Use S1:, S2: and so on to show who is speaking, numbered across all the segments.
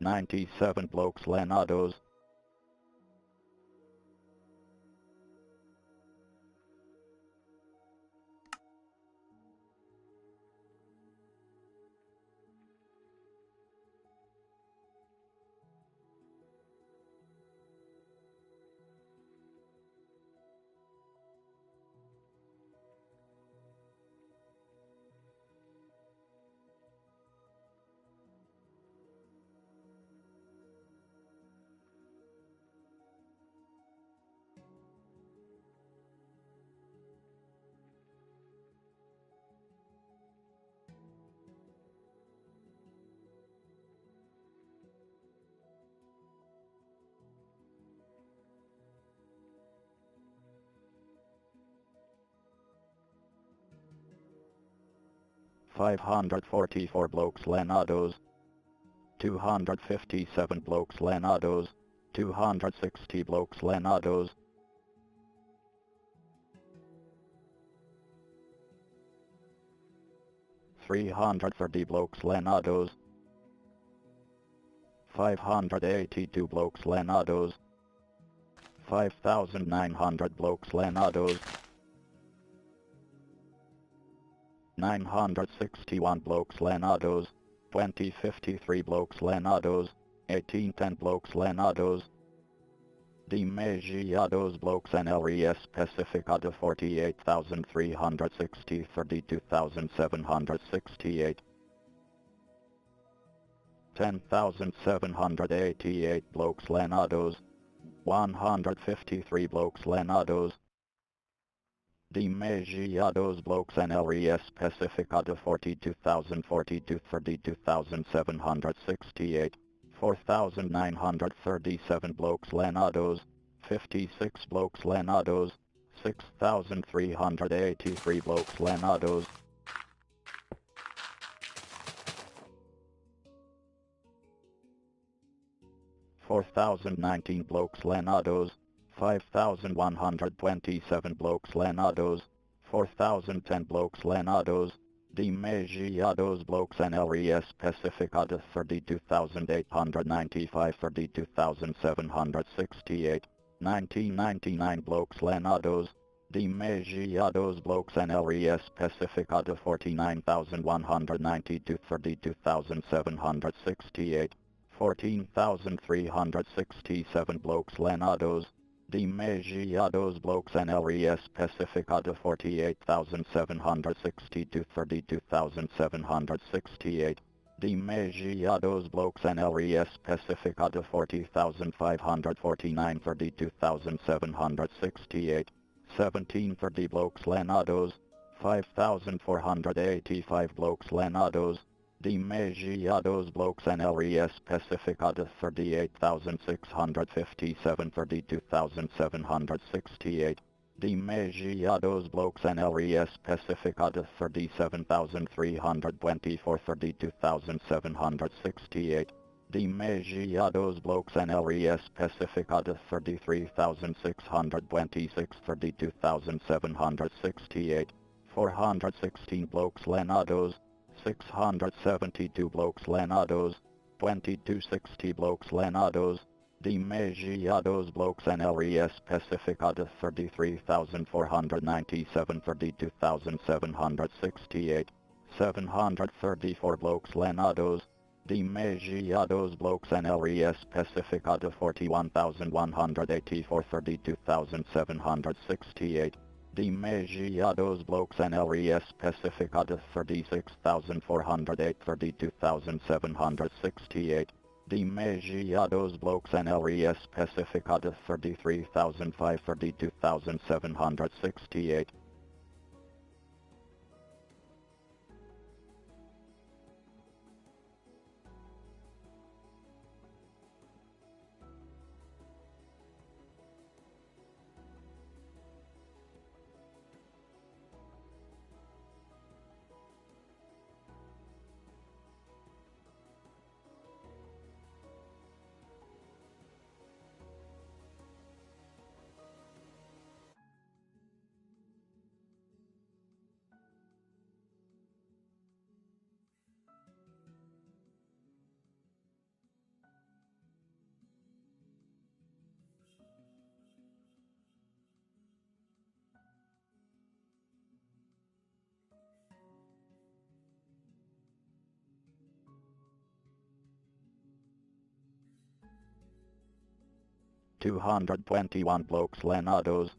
S1: 97 blokes lenados. $544 blokes lenados. 257 blokes lenados. 260 blokes lenados. 330 blokes lenados. 582 blokes lenados. 5,900 blokes lenados. 961 blokes lenados. 2053 blokes lenados. 1810 blokes lenados. Demasiados blokes NLRES Pacificada 48,360 32,768 10,788 blokes lenados. 153 blokes lenados. Demasiados blokes NLRES Pacificada 42,042 32,768 4,937 blokes lenados. 56 blokes lenados. 6,383 blokes lenados. 4,019 blokes lenados. 5,127 blokes lenados. 4,010 blokes lenados. Demasiados blokes NLRES Pacificada 32,895 32,768 1999 blokes lenados. Demasiados blokes NLRES Pacificada 49,192 32,768 14,367 blokes lenados. Demasiados blokes NLRES Pacificada 48,762 32,768 Demasiados blokes NLRES Pacificada 40,549 32,768 1730 blokes lenados. 5,485 blokes lenados. Demasiados blokes NLRES Pacificada 38,657 32,768 Demasiados blokes NLRES Pacificada 37,324 32,768 Demasiados blokes NLRES Pacificada 33,626 32,768 416 blokes lenados. 672 blokes lenados. 2260 blokes lenados. Demasiados blokes NLRES Pacificada 33,497 32,768 734 blokes lenados. Demasiados blokes NLRES Pacificada 41,184 32,768 Demasiados blokes NLRES Pacificada 36,408 32,768 Demasiados blokes NLRES Pacificada 33,500 32,768 221 blocks Lenados,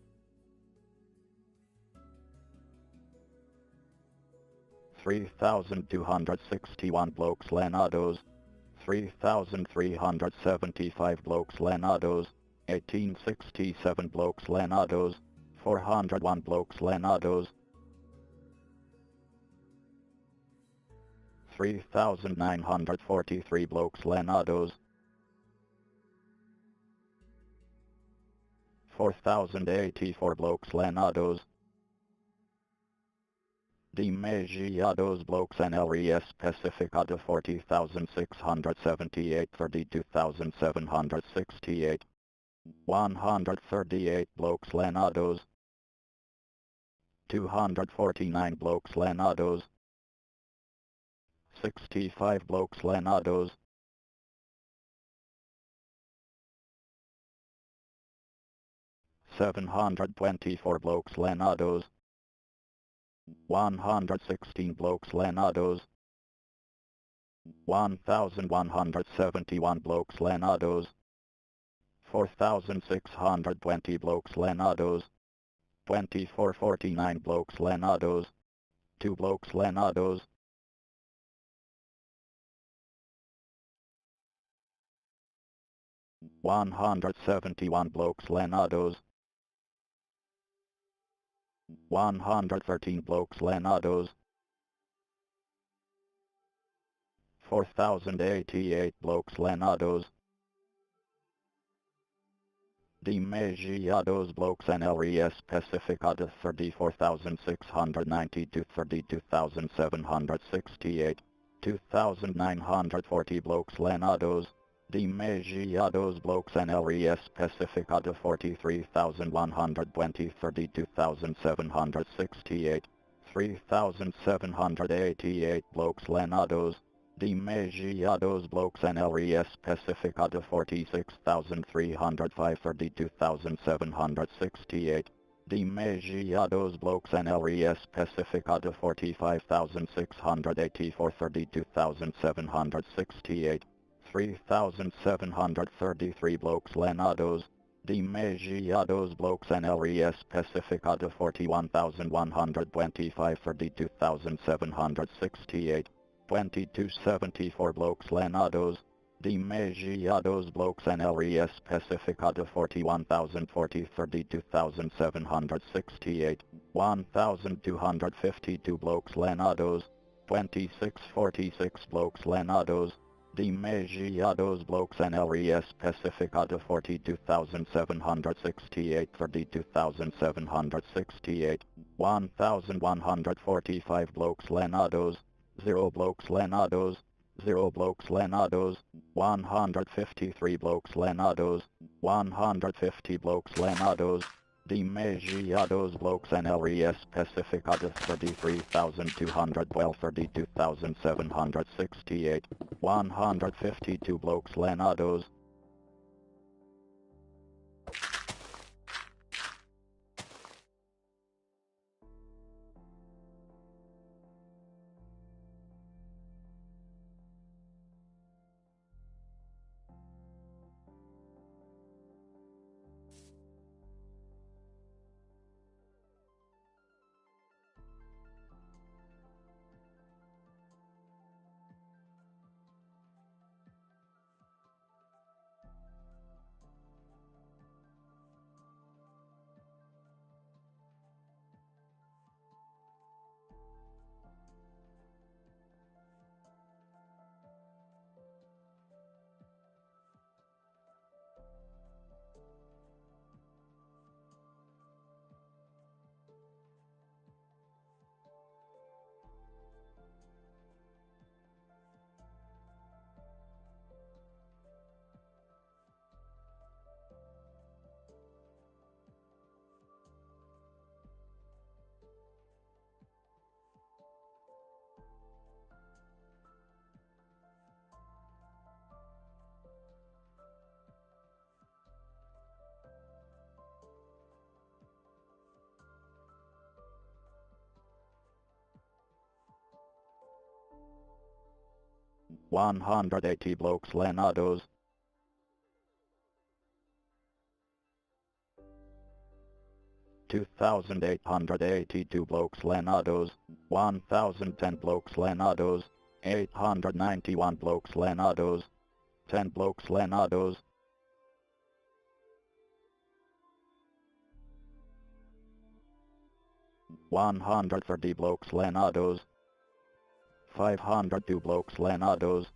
S1: 3,261 blocks Lenados, 3,375 blocks Lenados, 1867 blocks Lenados, 401 blocks Lenados, 3,943 blocks Lenados, 4,084 blocks Lenados, Demasiados blocks NLES Pacificada 40,678 32,768 138 blocks Lenados, 249 blocks Lenados, 65 blocks Lenados, 724 blocks Lenados, 116 blocks Lenados, 1,171 blocks Lenados, 4,620 blocks Lenados, 2449 blocks Lenados, 2 blocks Lenados, 171 blocks Lenados, 113 blocks Lenados, 4,088 blocks Lenados, Demasiados blocks NLES Pacificada 34,692 32,768 2,940 blocks Lenados, Demasiados blocks NLES Pacificada 43,120 32,768 3,788 blocks Lenados, Demasiados blocks NLES Pacificada 46,305 32,768 Demasiados blocks NLES Pacificada 45,684 32,768 3,733 blocks Lenados, Demasiados blocks NLES Pacificada 41,125 32,768 2274 blocks Lenados, Demasiados blocks NLES Pacificada 41,040 32,768 1,252 blocks Lenados, 2646 blocks Lenados, Demasiados blocks NLES Pacificada 42,768 32,768 1,145 blocks Lenados, 0 blocks Lenados, 0 blocks Lenados, 153 blocks Lenados, 150 blocks Lenados, Demasiados blocks NLES Pacificada 33,212 32,768 152 blocks Lenados, 180 blocks Lenados, 2,882 blokes Lenados, 1,010 blokes Lenados, 891 blokes Lenados, 10 blokes Lenados, 130 blokes Lenados, 502 blokes Lenados,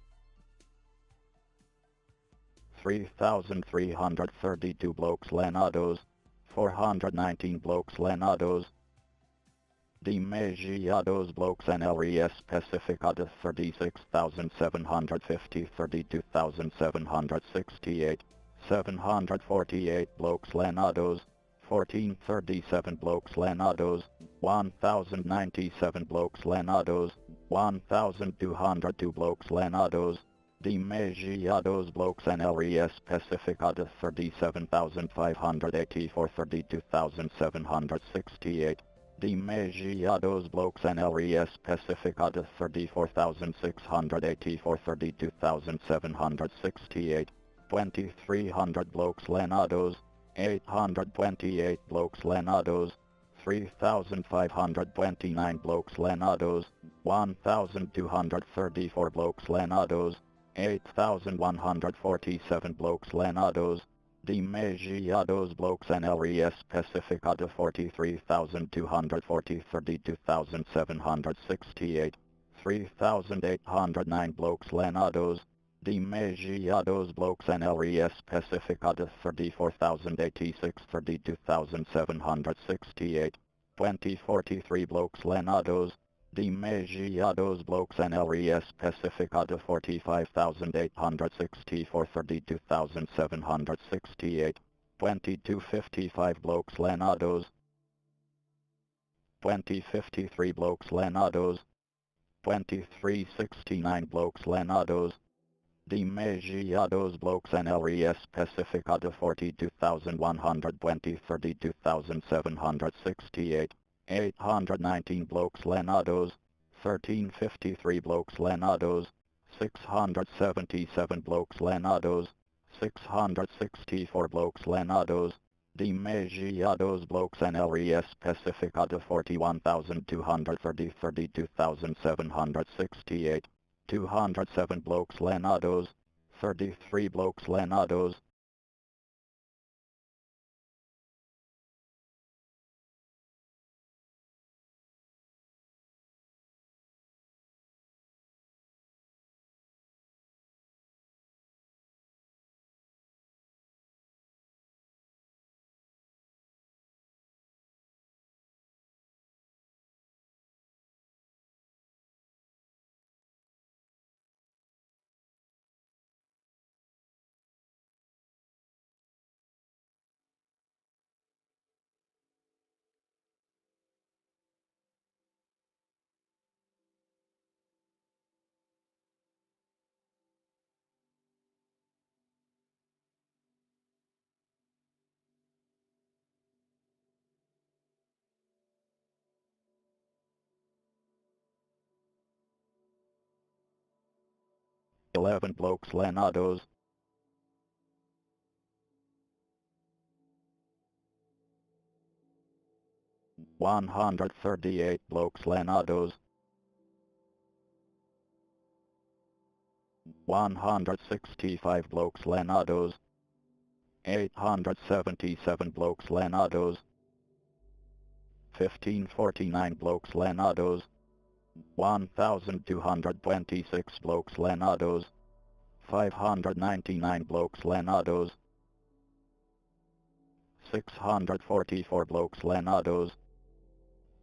S1: 3,332 blokes Lenados, 419 blokes Lenados, Demasiados blokes NLRES Pacificada 36,750 32,768 748 blokes Lenados, 1437 blokes Lenados, 1,097 blokes Lenados, 1,202 blokes Lenados, Demasiados blokes NLRES Pacificada 37,584 32,768 Demasiados blokes NLRES Pacificada 34,684 32,768 2,300 blokes Lenados, 828 blokes Lenados, 3,529 blokes Lenados, 1,234 blokes Lenados, 8,147 blokes Lenados, Demasiados blokes NLRES Pacificada 43,240 32,768 3,809 blokes Lenados, Demasiados blokes NLRES Pacificada 34,086 32,768 2043 blokes Lenados, Demasiados blokes NLRES Pacificada 45,864 32,768 2255 blokes Lenados, 2053 blokes Lenados, 2369 blokes Lenados, Demasiados blokes NLRES Pacificada 42,120 32,768 819 blokes Lenados, 1353 blokes Lenados, 677 blokes Lenados, 664 blokes Lenados, Demasiados blokes NLRES Pacificada 41,230 32,768 207 blokes Lenados, 33 blokes Lenados, eleven blokes Lenados, 138 blokes Lenados, 165 blokes Lenados, 877 blokes Lenados, 1549 blokes Lenados, 1,226 blokes Lenados, 599 blokes Lenados, 644 blokes Lenados,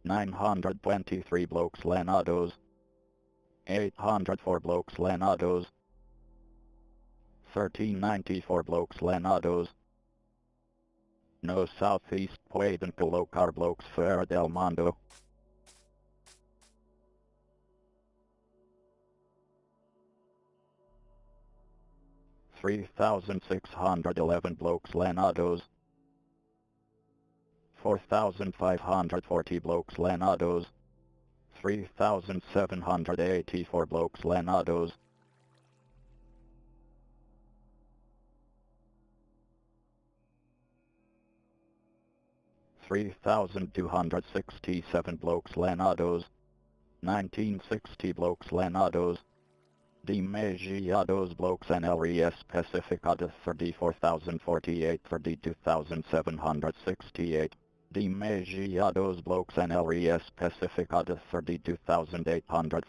S1: 923 blokes Lenados, 804 blokes Lenados, 1394 blokes Lenados, no southeast Pueden colocar blokes fuera del mundo. Three 3,611 blokes Lenados, 4,540 blokes Lenados, 3,784 blokes Lenados, 3,267 blokes Lenados, 1960 blokes Lenados, Demasiados blokes NLES Pacificada 34,048 32,768, Demasiados blokes NLES Pacificada 32,800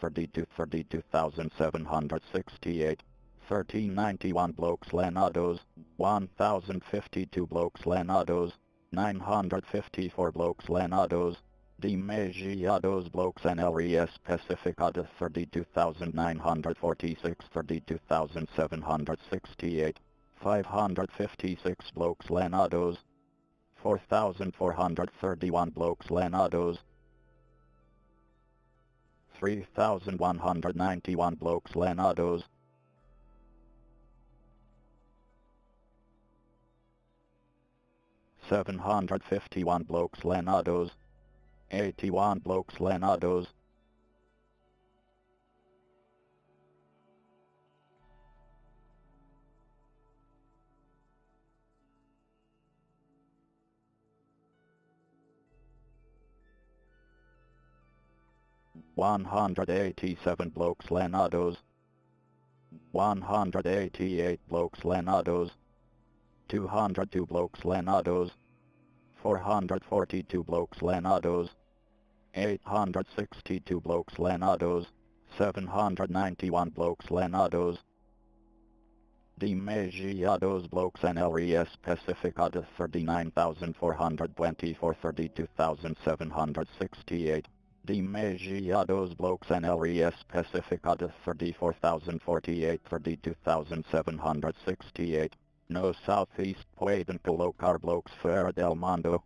S1: 32,768, 1391 blokes Lenados, 1,052 blokes Lenados, 954 blokes Lenados, Demasiados blokes NLES Pacificada 32,946 32,768, 556 blokes Lenados, 4,431 blokes Lenados, 3,191 blokes Lenados, 751 blokes Lenados, 81 blokes Lenados, 187 blokes Lenados, 188 blokes Lenados, 202 blokes Lenados, 442 blokes Lenados, 862 blokes Lenados, 791 blokes Lenados, Demasiados blokes NLES Pacificada 39,424 32,768, Demasiados blokes NLES Pacificada 34,048 32,768, No Southeast Pueden colocar blokes fuera del mundo.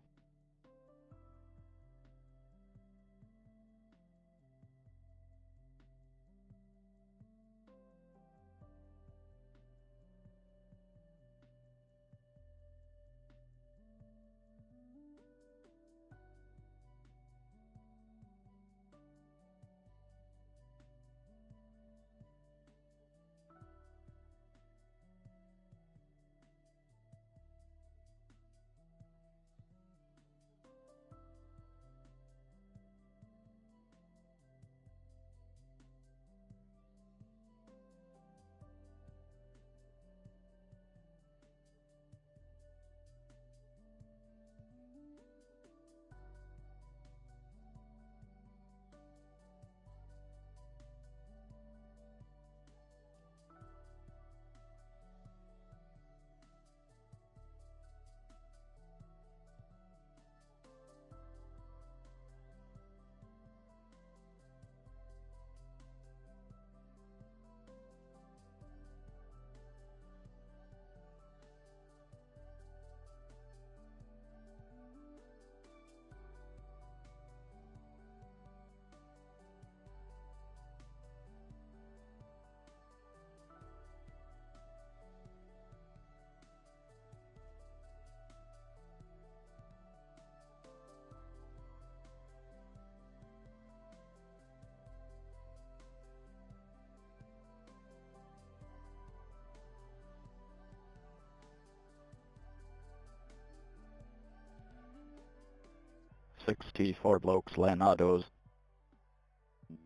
S1: Sixty-four blokes Lenados,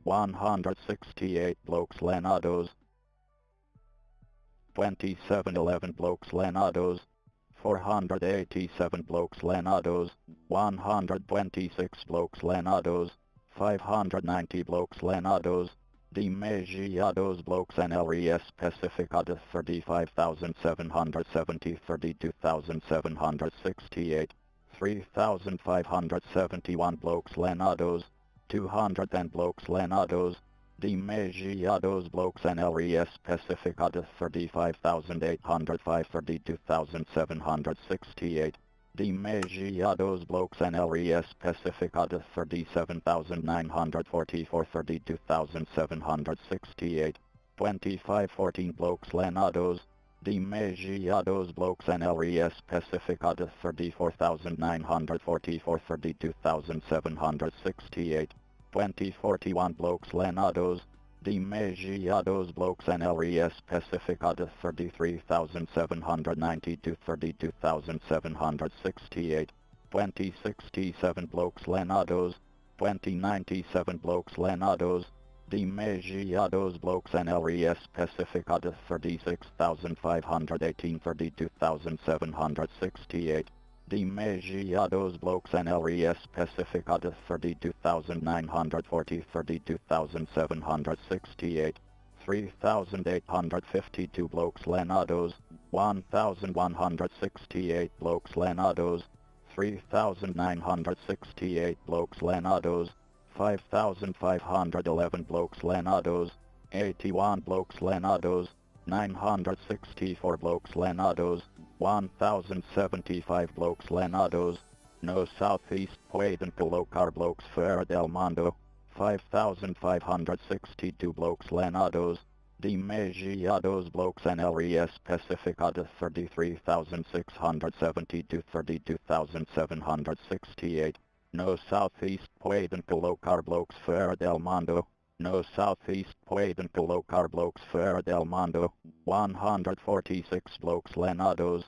S1: 168 blokes Lenados, 2711 blokes Lenados, 487 blokes Lenados, 126 blokes Lenados, 590 blokes Lenados, Demasiados blokes NLES Pacificada 35,770 32,768, 3,571 blokes Lenados, 210 blokes Lenados, Demasiados blokes NLES Pacificada 35,805 32,768, Demasiados blokes NLES Pacificada 37,944 32,768, 2514 blokes Lenados, Demasiados blokes NLES Pacificada 34,944 32,768, 2041 blokes Lenados, Demasiados blokes NLES Pacificada 33,792 32,768, 2067 blokes Lenados, 2097 blokes Lenados, Demasiados blokes NLES Pacificada 36,518 32,768, Demasiados blokes NLES Pacificada 32,940 32,768, 3,852 blokes Lenados, 1,168 blokes Lenados, 3,968 blokes Lenados, 5,511 blokes Lenados, 81 blokes Lenados, 964 blokes Lenados, 1,075 blokes Lenados, no southeast Pueden Colocar blokes Ferra del Mundo, 5,562 blokes Lenados, Demasiados blokes NLES Pacificada 33,672 32,768, no southeast Pueden Colocar blokes Ferra del Mundo, no southeast Pueden Colocar blokes Ferra del Mundo, 146 blokes Lenados,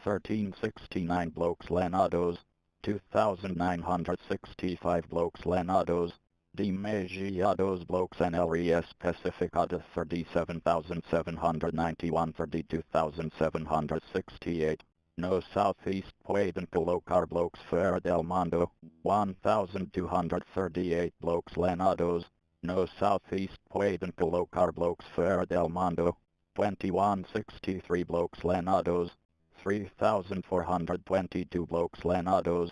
S1: 1369 blokes Lenados, 2,965 blokes Lenados, Demasiados blokes NLES Pacificada 37,791 32,768, no southeast Pueden Colocar blokes Ferra del Mundo, 1,238 blokes Lenados, no southeast Pueden Colocar blokes Ferra del Mundo, 2163 blokes Lenados, 3,422 blokes Lenados,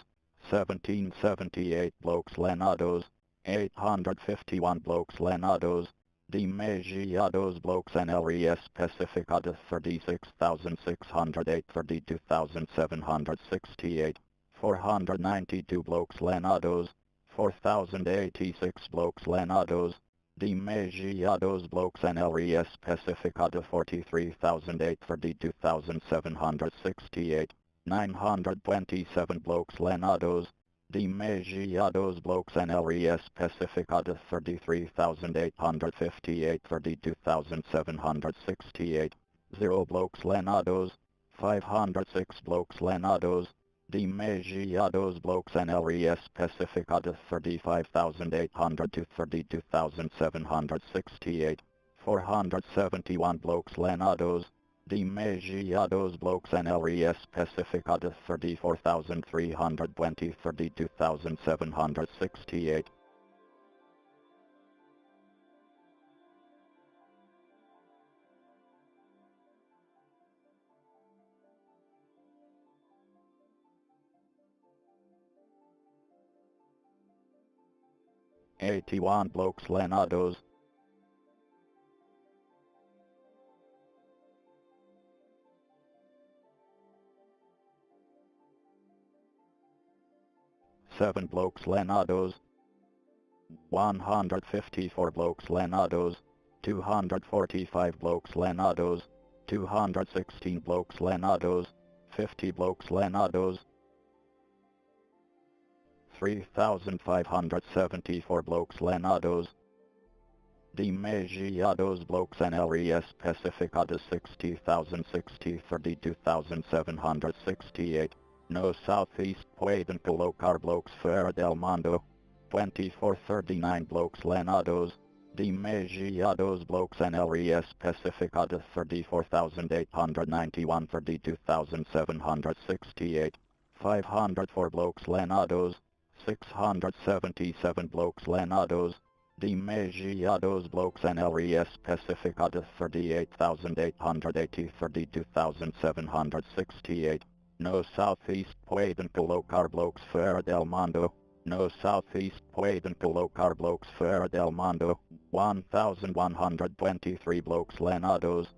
S1: 1778 blokes Lenados, 851 blokes Lenados, Demasiados blokes NLES Pacificada 36,608 32,768, 492 blokes Lenados, 4,086 blokes Lenados, Demasiados blokes NLES Pacificada 43,008 32,768, 927 blokes Lenados, Demasiados blokes NLES Pacificada 33,858 32,768, 0 blokes Lenados, 506 blokes Lenados, Demasiados blokes NLES Pacificada 35,800 to 32,768, 471 blokes Lenados, Demasiados blokes NLES Pacificada 34,320 32,768. Eighty-one blokes Lenados, 7 blokes Lenados, 154 blokes Lenados, 245 blokes Lenados, 216 blokes Lenados, 50 blokes Lenados, 3,574 blokes Lenados, Demasiados blokes NLES Pacificada 60,060 32,768, no southeast Pueden Colocar blokes Ferra del Mundo, 2439 blokes Lenados, Demasiados blokes NLES Pacificada 34,891 32,768, 504 blokes Lenados, 677 blokes Lenados, Demasiados blokes NLES Pacificada 38,880 32,768, no southeast Pueden Colocar blokes Ferra del Mundo, no southeast Pueden Colocar blokes Ferra del Mundo, 1,123 blokes Lenados,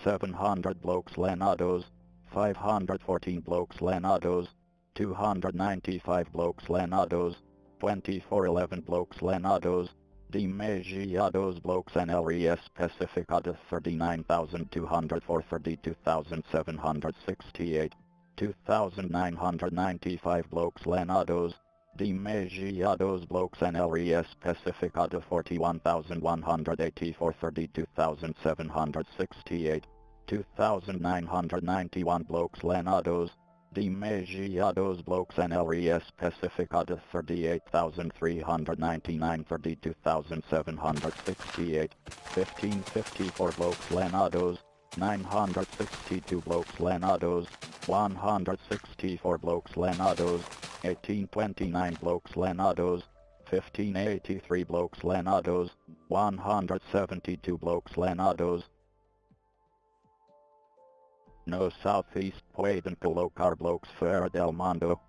S1: 700 blokes Lenados, 514 blokes Lenados, 295 blokes Lenados, 2411 blokes Lenados, Demasiados blokes NLES Pacificada 39,204 32,768, 2,995 blokes Lenados, Demasiados blokes NLES Pacificada 41,184 32,768, 2,991 blokes Lenados, Demejiados blokes NLES Pacificada 38,399 32,768 1554 blokes Lenados 962 blokes Lenados 164 blokes Lenados 1829 blokes Lenados 1583 blokes Lenados 172 blokes Lenados. No southeast Pueden colocar blokes fora del mundo.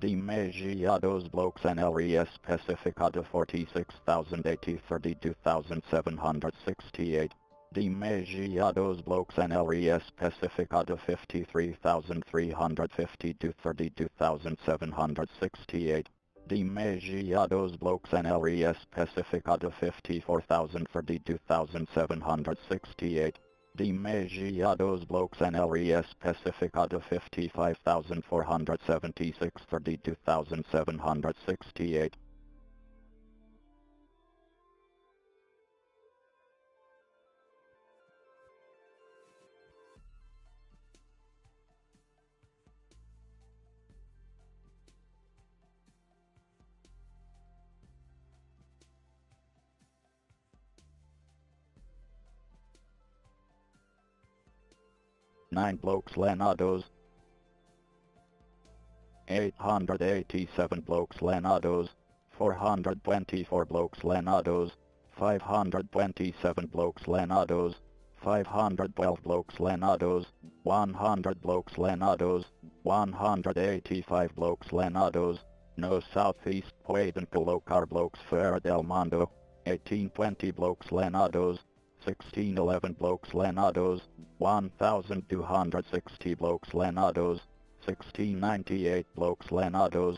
S1: Demasiados blokes NLES Pacificada 46,080 32,768 Demasiados blokes NLES Pacificada 53,352 32,768 Demasiados blokes NLES Pacificada 54,000 32,768 Demasiados blokes NLES Pacificada 55,476 32,768 9 blokes Lenados 887 blokes Lenados 424 blokes Lenados 527 blokes Lenados 512 blokes Lenados 100 blokes Lenados 185 blokes Lenados. No southeast Pueden colocar blokes fora del mundo 1820 blokes Lenados 1611 blokes Lenados 1260 blokes Lenados 1698 blokes Lenados.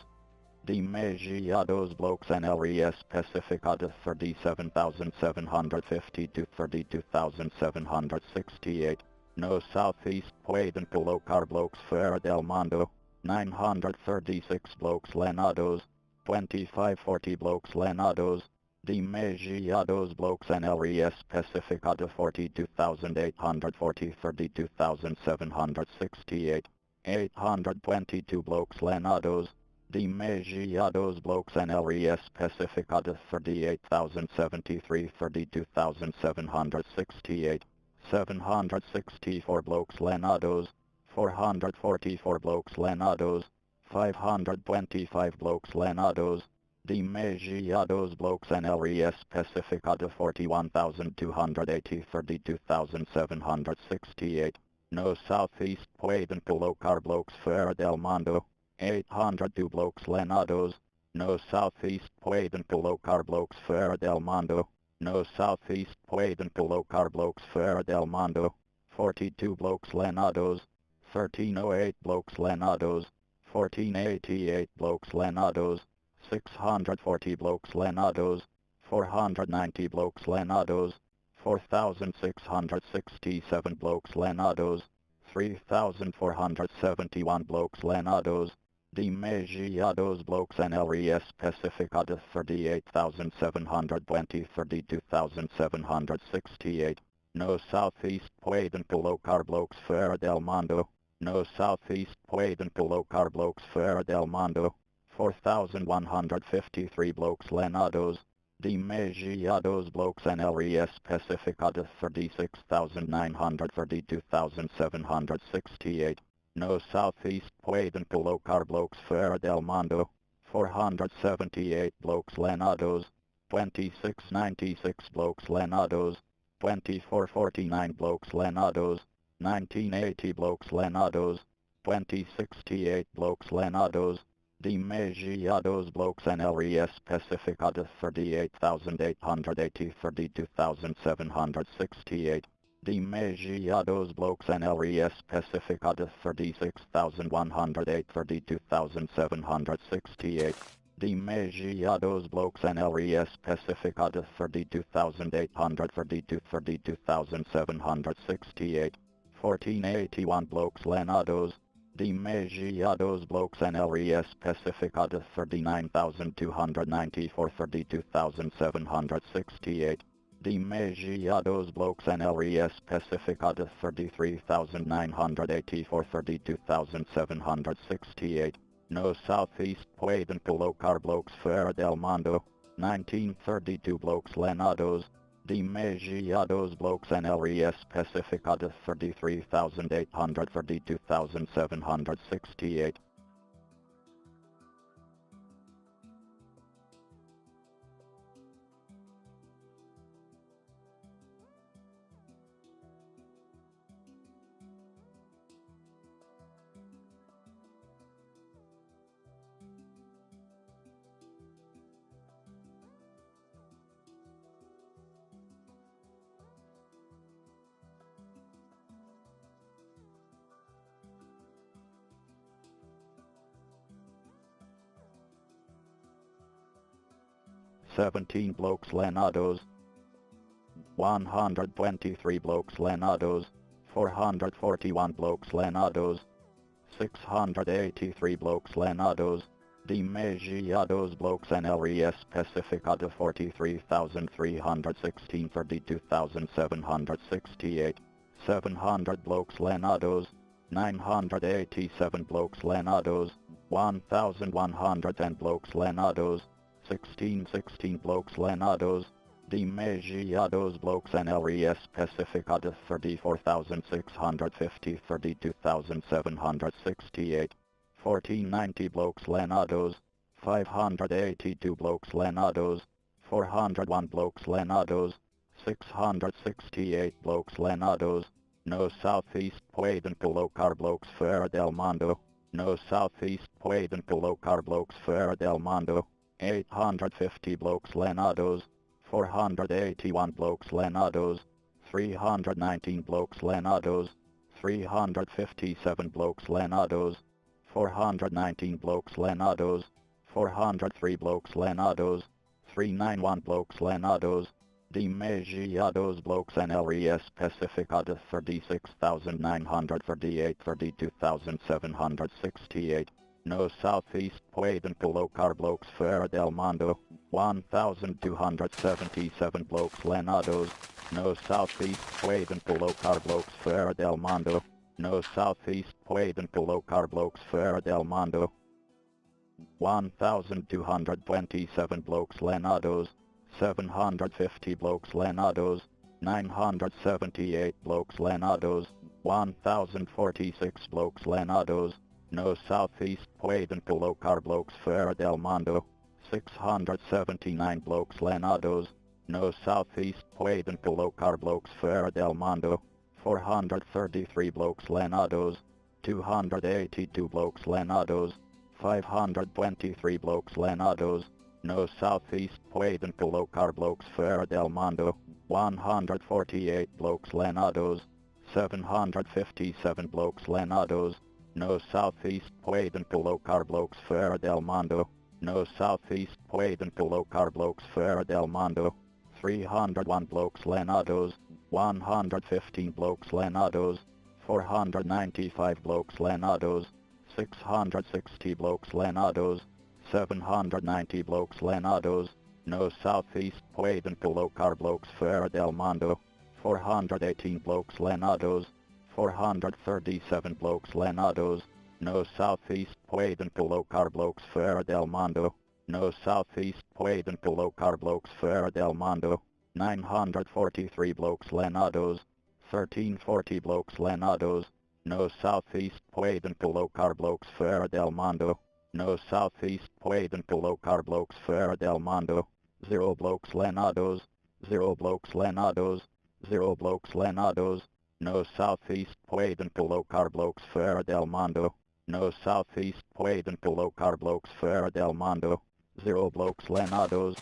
S1: Demasiados blokes NLES Pacificada 37,750 32,768 No southeast Pueden colocar blokes fora del mundo 936 blokes Lenados 2540 blokes Lenados. Demasiados blokes NLES Pacificada 42,840 32,768 822 blokes Lenados. Demasiados blokes NLES Pacificada 38,073 32,768 764 blokes Lenados 444 blokes Lenados 525 blokes Lenados. Demasiados blokes NLES Pacificada 41,280 32,768 No southeast Pueden colocar blokes fora del mundo 802 blokes Lenados. No southeast Pueden colocar blokes fora del mundo. No southeast Pueden colocar blokes fora del mundo 42 blokes Lenados 1308 blokes Lenados 1488 blokes Lenados 640 blokes Lenados 490 blokes Lenados 4,667 blokes Lenados 3,471 blokes Lenados. Demasiados blokes NLES Pacificada 38,720 32,768 No southeast Pueden colocar blokes fora del mundo. No southeast Pueden colocar blokes fora del mundo 4,153 blokes Lenados. Demasiados blokes NLES Pacificada 36,900 32,768 No southeast Pueden colocar blokes fora del mundo 478 blokes Lenados 2696 blokes Lenados 2449 blokes Lenados 1980 blokes Lenados 2068 blokes Lenados. Demasiados blokes NLES Pacificada 38,880 32,768 Demasiados blokes NLES Pacificada 36,108 32,768 Demasiados blokes NLES Pacificada 32,800 32,768 1481 blokes Lenados. Demasiados blokes NLES Pacificada 39,294 32,768 Demasiados blokes en LES Pacifica de 33,984 32,768. No Southeast Pueden colocar blokes fuera del mundo. 1932 blokes lenados. Demasiados blokes en LES Pacifica de 33,800 32,768. "17 blokes lenados, 123 blokes lenados, 441 blokes lenados, 683 blokes lenados, demasiados blokes en LES Pacifica de 43,316 32,768, 700 blokes lenados, 987 blokes lenados, 1,110 blokes lenados, 1616 blokes lenados, demasiados blokes en LES Pacifica de 34,650 32,768, 1490 blokes lenados, 582 blokes lenados, 401 blokes lenados, 668 blokes lenados. No Southeast Pueden colocar blokes fuera del mundo. No Southeast Pueden colocar blokes fuera del mundo. 850 blokes lenados, 481 blokes lenados, 319 blokes lenados, 357 blokes lenados, 419 blokes lenados, 403 blokes lenados, 391 blokes lenados, demasiados blokes en LES Pacifica de 36,938 32,768. No Southeast Pueden colocar blokes fuera del mundo. 1,277 blokes lenados. No Southeast Pueden colocar blokes fuera del mundo. No Southeast Pueden colocar blokes fuera del mundo. 1,227 blokes lenados. 750 blokes lenados. 978 blokes lenados. 1,046 blokes lenados. No Southeast Pueden colocar blokes fuera del mundo. 679 blokes lenados. No Southeast Pueden colocar blokes fuera del mundo. 433 blokes lenados. 282 blokes lenados. 523 blokes lenados. No Southeast Pueden colocar blokes fuera del mundo. 148 blokes lenados. 757 blokes lenados. No Southeast Pueden colocar blokes fuera del mundo. No Southeast Pueden colocar blokes fuera del mundo. 301 blokes lenados. 115 blokes lenados. 495 blokes lenados. 660 blokes lenados. 790 blokes lenados. No Southeast Pueden colocar blokes fuera del mundo. 418 blokes lenados. 437 blokes lenados. No Southeast Pueden colocar blokes fuera del mundo. No Southeast Pueden colocar blokes fuera del mundo. 943 blokes lenados. 1340 blokes lenados. No Southeast Pueden colocar blokes fuera del mundo. No Southeast Pueden colocar blokes fuera del mundo. 0 blokes lenados. 0 blokes lenados. 0 blokes lenados. No Southeast Pueden colocar blokes fuera del mundo. No Southeast Pueden colocar blokes fuera del mundo. 0 blokes lenados.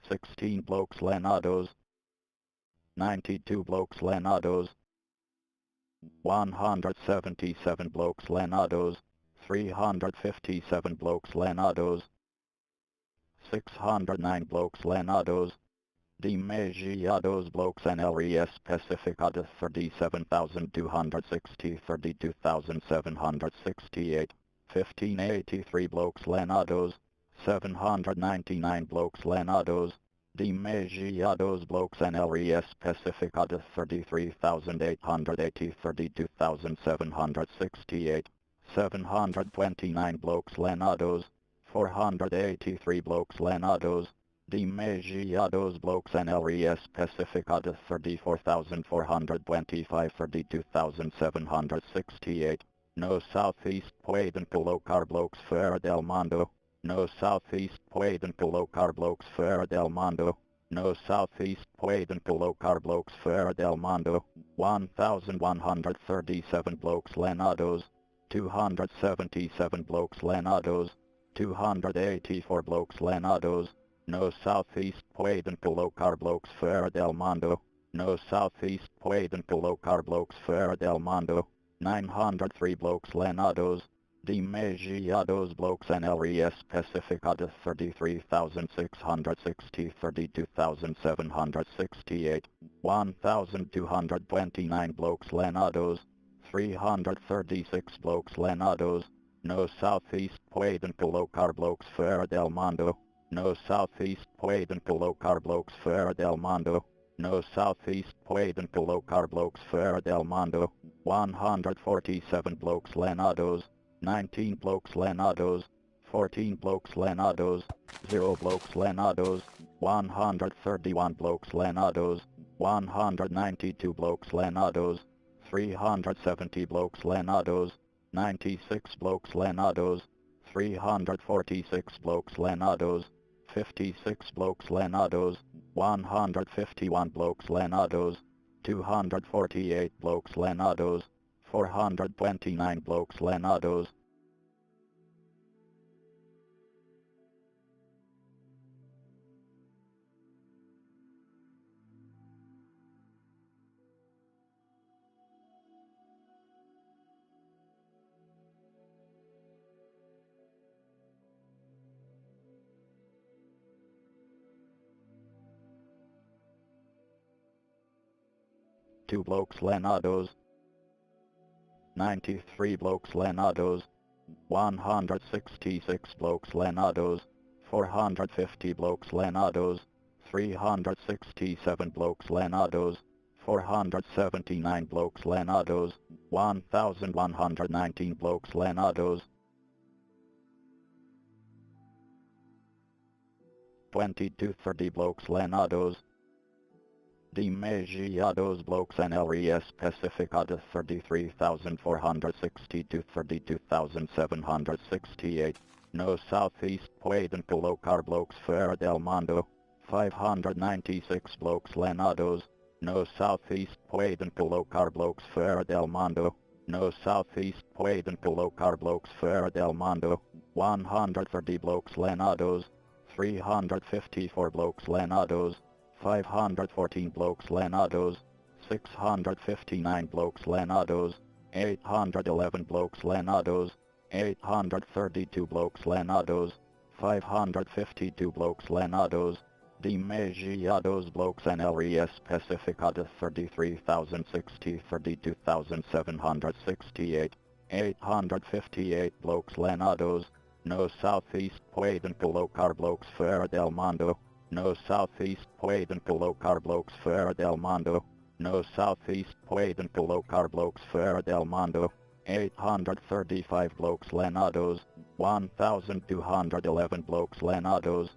S1: 16 blokes Lenados, 92 blokes Lenados, 177 blokes Lenados, 357 blokes Lenados, 609 blokes Lenados, Demasiados blokes NLES Pacificada 37,260 32,768 1583 blokes Lenados, 799 blokes Lenados, Demasiados blokes NLES Pacificada 33,880 32,768 729 blokes Lenados, 483 blokes Lenados, Demasiados blokes NLES Pacificada 34,425 32,768 No Southeast Pueden colocar blokes Fuera del Mundo, No Southeast Pueden colocar blokes Fuera del Mundo, No Southeast Pueden colocar blokes Fuera del Mundo, 1,137 blokes Lenados, 277 blokes Lenados, 284 blokes Lenados, No Southeast Pueden colocar blokes Fuera del Mundo, No Southeast Pueden colocar blokes Fuera del Mundo, 903 blokes Lenados, Demasiados blokes NLES Pacificada 33,660 32,768 1,229 blokes Lenados, 336 blokes Lenados, No Southeast Pueden colocar blokes Fuera del Mundo, No Southeast Pueden colocar blokes Fuera del Mundo, No Southeast Pueden colocar blokes Fuera del Mundo, 147 blokes Lenados, 19 blokes Lenados, 14 blokes Lenados, 0 blokes Lenados, 131 blokes Lenados, 192 blokes Lenados, 370 blokes Lenados, 96 blokes Lenados, 346 blokes Lenados, 56 blokes Lenados, 151 blokes Lenados, 248 blokes Lenados, 429 blokes Lenados, two blokes Lenados, 93 blokes Lenados, 166 blokes Lenados, 450 blokes Lenados, 367 blokes Lenados, 479 blokes Lenados, 1,119 blokes Lenados, 2230 blokes Lenados, Demasiados blokes NLES Pacificada 33,462 32,768 No Southeast Pueden colocar blokes Fuera del Mundo, 596 blokes Lenados, No Southeast Pueden colocar blokes Fuera del Mundo, No Southeast Pueden colocar blokes Fuera del Mundo, 130 blokes Lenados, 354 blokes Lenados, 514 blokes Lenados, 659 blokes Lenados, 811 blokes Lenados, 832 blokes Lenados, 552 blokes Lenados, Demasiados blokes NLES Pacificada 33,060 32,768 858 blokes Lenados, No Southeast Pueden colocar blokes Fuera del Mundo, No Southeast Pueden colocar blokes Fuera del Mundo, No Southeast Pueden colocar blokes Fuera del Mundo, 835 blokes Lenados, 1,211 blokes Lenados,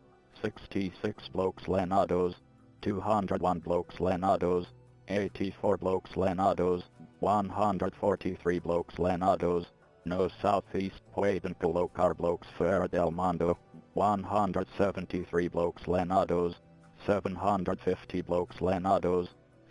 S1: 66 blokes Lenados, 201 blokes Lenados, 84 blokes Lenados, 143 blokes Lenados, No Southeast Pueden colocar blokes Fuera del Mundo, 173 blokes Lenados, 750 blokes Lenados,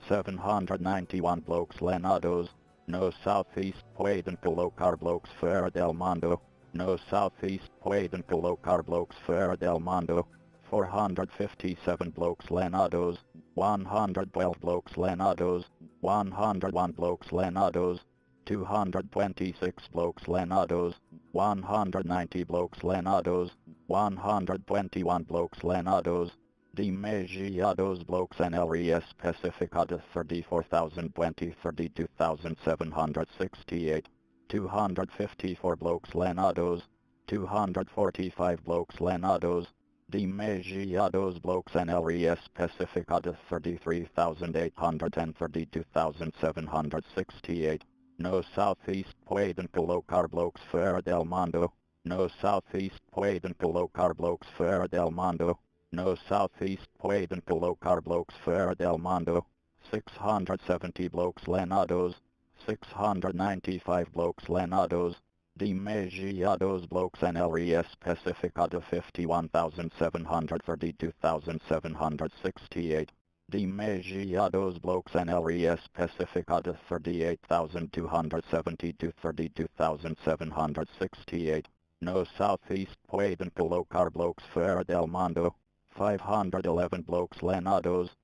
S1: 791 blokes Lenados, No Southeast Pueden colocar blokes Fuera del Mundo, No Southeast Pueden colocar blokes Fuera del Mundo, 457 blokes Lenados, 112 blokes Lenados, 101 blokes Lenados, 226 blokes Lenados, 190 blokes Lenados, 121 blokes Lenados, Demasiados blokes NLRES Pacificada 34,020 32,768, 254 blokes Lenados, 245 blokes Lenados, Demasiados blokes NLRES Pacificada 33,810 32,768, no southeast Pueden colocar blokes Fuera del Mundo, no southeast Pueden colocar blokes Fuera del Mundo, no southeast Pueden colocar blokes Fuera del Mundo, 670 blokes Lenados, 695 blokes Lenados, Demasiados blokes NLRES Pacificada 51,700 32,768, Demasiados blokes NLRES Pacificada 38,272 32,768, no southeast Pueden colocar blokes Fuera del Mundo, 511 blokes Lenados.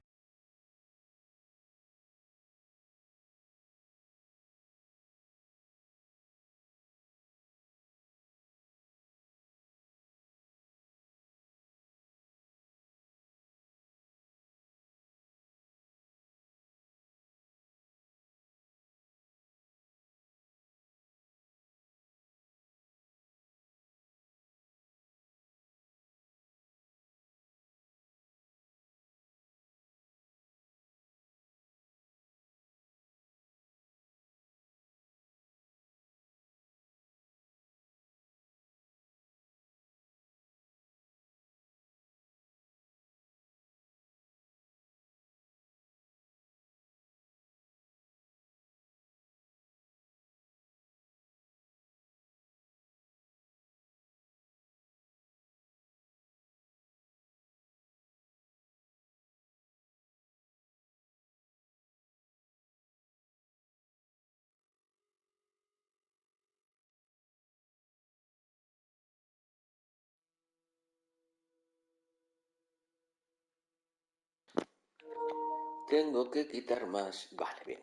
S2: Tengo que quitar más. Vale, bien.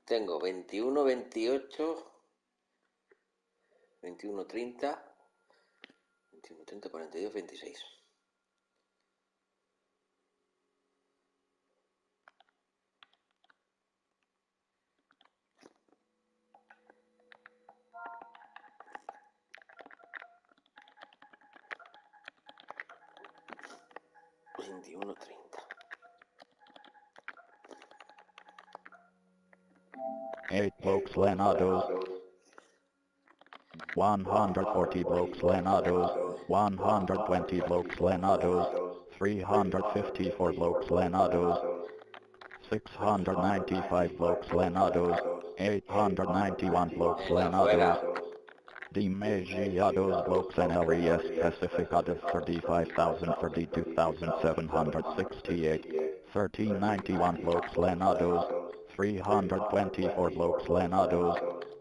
S2: Tengo 21, 28, 21, 30, 21, 30, 42, 26.
S1: Eight blokes Lenados, 140 blokes Lenados, 120 blokes Lenados, 354 blokes Lenados, 695 blokes Lenados, 891 blokes Lenados, Demasiados blokes NLRES Pacificada 35,000 32,768, 1391 blokes Lenados, 324 blokes Lenados,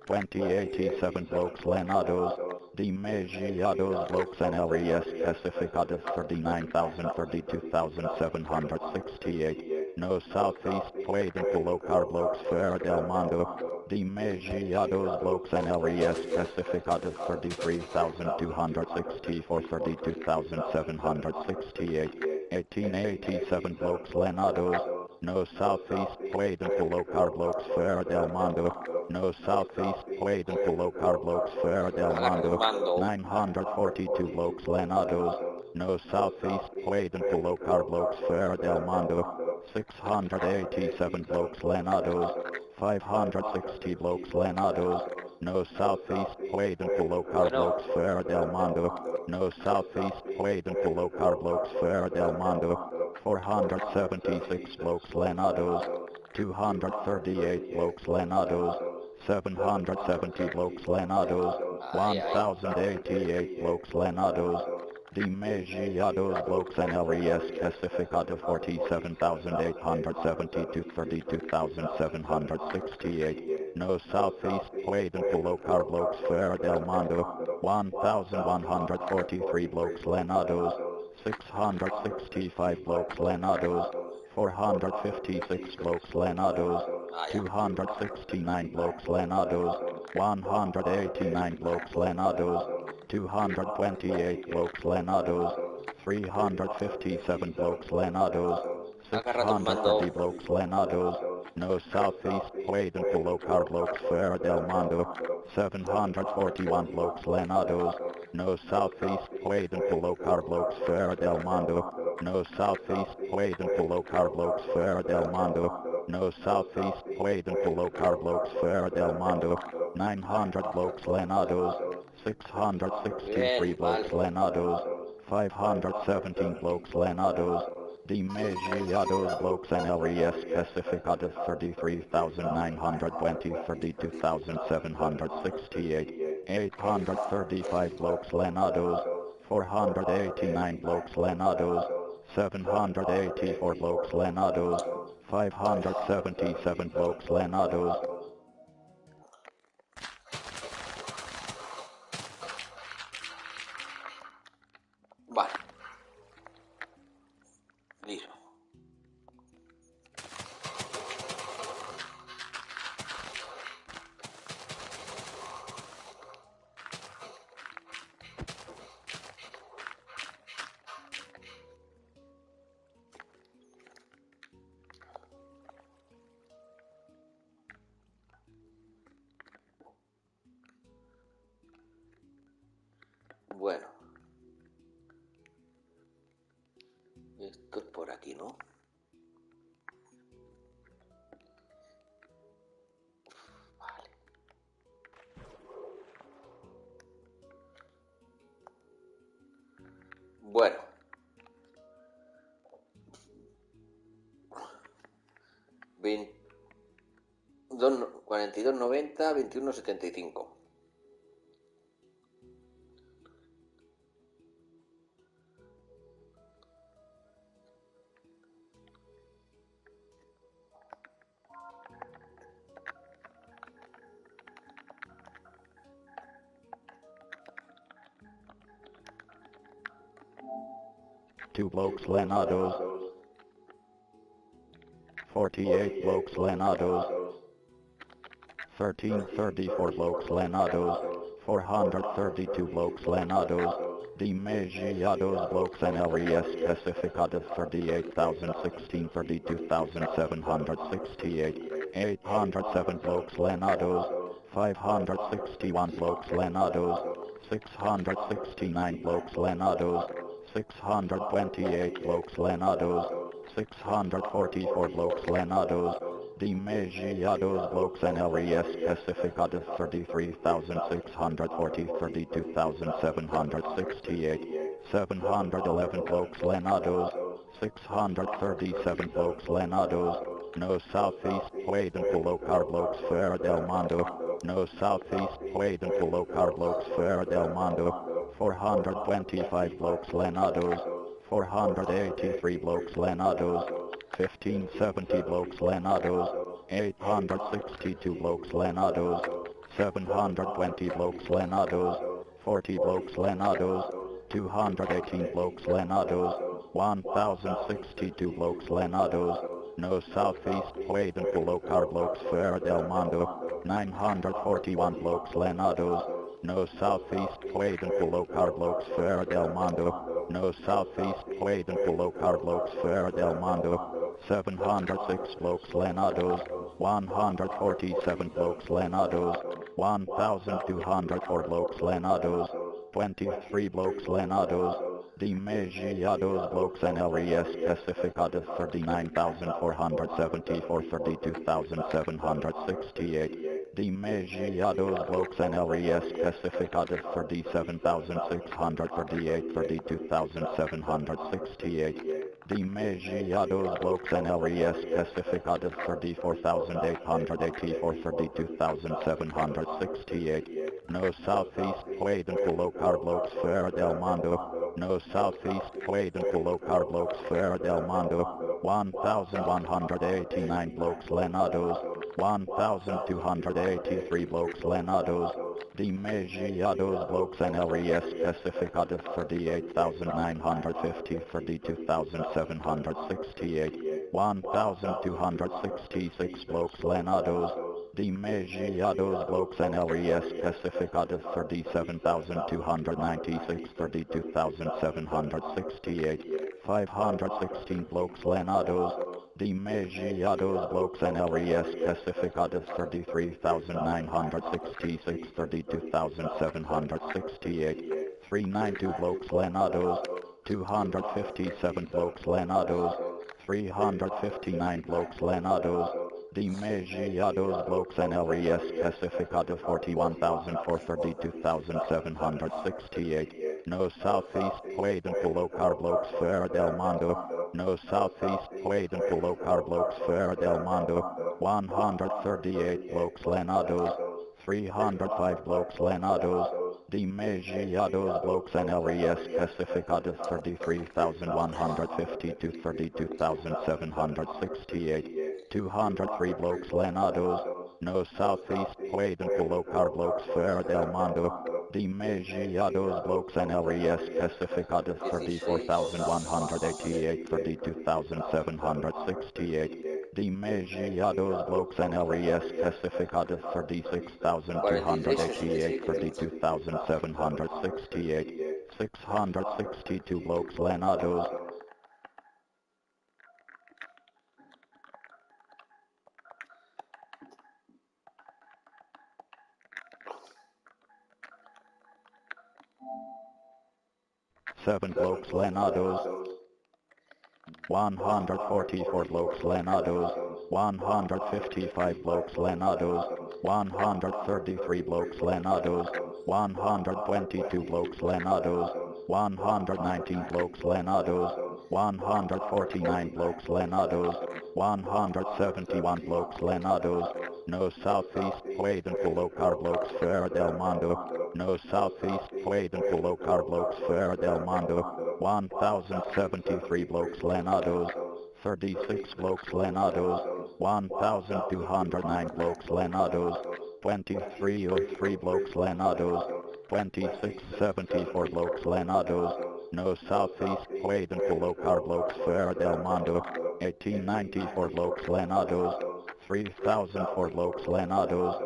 S1: 2087 blokes Lenados, Demasiados blokes NLRES Pacificada 39,000 32,768, no southeast Pueden colocar blokes Fuera del Mundo, Demasiados blokes NLRES Pacificada 33,264 32,768, 1887 blokes Lenados, no southeast Pueden colocar blokes Fuera del Mundo, no southeast Pueden colocar blokes Fuera del Mundo, 942 blokes Lenados, no southeast Pueden colocar blokes Fuera del Mundo, 687 blokes Lenados, 560 blokes Lenados, no southeast Pueden colocar blokes Fuera del Mundo, no southeast Pueden colocar blokes Fuera del Mundo, 476 blokes Lenados, 238 blokes Lenados, 770 blokes Lenados, 1088 blokes Lenados, Demasiados blokes NLRES Pacificada 47,872 32,768, no southeast Pueblo low car blocks Fuera del Mundo, 1143 blocks Lenados, 665 blocks Lenados, 456 blocks Lenados,
S2: Ah, ya.
S1: 269 blocks Lenados, 189 blocks Lenados, 228 blocks Lenados, 357 blocks Lenados,
S2: Haga rato me mando.
S1: 630 blocks Lenados, no southeast Pueblo low car blocks Fuera del Mundo, 741 blocks Lenados, no southeast Pueblo low car blocks Fuera del Mundo, no southeast Pueblo low car blocks Fuera del Mundo, no southeast Pueblo low car blocks Fuera del Mundo, 900 blocks Lenados, 663
S2: Bien,
S1: blocks
S2: vale.
S1: Lenados, 517 blocks Lenados, Demasiados blocks NLES specificados 33,920 32,768 835 blocks Lenados 489 blocks Lenados 784 blocks Lenados 577 blocks Lenados.
S2: Vale. Listo. Bueno. Esto es por aquí, ¿no? Vale. Bueno. 42,90, 21,75.
S1: Two blocks Lenados, 48 blocks Lenados, 1334 blocks Lenados, 432 blocks Lenados, Demasiados blocks NLES specificados 38,016 32,768 807 blocks Lenados, 561 blocks Lenados, 669 blocks Lenados, 628 blocks Lenados, 644 blocks Lenados, Demasiados blocks NLES specificados 33,640 32,768 711 blocks Lenados, 637 blocks Lenados, no southeast Pueblo car blocks Fuera del Mundo, no southeast Pueblo car blocks Fuera del Mundo, 425 blocks Lenados, 483 blocks Lenados, 1570 blocks Lenados, 862 blocks Lenados, 720 blocks Lenados, 40 blocks Lenados, 218 blocks Lenados, 1062 blocks Lenados, no southeast Pueblo car blocks Fuera del Mundo, 941 blocks Lenados, no southeast Pueblo car blocks Fuera del Mundo, no southeast Pueblo car blocks Fuera del Mundo, 706 blocks Lenados, 147 blocks Lenados, 1204 blocks Lenados, 23 blocks Lenados, Demasiados blocks NLES specificados 39,474 32,768 Demasiados blocks NLES specificados 37,638 32,768 Demasiados blocks NLES specificados 34,884 32,768 no southeast Pueblo car blocks Fuera del Mundo, no southeast Pueblo car blocks Fuera del Mundo, 1189 blocks Lenados, 1,283 blokes lenados, demasiados blokes and LES specificados 38,950 32,768, 1,266 blokes lenados, demasiados blokes and LES specificados 37,296 32,768, 516 blokes lenados, demasiados blokes and LES specificados 33,966 32,768, 392 blokes lenados, 257 blokes lenados, 359 blokes lenados, demasiados blokes and LES specificados 41,432,768, no southeast Pueden colocar blokes fuera del mundo, no southeast Pueden colocar blokes fuera del mundo, 138 blokes lenados, 305 blokes lenados, demasiados blokes and LES specificados 33,150 to 32,768, 203 blokes lenados, no southeast Pueden colocar blokes fuera del mundo, demasiados blokes and LES specificados 34,188 32,768, demasiados blokes and LES specificados 36,288 32,768, 662 blokes lenados, seven blokes lenados, 144 blokes lenados, 155 blokes lenados, 133 blokes lenados, 122 blokes lenados, 119 blokes lenados, 149 blokes lenados, 171 blokes lenados, no southeast Pueden colocar blokes fuera del mundo, no southeast Pueden colocar blokes fuera del mundo, 1,073 blokes lenados, 36 blokes lenados, 1,209 blokes lenados, 2303 blokes lenados, 2674 blokes lenados, no southeast Pueden colocar blokes fuera del mundo, 1894 blokes lenados, 3,004 blokes lenados,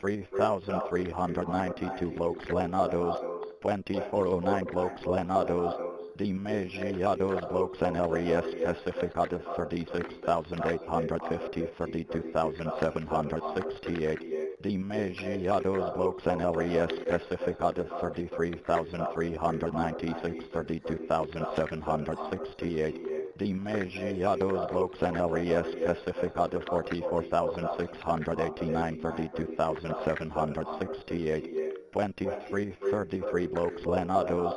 S1: 3,392 blokes lenados, 2409 blokes lenados, demasiados blokes and LES specificados 36,850 32,768, demasiados blokes and LES specificados 33,396 32,768, demasiados blokes and LES specificados 44,689 32,768, 2333 blokes lenados,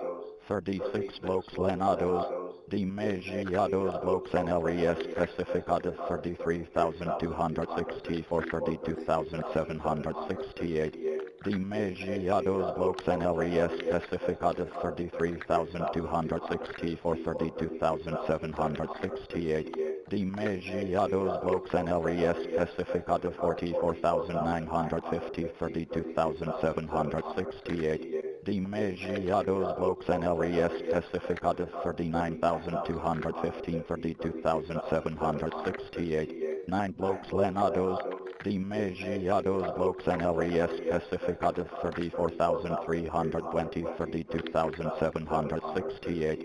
S1: 36 blokes lenados, demasiados blokes and LES specificados 33,264 32,768, demasiados blokes and LES specificados 33,264 32,768, demasiados blokes and LES specificados 44,950 32,768, demasiados blokes and LES specificados 39,215 32,768, 9 blokes lenados, demasiados blokes and LES specificados 34,320 32,768,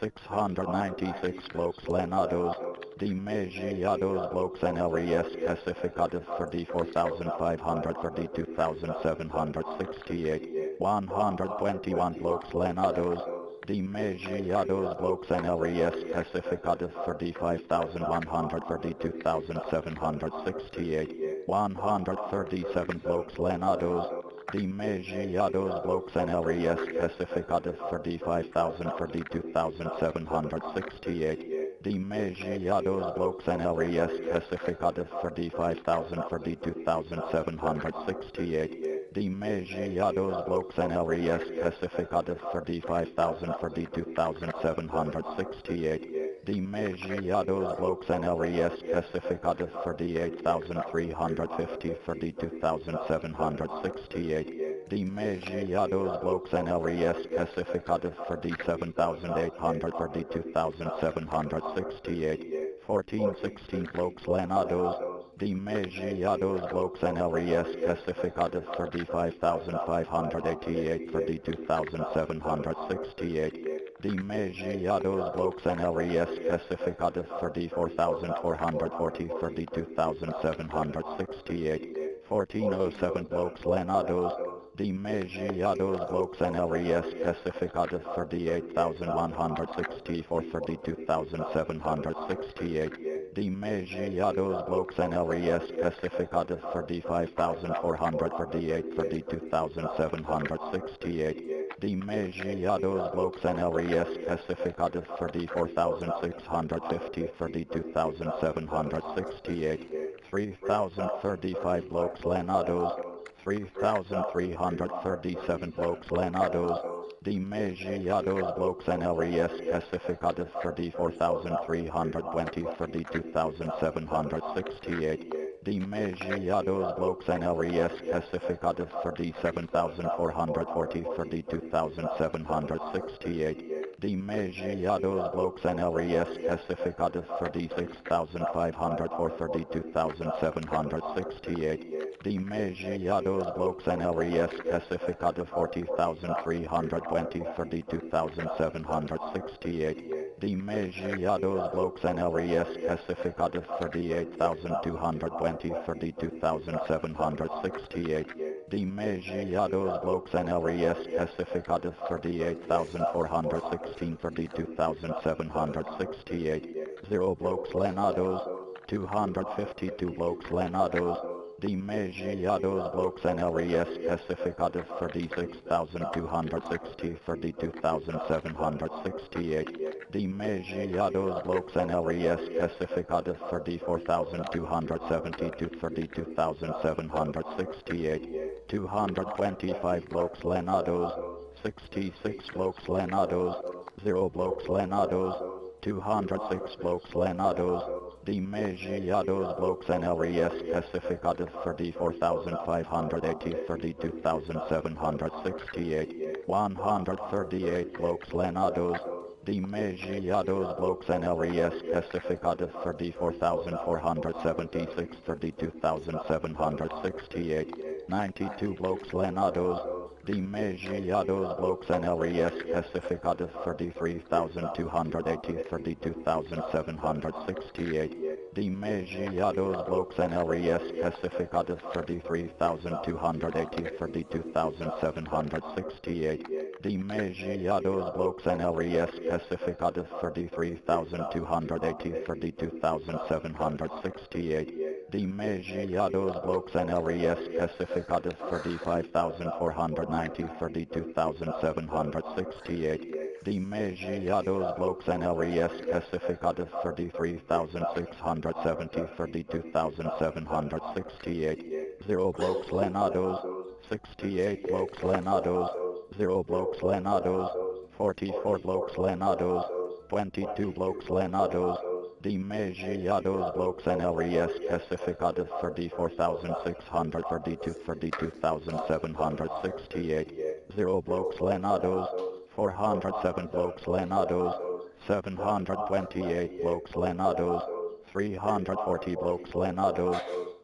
S1: 696 blokes lenados, demasiados blokes and LES specificados 34,500 32,768, 121 blokes lenados, demasiados blokes and LES specificados 35,100 32,768, 137 blokes lenados, demasiados blokes and LES specificados 35,000 32,768, demasiados blokes and LES specificados 35,000 32,768, demasiados blokes and LES specificados 35,000 32,768, Demasiados blokes NLES Pacificados 38,350 32,768. Demasiados blokes NLES Pacificados 37,800 32,768. 1416 blokes Lenados. Demasiados blokes NLES Pacificados 35,588 32,768. Demasiados blokes NLES Pacificados 34,440 32,768. 1407 blokes Lenados. Demasiados blokes NLES Pacificados 38,164 32,768. Demasiados blokes NLES Pacificados 35,438 32,768. Demasiados blokes NLES Pacificados 34,650 32,768. 3,035 blokes Lenados. 3,337 blokes Lenados. Demasiados blokes NLES Pacificados 34,320 32,768. Demasiados blokes NLES Pacificados 37,440 32,768. Demasiados blokes NLES Pacificados 36,500 for 32,768. Demasiados blokes NLES Pacificados 40,320 32,768. Demasiados blokes NLES Pacificados 38,220 32,768. Demasiados blokes NLES Pacificados 38,416 32,768. 0 blokes Lenados. 252 blokes Lenados. Demasiados blokes NLES Pacificados 36,260 32,768. Demasiados blokes NLES Pacificados 34,272 32,768. 225 blokes Lenados. 66 blokes Lenados. 0 blokes Lenados. 206 blokes Lenados. Demasiados blokes NLES Pacificados 34,580 32,768. 138 blokes Lenados. Demasiados blokes NLES Pacificados 34,476 32,768. 92 blokes Lenados. Demasiados blokes NLES Pacificados 33,280 32,768. Demasiados blokes NLES Pacificados 33,280 32,768. Demasiados blokes NLES Pacificados 33,280 32,768. Demasiados blokes NLES Pacificados 35,490 32,768. Demasiados blokes NLES Pacificados 33,670 32,768. 0 blokes Lenados. 68 blokes Lenados. 0 blokes Lenados. 44 blokes Lenados. 22 blokes Lenados. Demasiados blokes NLES Pacificados 34,600 32,768. 0 blokes Lenados. 407 blokes Lenados. 728 blokes Lenados. 340 blokes Lenados.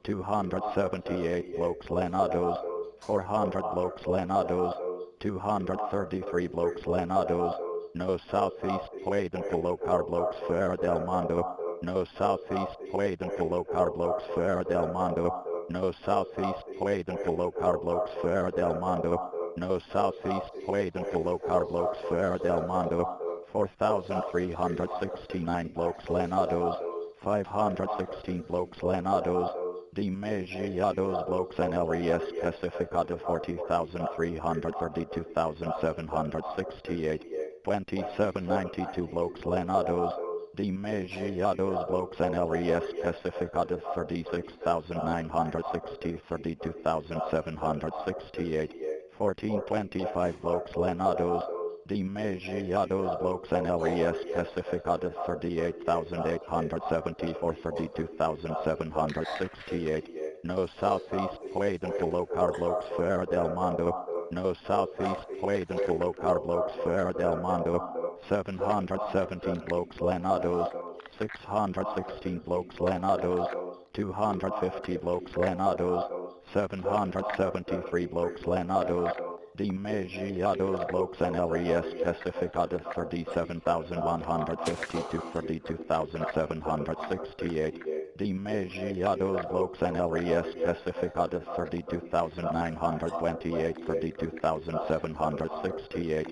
S1: 278 blokes Lenados. 400 blokes Lenados. 233 blokes Lenados. No southeast Pueden colocar blokes fuera del mundo. No southeast Pueden colocar blokes fuera del mundo. No southeast Pueden colocar blokes fuera del mundo. No southeast Pueden colocar blokes fuera del mundo. 4,369 blokes Lenados. 516 blokes Lenados. Demasiados blokes NLES Pacificados 40,300 32,768. 2792 blokes Lenados. Demasiados blokes NLES Pacificados 36,960 32,768. 1425 blokes Lenados. Demasiados blokes and LES Pacificada 38,874 32,768. No southeast Puedenco Locar blokes Ferra del Mondo. No southeast Puedenco Locar blokes Ferra del Mondo. 717 blokes Lenados. 616 blokes Lenados. 250 blokes Lenados. 773 blokes Lenados. Demasiados blokes and LES Pacificada 37,152 32,768. Demasiados blokes and LES Pacificada 32,928 32,768.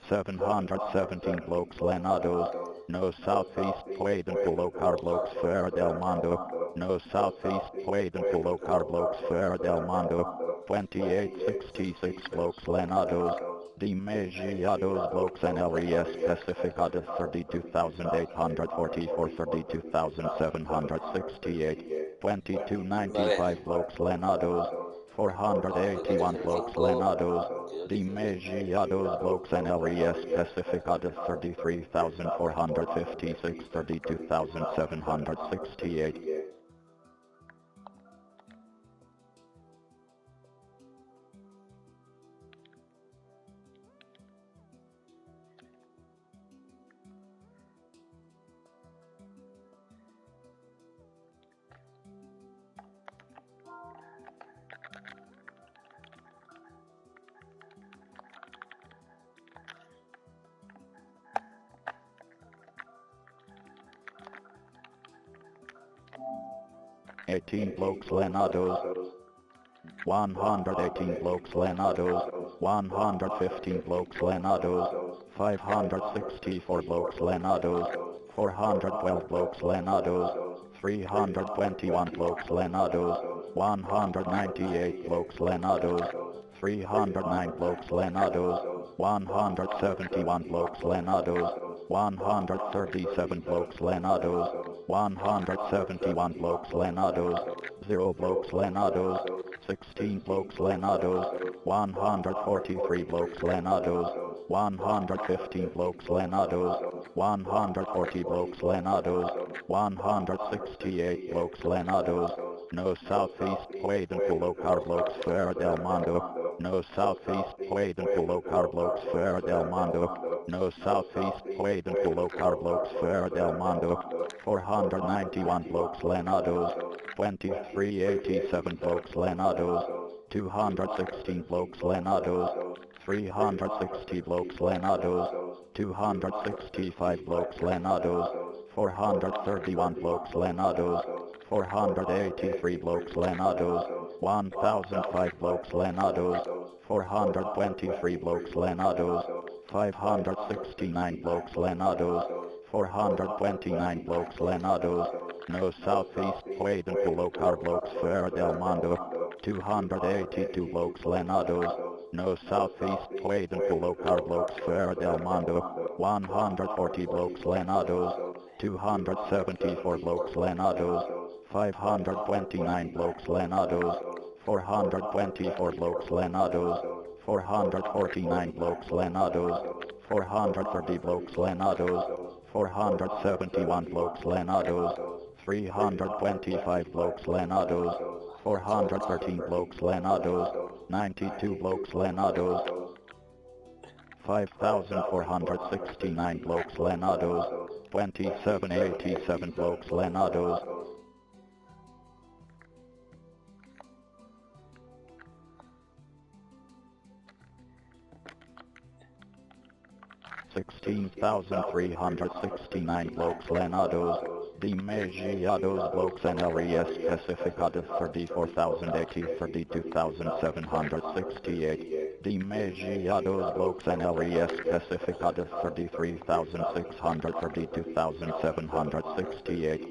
S1: 717 blokes Lenados. No southeast Puedenco Locar blokes Ferra del Mondo. No southeast Puedenco Locar blokes Ferra del Mondo. 2866 blokes Lenados. Demasiados blokes and LES Pacificada 32,844 32,768. 2295 blokes Lenados. 481 blokes Lenados. Demasiados blokes and LES Pacificada 33,456 32,768. 18 blokes Lenados. 118 blokes Lenados. 115 blokes Lenados. 564 blokes Lenados. 412 blokes Lenados. 321 blokes Lenados. 198 blokes Lenados. 309 blokes Lenados. 171 blokes Lenados. 137 blokes Lenados. 171 blokes Lenados. 0 blokes Lenados. 16 blokes Lenados. 143 blokes Lenados. 115 blokes Lenados. 140 blokes Lenados. 168 blokes Lenados. No southeast Puedenco Locar blokes Ferra del Mondo. No southeast Puedenco Locar blokes Ferra del Mondo. No southeast Puedenco Locar blokes Ferra del Mondo. 491 blokes Lenados. 2387 blokes Lenados. 216 blokes Lenados. 360 blokes Lenados. 265 blokes Lenados. 431 blokes Lenados. 483 blokes Lenados. 1005 blokes Lenados. 423 blokes Lenados. 569 blokes Lenados. 429 blokes Lenados. No southeast Puedenco Locar blokes Ferra del Mondo. 282 blokes Lenados. No southeast Puedenco Locar blokes Ferra del Mondo. 140 blokes Lenados. 274 blokes Lenados. 529 blokes Lenados. 424 blokes Lenados. 449 blokes Lenados. 430 blokes Lenados. 471 blokes Lenados. 325 blokes Lenados. 413 blokes Lenados. 92 blokes Lenados. 5,469 blokes Lenados. 2787 blokes Lenados. 16,369 blokes Lenados. Demasiados blokes and LES Pacificada 34,080 32,768. Demasiados blokes and LES Pacificada 33,600 32,768.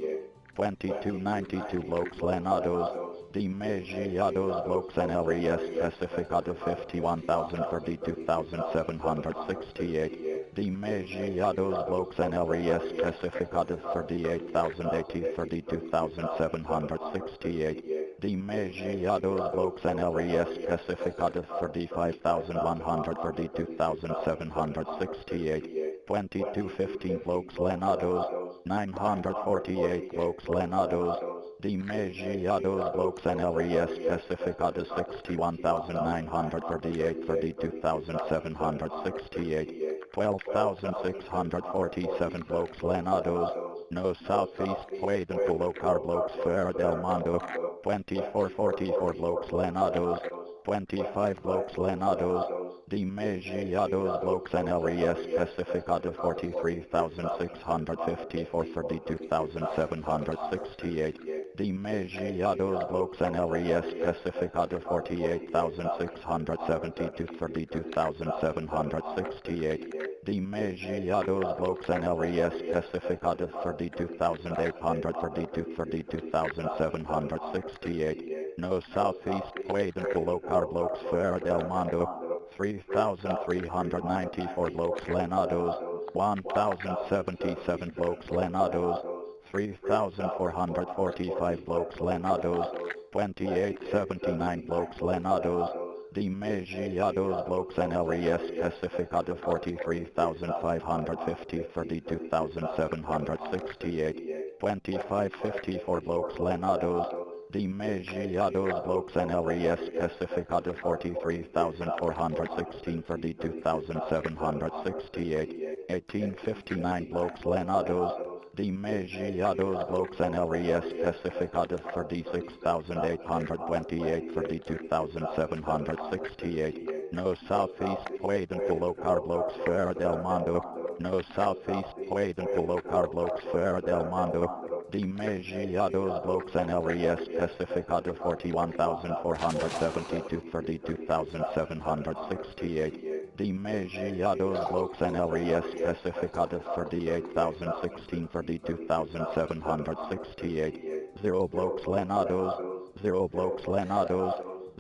S1: 2292 blokes Lenados. Demasiados blokes and LES Pacificada 51,000 32,768. Demasiados blokes and LES Pacificada 38,080 32,768. Demasiados blokes and LES Pacificados 35,132,768 2215 blokes Lenados 948 blokes Lenados Demasiados blokes and LES Pacificados 61,938 32,768 12,647 blokes Lenados No Southeast Quaden Colocar blokes Ferra del Mondo 2444 blokes Lenados 25 blokes Lenados Demasiados blokes and LES Pacificado 43,654 32,768 Demasiados blokes and LES Pacificado 48,672 32,768 Demasiados blokes and LES Pacificado 32,832 No Southeast Quaden Colocar blokes Ferra del Mondo 3,394 blokes Lenados 1,077 blokes Lenados 3,445 blokes Lenados 2879 blokes Lenados Demasiados blokes and LES Pacificado 43,550 32,768 2554 blokes Lenados Demasiados blokes and LES Pacificado 43,416 32,768 1859 blokes Lenados Demasiados blokes and LES Pacificado 36,828 32,768 No Southeast Quaden Colocar blokes Ferra del Mondo No Southeast Quaden Colocar blokes Ferra del Mondo Demasiados blokes and LES Pacificado 41,472 32,768 Demasiados blokes and LES Pacificado 38,016 32,768 0 blokes Lenados 0 blokes Lenados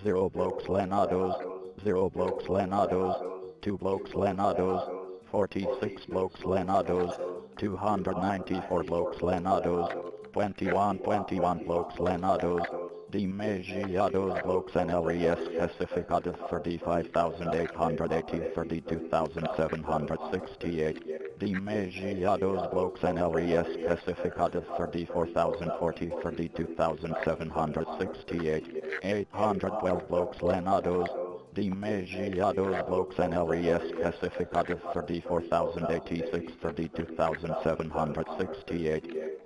S1: 0 blokes Lenados 0 blokes Lenados 2 blokes Lenados 46 blokes Lenados 294 blokes Lenados 2121 blokes Lenados Demasiados blokes and LES Pacificado 35,880 32,768 Demasiados blokes and LES Pacificado 34,040 32,768 812 blokes Lenados Demasiados blokes and LES Pacificado 34,086 32,768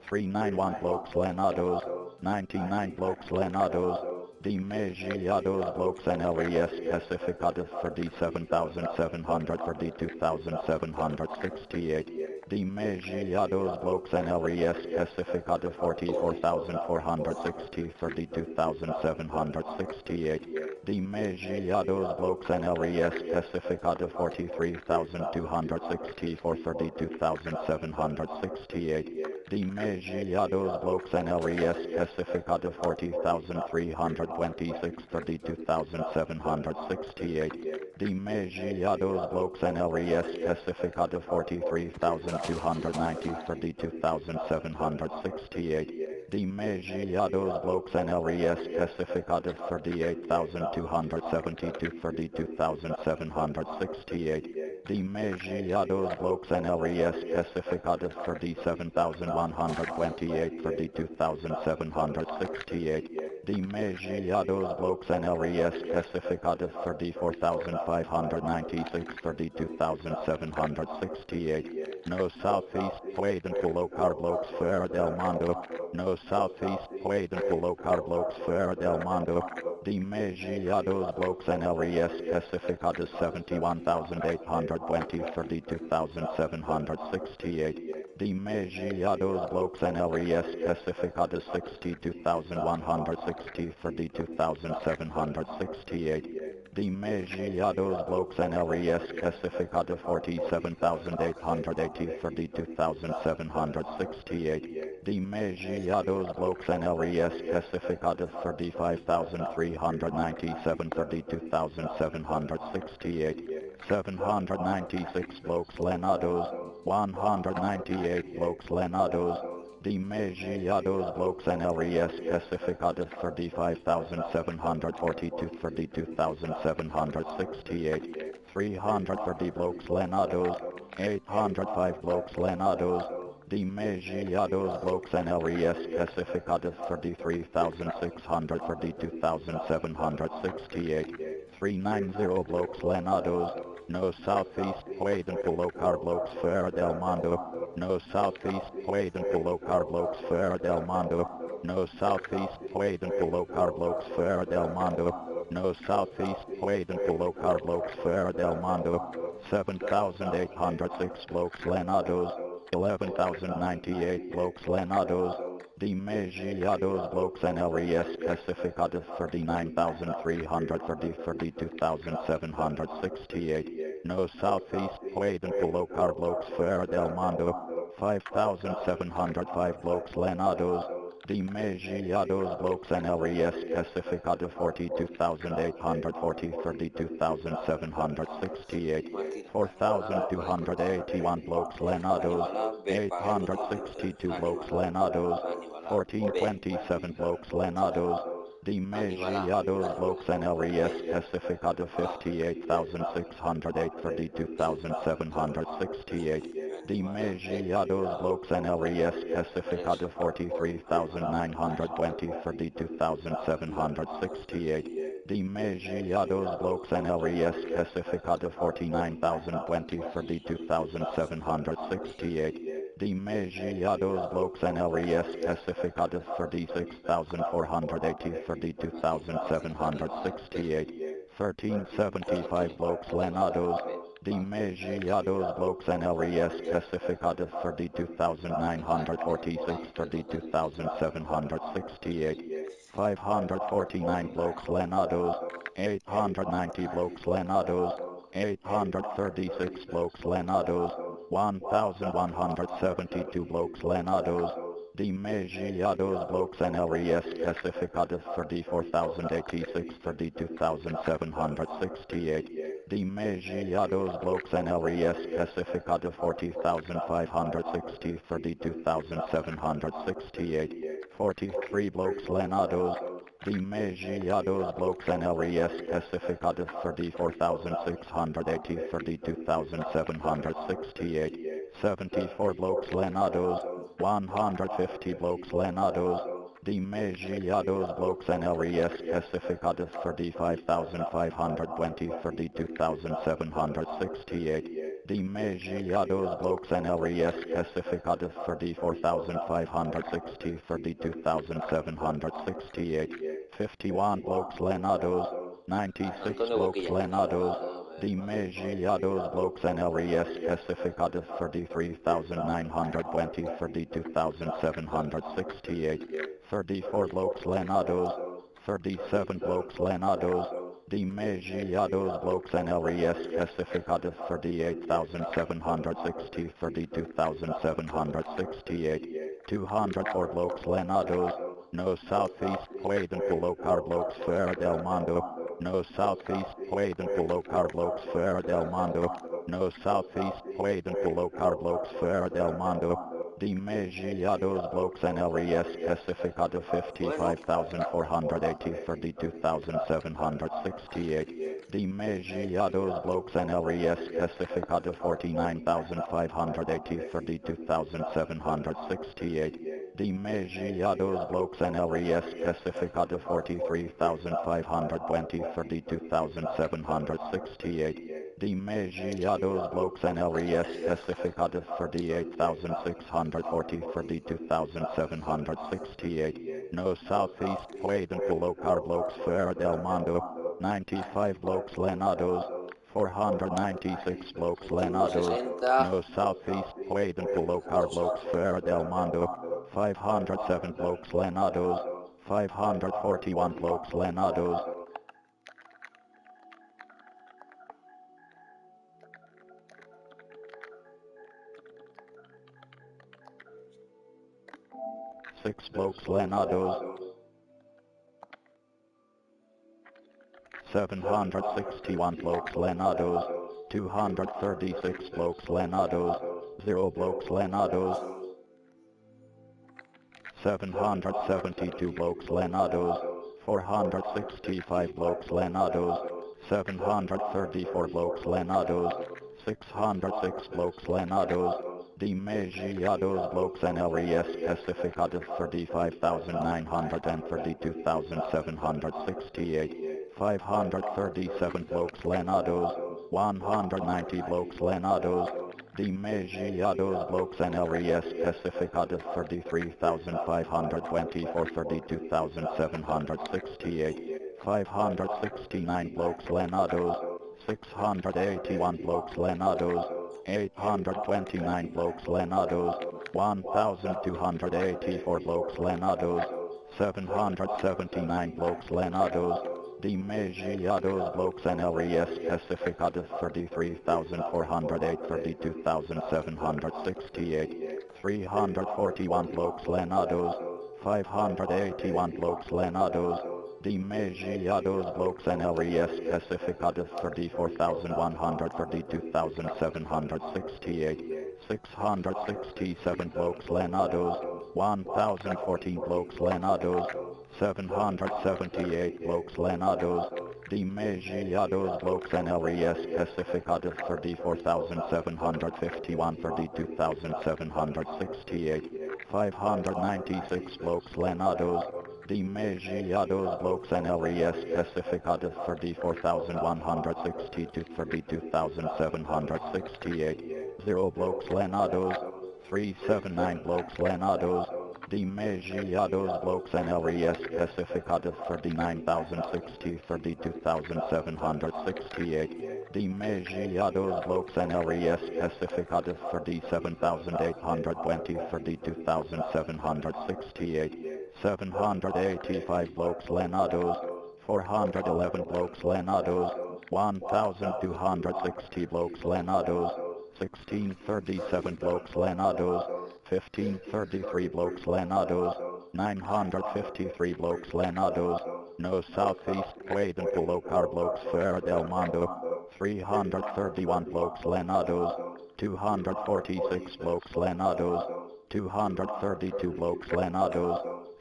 S1: 391 blokes Lenados 99 blokes Lenados Demasiados blokes and LES Pacificado 37,700 32,768 Demasiados blokes and LES Pacificado 44,460 32,768 Demasiados blokes and LES Pacificado 43,264 32,768 Demasiados blokes and LES Pacificado 40,326 32,768 Demasiados blokes and LES Pacificado 43,290 32,768 Demasiados blokes and LES Pacificado 38,272 32,768 Demasiados blokes and LES Pacificado 37,128 32,768 Demasiados blokes and LES Pacificado 34,596 32,768 No Southeast Quaden Colocar blokes Ferra del Mondo No Southeast Quaden Colocar blokes Ferra del Mondo Demasiados blokes and LES Pacificado 71,820 32,768 Demasiados blokes and LES Pacificado 62,160 32,768 Demasiados blokes and LES Pacificado 47,880 32,768 Demasiados blokes and LES Pacificado 35,397 32,768 796 blokes Lenados 198 blokes Lenados Demasiados blokes and LES Pacificada 35,742 32,768 330 blokes Lenados 805 blokes Lenados Demasiados blokes and LES Pacificada 33,600 32,768 390 blokes Lenados No southeast Pueden colocar blokes Ferra del Mundo No southeast Pueden colocar blokes Ferra del Mundo No southeast Pueden colocar blokes Ferra del Mundo No southeast Pueden colocar blokes Ferra del Mundo 7,806 blokes Lenados 11,098 blokes Lenados Demasiados blokes and LES Pacificada 39,330 32,768 No southeast Pueden colocar blokes Ferra del Mundo 5,705 blokes Lenados Demasiados blokes and LES Pacificada 42,840 32,768 4,281 blokes Lenados 862 blokes Lenados 1427 blokes Lenados Demasiados blokes and LES Pacificada 58,608 32,768 Demasiados blokes and LES Pacificada 43,920 32,768 Demasiados blokes and LES Pacificada 49,020 32,768 Demasiados blokes and LES Pacificada 36,480 32,768 1375 blokes Lenados Demasiados blokes and LES Pacificada 32,946 32,768 549 blokes Lenados 890 blokes Lenados 836 blokes Lenados 1,172 blokes Lenados Demasiados blokes and LES Pacificada 34,086 32,768 Demasiados blokes and LES Pacificada 40,560 32,768 43 blokes Lenados Demasiados blokes and LES Pacificada 34,680 32,768 74 blokes Lenados 150 blokes Lenados Demasiados blokes and LES Pacificada 35,520 32,768 Demasiados blokes and LES Pacificada 34,560 32,768 51 blokes Lenados 96 blokes Lenados Demasiados blokes and LES Pacificada 33,920 32,768 34 blokes Lenados 37 blokes Lenados Demasiados blokes and LES Pacificada 38,760 32,768 204 blokes Lenados No southeast Pueden colocar blokes Ferra del Mundo No southeast Pueden colocar blokes Ferra del Mundo No southeast Pueden colocar blokes Ferra del Mundo Demasiados blokes and LES Pacificada 55,480 32,768 Demasiados blokes and LES Pacificada 49,580 32,768 Demasiados blokes and LES Pacificada 43,520 32,768 Demasiados blokes and LES Pacificada 38,640 32,768 No southeast Pueden colocar blokes Ferra del Mundo 95 blokes Lenados 496 blokes Lenados No southeast Pueden colocar blokes Ferra del Mundo 507 blokes Lenados 541 blokes Lenados 6 blokes Lenados 761 blokes Lenados 236 blokes Lenados 0 blokes Lenados 772 blokes Lenados, 465 blokes Lenados, 734 blokes Lenados, 606 blokes Lenados, Demasiados blokes NLES Pacificados 35,932,768, 537 blokes Lenados, 190 blokes Lenados, Demasiados blokes NLES Pacificados 33,524, 32,768, 569 blokes Lenados, 681 blokes Lenados, 829 blokes Lenados, 1,284 blokes Lenados, 779 blokes Lenados, Demasiados blokes NLES Pacificados 33,408, 32,768, 341 blokes Lenados, 581 blokes Lenados, Demasiados blokes NLES Pacificados 34,100, 32,768, 667 blokes Lenados, 1,014 blokes Lenados, 778 blokes Lenados, Demasiados blokes NLES Pacificados 34,751, 32,768, 596 blokes Lenados, Demasiados blokes NLES Pacificados 34,162, 32,768, 0 blokes Lenados, 379 blokes Lenados, Demasiados blokes NLES Pacificados 39,060, 32,768, Demasiados blokes NLES Pacificados 37,820, 32,768, 785 blokes Lenados, 411 blokes Lenados, 1,260 blokes Lenados, 1637 blokes Lenados, 1533 blokes Lenados, 953 blokes Lenados, no southeast Quaid and Colocar blokes Ferra del Mondo, 331 blokes Lenados, 246 blokes Lenados, 232 blokes Lenados,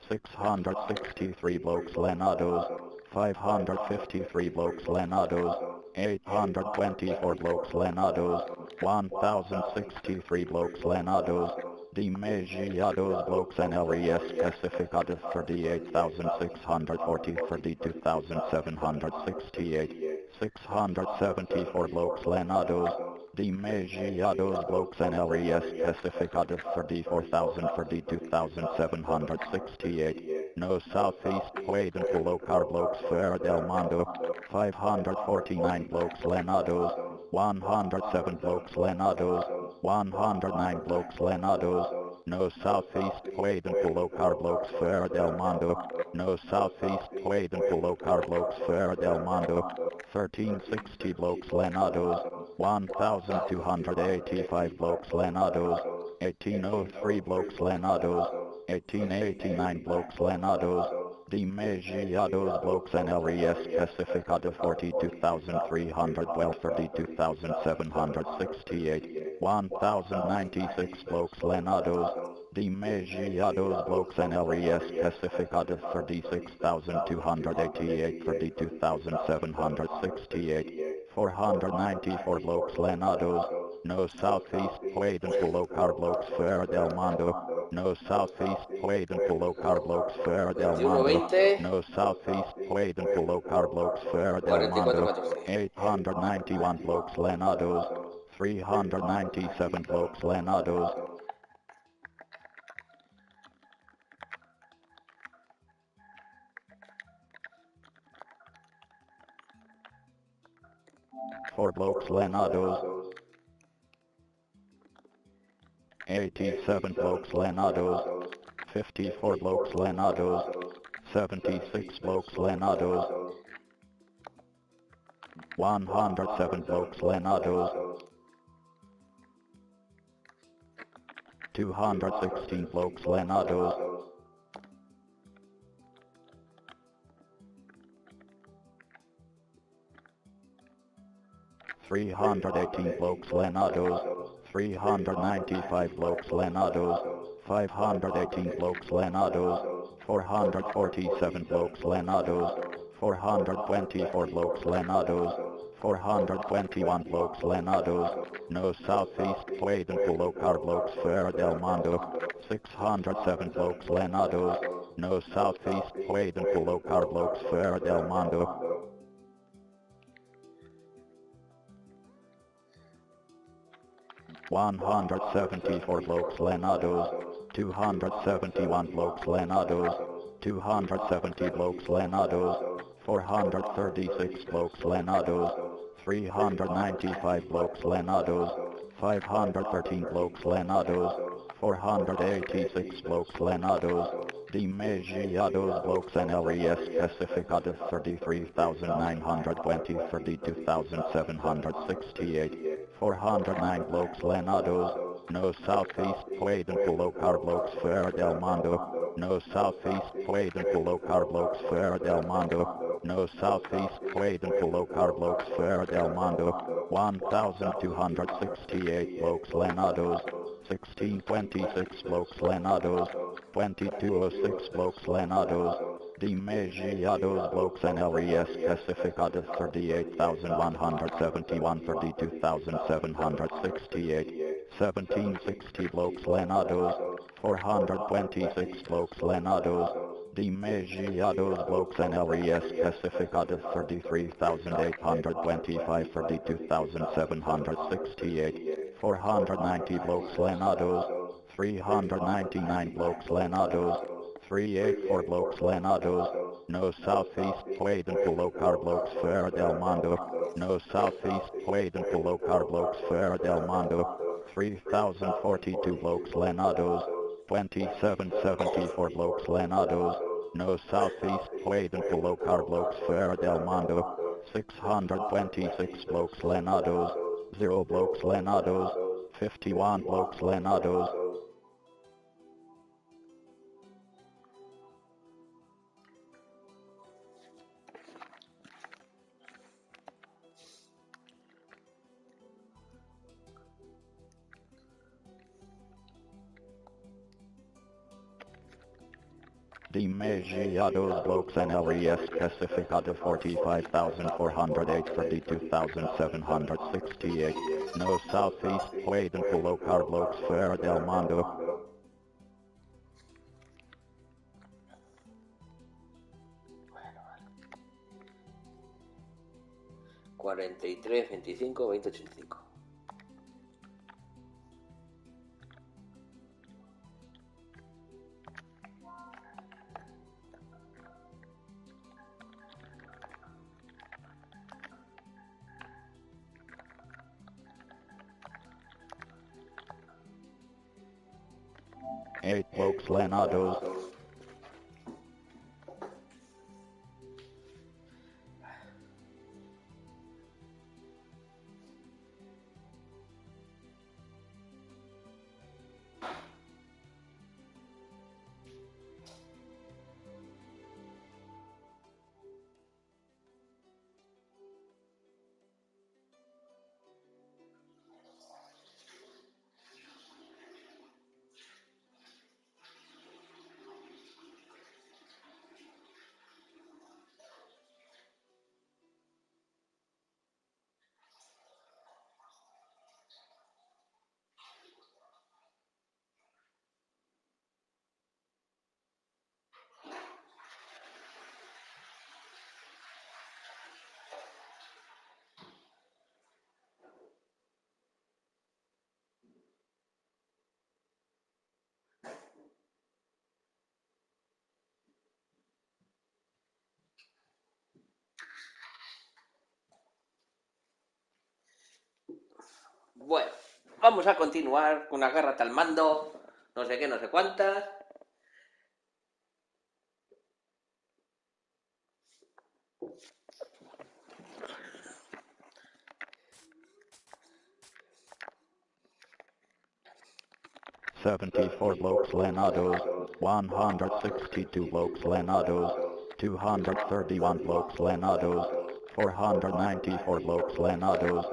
S1: 663 blokes Lenados, 553 blokes Lenados, 824 blokes Lenados, 1,063 blokes Lenados, Demasiados blokes NLES Pacificados 38,640, 32,768, 674 blokes Lenados, Demasiados blokes NLES Pacificados 34,000, 32,768, no southeast Quaid and Colocar blokes Ferra del Mondo, 549 blokes Lenados, 107 blokes Lenados, 109 blokes Lenados, no southeast Quaid and Colocar blokes Ferra del Mondo, no southeast Quaid and Colocar blokes Ferra del Mondo, 1360 blokes Lenados, 1,285 blokes Lenados, 1803 blokes Lenados, 1889 blokes Lenados, Demasiados blokes NLES Pacificados 42,312, 32,768, 1,096 blokes Lenados, Demasiados blokes NLES Pacificados 36,288, 32,768, 494 blokes Lenados, no southeast Quaid and Colocar blokes Ferra del Mondo, no southeast Quaid and Colocar blokes Ferra del Mondo,
S2: 21-20,
S1: no southeast Quaid and Colocar blokes Ferra del Mondo, 891 blokes Lenados, 397 blokes Lenados, four blokes Lenados, 87 blokes Lenados, 54 blokes Lenados, 76 blokes Lenados, 107 blokes Lenados, 216 blokes Lenados, 318 blokes Lenados, 395 blokes Lenados, 518 blokes Lenados, 447 blokes Lenados, 424 blokes Lenados, 421 blokes Lenados, no southeast Pueden colocar blokes Fuera del Mundo, 607 blokes Lenados, no southeast Pueden colocar blokes Fuera del Mundo. 174 blokes Lenados, 271 blokes Lenados, 270 blokes Lenados, 436 blokes Lenados, 395 blokes Lenados, 513 blokes Lenados, 486 blokes Lenados, Demasiados blokes en el especificado 33,920, 32,768, 409 blokes Lenados, no southeast Pueden colocar blokes Fuera del Mundo, no southeast Pueden colocar blokes Fuera del Mundo, no southeast Pueden colocar blokes Fuera del Mundo, 1,268 blokes Lenados, 1626 blokes Lenados, 2206 blokes Lenados, Demasiados blokes en el especificado 38,171, 32,768, 1760 blokes Lenados, 426 blokes Lenados, Demasiados blokes en el especificado 33,825, 32,768, 490 blokes Lenados, 399 blokes Lenados, 384 blokes Lenados, no southeast Pueden colocar blokes Fuera del Mundo, no southeast Pueden colocar blokes Fuera del Mundo, 3,042 blokes Lenados, 2774 blokes Lenados, no southeast Pueden colocar blokes Fuera del Mundo, 626 blokes Lenados, 0 blokes Lenados, 51 blokes Lenados. Demasiados blokes en el especificado 45,408, 32,768, no southeast Pueden colocar blokes Fuera del Mundo.
S2: Bueno, 43, 25, 20, 85.
S1: Eight blokes Lenados.
S2: Bueno, vamos a continuar con agárrate al mando, no sé qué, no sé cuántas.
S1: $74 blokes Lenados, 162 blokes Lenados, 231 blokes Lenados, 494 blokes Lenados,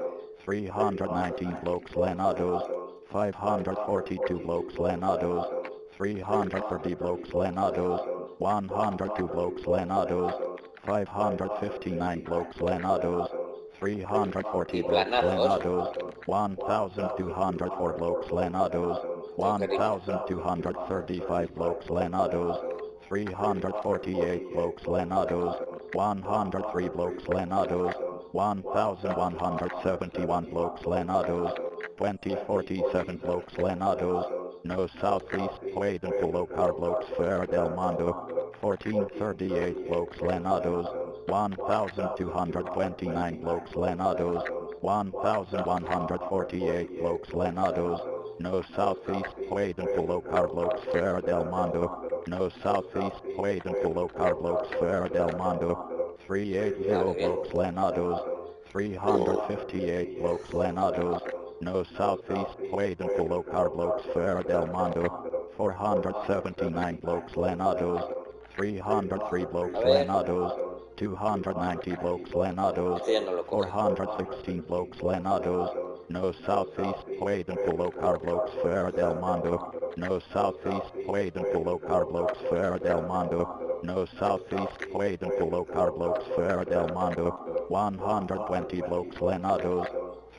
S1: 319 blokes Lenados, 542 blokes Lenados, 330 blokes Lenados, 102 blokes Lenados, 559 blokes Lenados, 340
S2: Y
S1: blokes
S2: planazos.
S1: Lenados, 1,204 blokes Lenados, 1,235 blokes Lenados, 348 blokes Lenados, 103 blokes Lenados, 1,171 blokes Lenados, 2047 blokes Lenados, no southeast Quaid and Colocar blokes Ferrer del Mondo, 1438 blokes Lenados, 1,229 blokes Lenados, 1,148 blokes Lenados, no southeast Quaid and Colocar blokes Ferrer del Mondo, no southeast Quaid and Colocar blokes Ferrer del Mondo, 380 blokes Lenados, 358 blokes Lenados, no southeast Quaid and Colocar blokes Ferrer del Mondo, 479 blokes Lenados, 303 blokes
S2: A ver.
S1: Lenados, 290 blokes Lenados,
S2: Esto ya no lo coge.
S1: 416 blokes Lenados, no southeast Quaid and Colocar blokes Ferrer del Mondo, no southeast Quaid and Colocar blokes Ferrer del Mondo, no southeast Quaid and Colocar blokes Ferrer del Mondo, 120 blokes Lenados,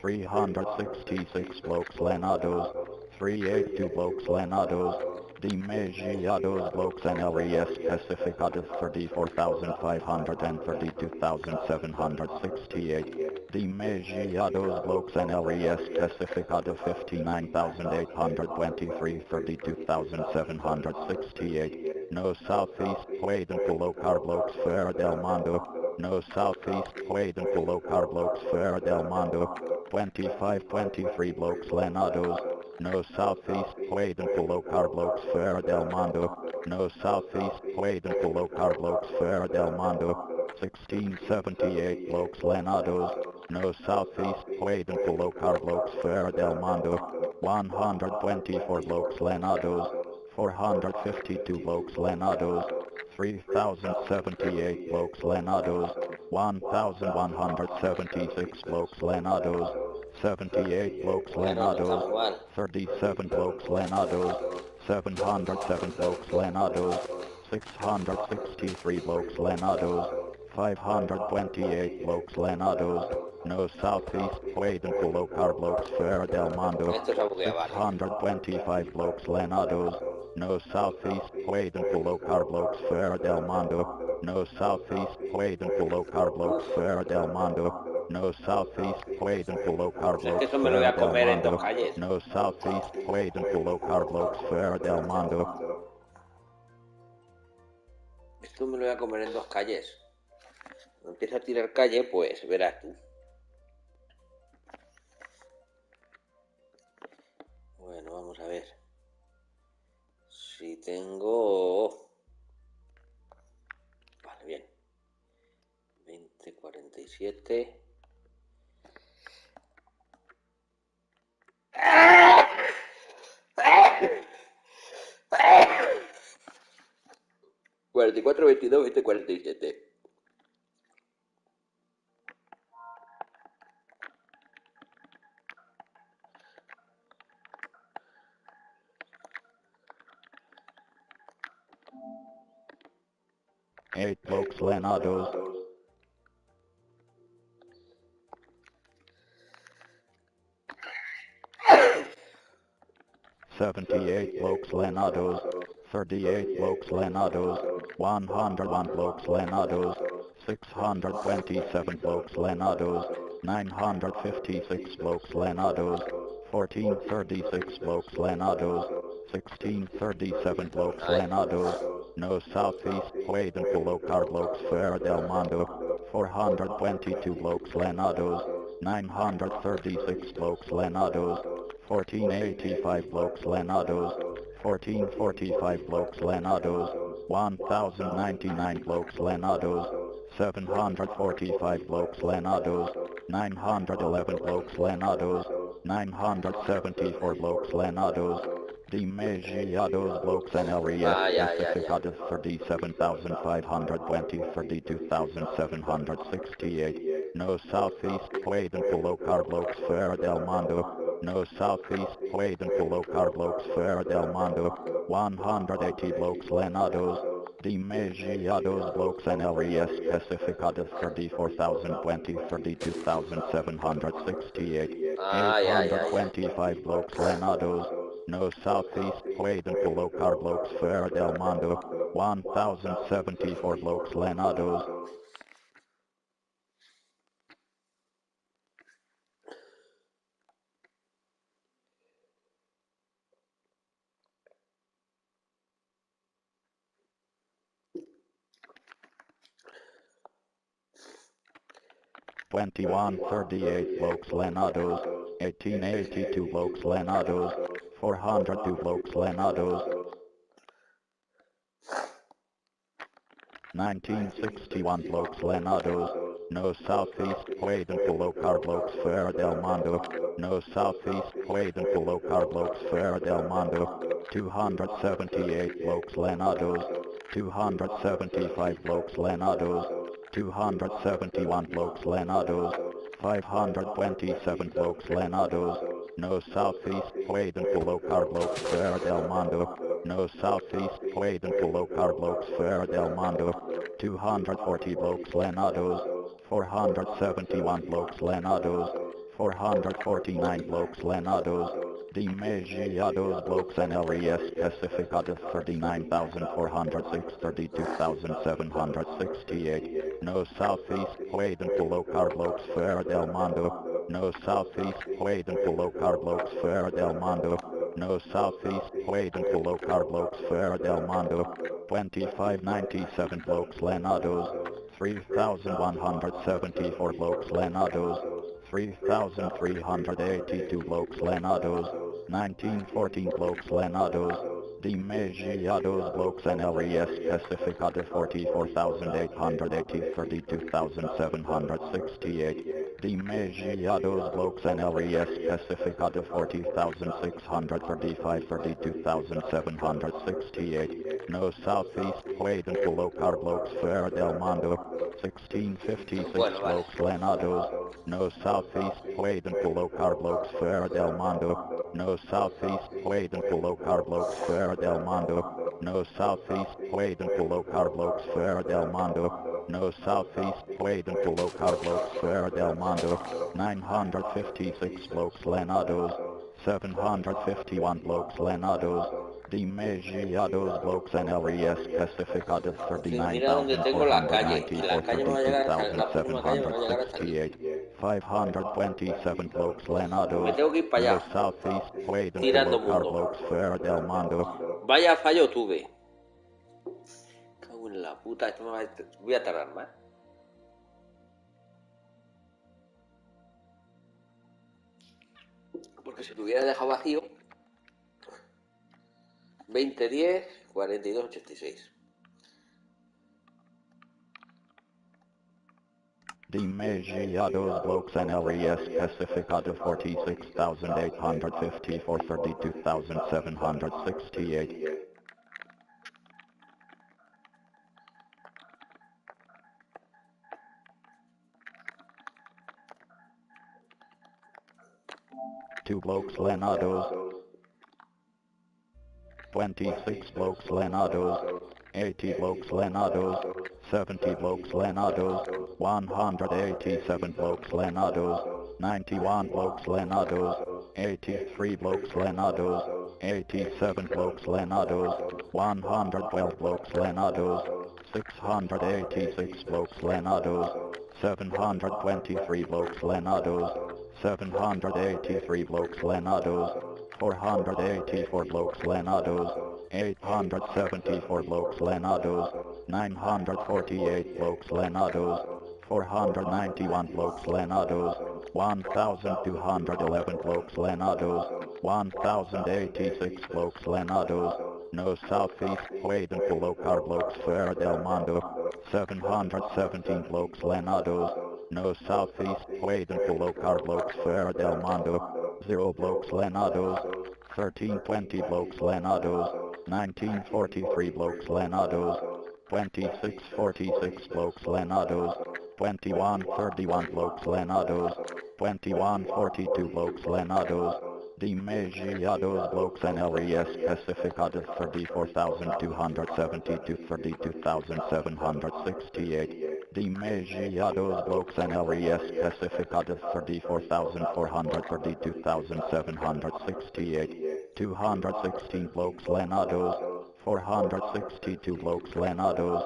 S1: 366 blokes Lenados, 382 blokes Lenados, Demegiados blokes NLES Pacificado 34,532,768, Demegiados blokes NLES Pacificado 59,823 32,768, no southeast Quaid and Colocar blokes Ferrer del Mondo, no southeast Quaid and Colocar blokes Ferrer del Mondo, 2523 blokes Lenados, no southeast Quaid and Colocar blokes Ferrer del Mondo, no southeast Quaid and Colocar blokes Ferrer del Mondo, 1678 blokes Lenados, no southeast Quaid and Colocar blokes Ferrer del Mondo, 124 blokes Lenados, 452 blokes Lenados, 3,078 blokes Lenados, 1,176 blokes Lenados, 78 blokes
S2: Bueno, no está muy
S1: Lenados,
S2: mal.
S1: 37 blokes Lenados, 707 blokes Lenados, 663 blokes Lenados, 528 blokes Lenados, no southeast Quaid and Colocar blokes Ferrer del Mondo,
S2: Esto se ha bugueado, vale.
S1: 625 blokes Lenados, no southeast Quaid and Colocar blokes Ferrer del Mondo, no southeast Quaid and Colocar blokes Ferrer del Mondo, no southeast Quaid and Colocar
S2: Es que
S1: blokes
S2: eso me lo voy a
S1: Ferrer del
S2: comer en dos
S1: Mondo,
S2: calles.
S1: no southeast Quaid and Colocar blokes Ferrer del Mondo.
S2: Esto me lo voy a comer en dos calles. Cuando empiece a tirar calle, pues verás tú. Bueno, vamos a ver. Si tengo... Vale, bien. 2047. ¡Ah! 44, 22, 20, 47.
S1: Eight blokes Lenados, 78 blokes Lenados, 38 blokes Lenados, 101 blokes Lenados, 627 blokes Lenados, 956 blokes Lenados, 1436 blokes Lenados, 1637 blokes Lenados, no southeast Quaid and Colocar blokes Ferrer del Mondo, 422 blokes Lenados, 936 blokes Lenados, 1485 blokes Lenados, 1445 blokes Lenados, 1099 blokes Lenados, 745 blokes Lenados, 911 blokes Lenados, 974 blokes Lenados, Demegiados blokes NLES Pacificado 37,520, 32,768, no southeast Quaid and Colocar blokes Ferrer del Mondo, no southeast Quaid and Colocar blokes Ferrer del Mondo, 180 blokes Lenados, Demasiados blokes NLES Pacificados 34,020 32,768,
S2: Ay, ay, ay.
S1: 825 blokes Lenados, no southeast Pueden Colocar blokes Ferra del Mundo, 1,074 blokes Lenados, 2138 blokes Lenados, 1882 blokes Lenados, 402 blokes Lenados, 1961 blokes Lenados, no southeast Pueden Colocar blokes Ferra del Mundo, no southeast Pueden Colocar blokes Ferra del Mundo, 278 blokes Lenados, 275 blokes Lenados, 271 blokes Lenados, 527 blokes Lenados, no southeast Pueden Colocar blokes Ferra del Mundo, no southeast Pueden Colocar blokes Ferra del Mundo, 240 blokes Lenados, 471 blokes Lenados, 449 blokes Lenados, Demasiados blokes NLES Pacificados 39,406 32,768, no southeast Pueden Colocar blokes Ferra del Mundo, no southeast Pueden Colocar blokes Ferra del Mundo, no southeast Pueden Colocar blokes Ferra del Mundo, 2597 blokes Lenados, 3,174 blokes Lenados, 3,382 blokes Lenados, 1914 blokes Lenados, Demasiados blokes NLES Pacificado 44,880 32,768, Demasiados blokes NLES Pacificado 40,635 32,768, no southeast Pueden Colocar blokes Ferra del Mundo, 1656
S2: Bueno, vale.
S1: blokes Lenados, no southeast Pueden Colocar blokes Ferra del Mundo, no southeast Pueden Colocar blokes Ferra del Mundo, no southeast Pueden Colocar blokes Ferra del Mundo, no southeast Pueden Colocar blokes Ferra del Mundo, 956 blokes Lenados, 751 blokes Lenados, Demasiados blokes NLES Pacificados
S2: Mira dónde tengo la calle. Y
S1: 39,490
S2: la calle no va a llegar, la próxima calle no va a llegar hasta aquí.
S1: 32,768, 527 blokes
S2: Me
S1: Lenados,
S2: tengo que ir para
S1: no
S2: allá.
S1: southeast Pueden
S2: Tirando
S1: Colocar
S2: mundo.
S1: blokes Ferra del Mundo,
S2: Vaya fallo tuve. Cago en la puta, esto me va a... Voy a tardar más. Porque si lo hubiera dejado vacío, 2010, 42, 86.
S1: Demasiados blokes NLES Pacificado 46,854 32,768. Two blokes Lenados, 26 blokes Lenados, 80 blokes Lenados, 70 blokes Lenados, 187 blokes Lenados, 91 blokes Lenados, 83 blokes Lenados, 87 blokes Lenados, 112 blokes Lenados, 686 blokes Lenados, 723 blokes Lenados, 783 blokes Lenados, 484 blokes Lenados, 874 blokes Lenados, 948 blokes Lenados, 491 blokes Lenados, 1,211 blokes Lenados, 1,086 blokes Lenados, no southeast Pueden Colocar blokes Ferra del Mundo, 717 blokes Lenados, no southeast Pueden Colocar blokes Ferra del Mundo, 0 blokes Lenados, 1320 blokes Lenados, 1943 blokes Lenados, 2646 blokes Lenados, 2131 blokes Lenados, 2142 blokes Lenados, Demasiados blokes and LES classificados 34,272 32,768. Demasiados blokes and LES classificados 34,432,768. 216 blokes lenados, 462 blokes lenados,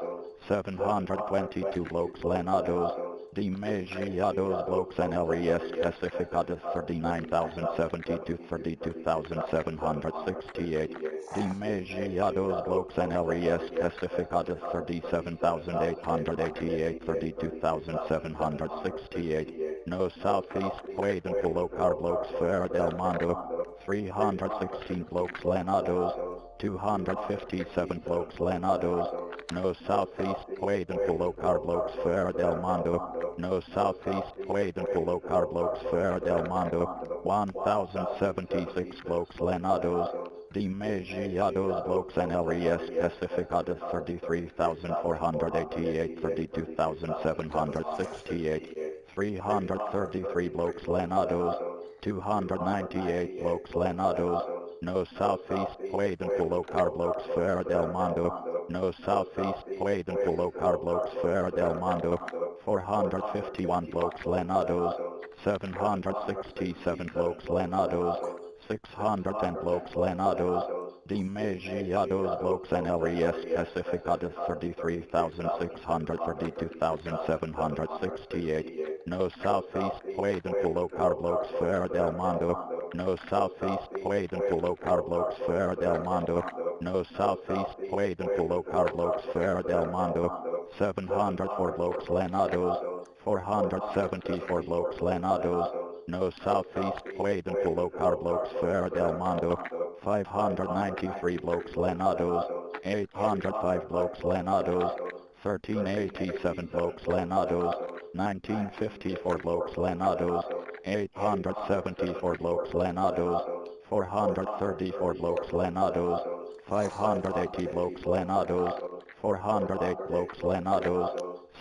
S1: 722 blokes lenados. Demasiados blokes and LES classificados 39,072 32,768. Demasiados blokes and LES classificados 37,888 32,768. No southeast Quaden Colocar blokes Ferra del Mondo. 316 blokes lenados, 257 blokes lenados. No southeast Quaden Colocar blokes Ferra del Mondo. No southeast Quaden Colocar blokes Ferra del Mondo. 1,076 blokes lenados. Demasiados blokes and LES classificados 33,488 32,768. 333 blokes lenados. 298 blokes lenados. No southeast Quaden Colocar blokes Ferra del Mondo. No southeast Quaden Colocar blokes Ferra del Mondo. 451 blokes lenados. 767 blokes lenados. 610 blokes lenados. Demasiados blokes and LES classificados 33,600 32,768. No southeast Quaden Colocar blokes Ferra del Mondo. No southeast Quaden Colocar blokes Ferra del Mondo. No southeast Quaden Colocar blokes Ferra del Mondo. 704 blokes lenados. 474 blokes lenados. No southeast Quaden Colocar blokes Ferra del Mondo. 593 blokes lenados. 805 blokes lenados. 1387 blokes lenados. 1954 blokes lenados. 874 blokes lenados. 434 blokes lenados. 580 blokes lenados. 408 blokes lenados.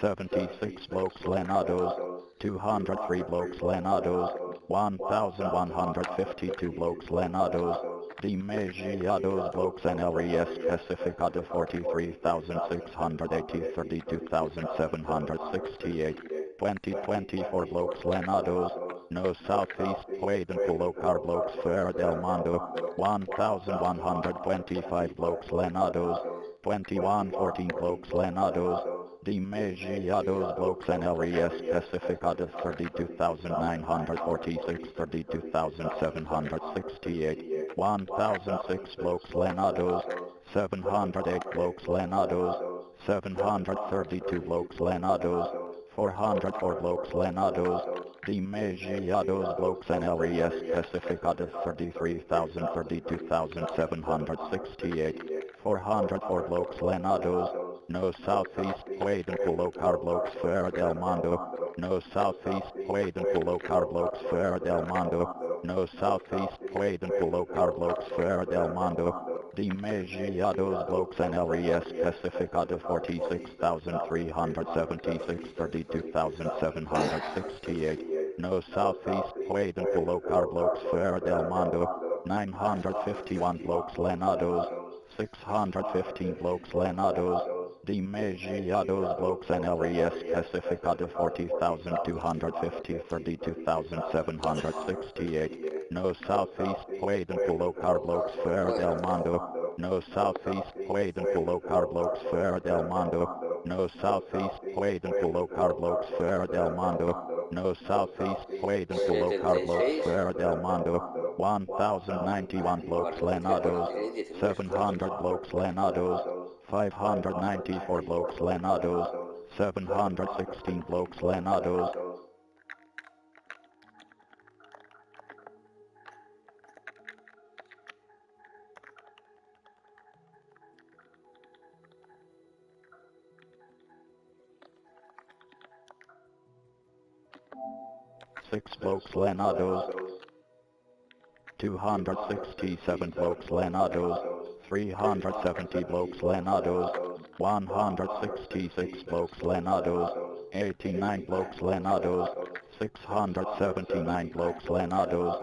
S1: 76 blokes lenados. 203 blokes lenados. 1,152 blokes lenados. Demasiados blokes and LES classificados 43,680 32,768. 2024 blokes lenados. No southeast Quaden Colocar blokes Ferra del Mondo. 1,125 blokes lenados. 2114 blokes lenados. Demasiados blokes and LES classificados 32,946 32,768. 1,006 blokes lenados. 708 blokes lenados. 732 blokes lenados. 404 blokes lenados. Demasiados blokes and LES classificados 33,000 32,768. 404 blokes lenados. No southeast Quaden Colocar blokes Ferra del Mondo. No southeast Quaden Colocar blokes Ferra del Mondo. No southeast Quaden Colocar blokes Ferra del Mondo. Demasiados blokes and LES classificados 46,376 32,768. No southeast Quaden Colocar blokes Ferra del Mondo. 951 blokes lenados. 615 blokes lenados. Demasiados blokes and LES classificados 40,250 32,768. No southeast Quaden Colocar blokes Ferra del Mondo. No southeast Quaden Colocar blokes Ferra del Mondo. No southeast Quaden Colocar blokes Ferra del Mondo. No southeast Quaden Colocar blokes Ferra del Mondo. 1,091 blokes lenados. 700 blokes lenados. 594 blokes lenados. 716 blokes lenados. Six blokes lenados. 267 blokes lenados. 370 blokes lenados. 166 blokes lenados. 89 blokes lenados. 679 blokes lenados.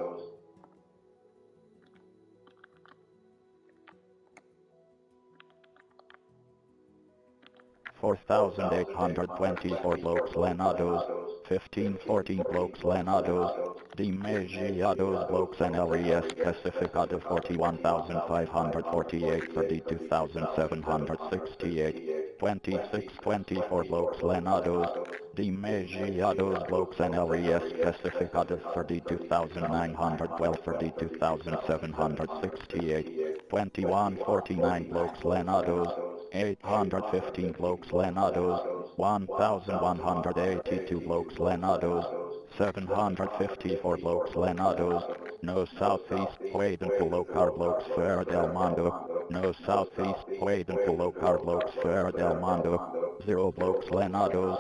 S1: 4,824 blokes lenados, 1514 blokes lenados, demasiados blokes and LES Pacificado 41,548 32,768, 2624 blokes lenados, demasiados blokes and LES Pacificado 32,912 32,768, 2149 blokes lenados, 815 blokes lenados, 1,182 blokes lenados, 754 blokes lenados, no southeast Pueden colocar blokes fuera del mundo, no southeast Pueden colocar blokes fuera del mundo, 0 blokes lenados,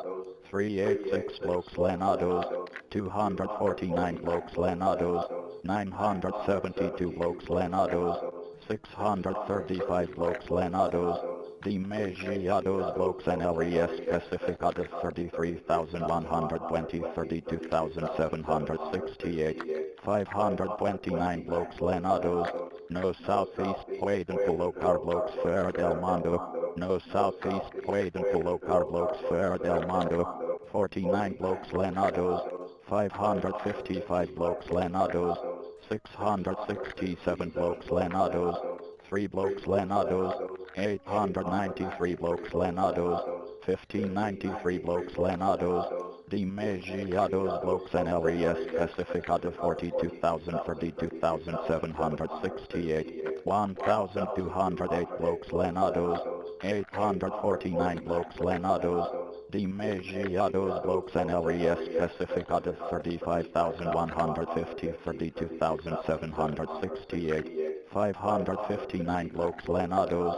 S1: 386 blokes lenados, 249 blokes lenados, 972 blokes lenados, 635 blokes lenados, demasiados blokes and LES Pacificados 33,120 32,768, 529 blokes lenados, no southeast Pueden colocar blokes fuera del mundo, no southeast Pueden colocar blokes fuera del mundo, 49 blokes lenados, 555 blokes lenados, 667 blokes lenados, 3 blokes lenados, 893 blokes lenados, 1593 blokes lenados, demasiados blokes and LES Pacificado 42,000 32,768, 1,208 blokes lenados, 849 blokes lenados, demasiados blokes and LES Pacificado 35,150 32,768, 559 blokes lenados,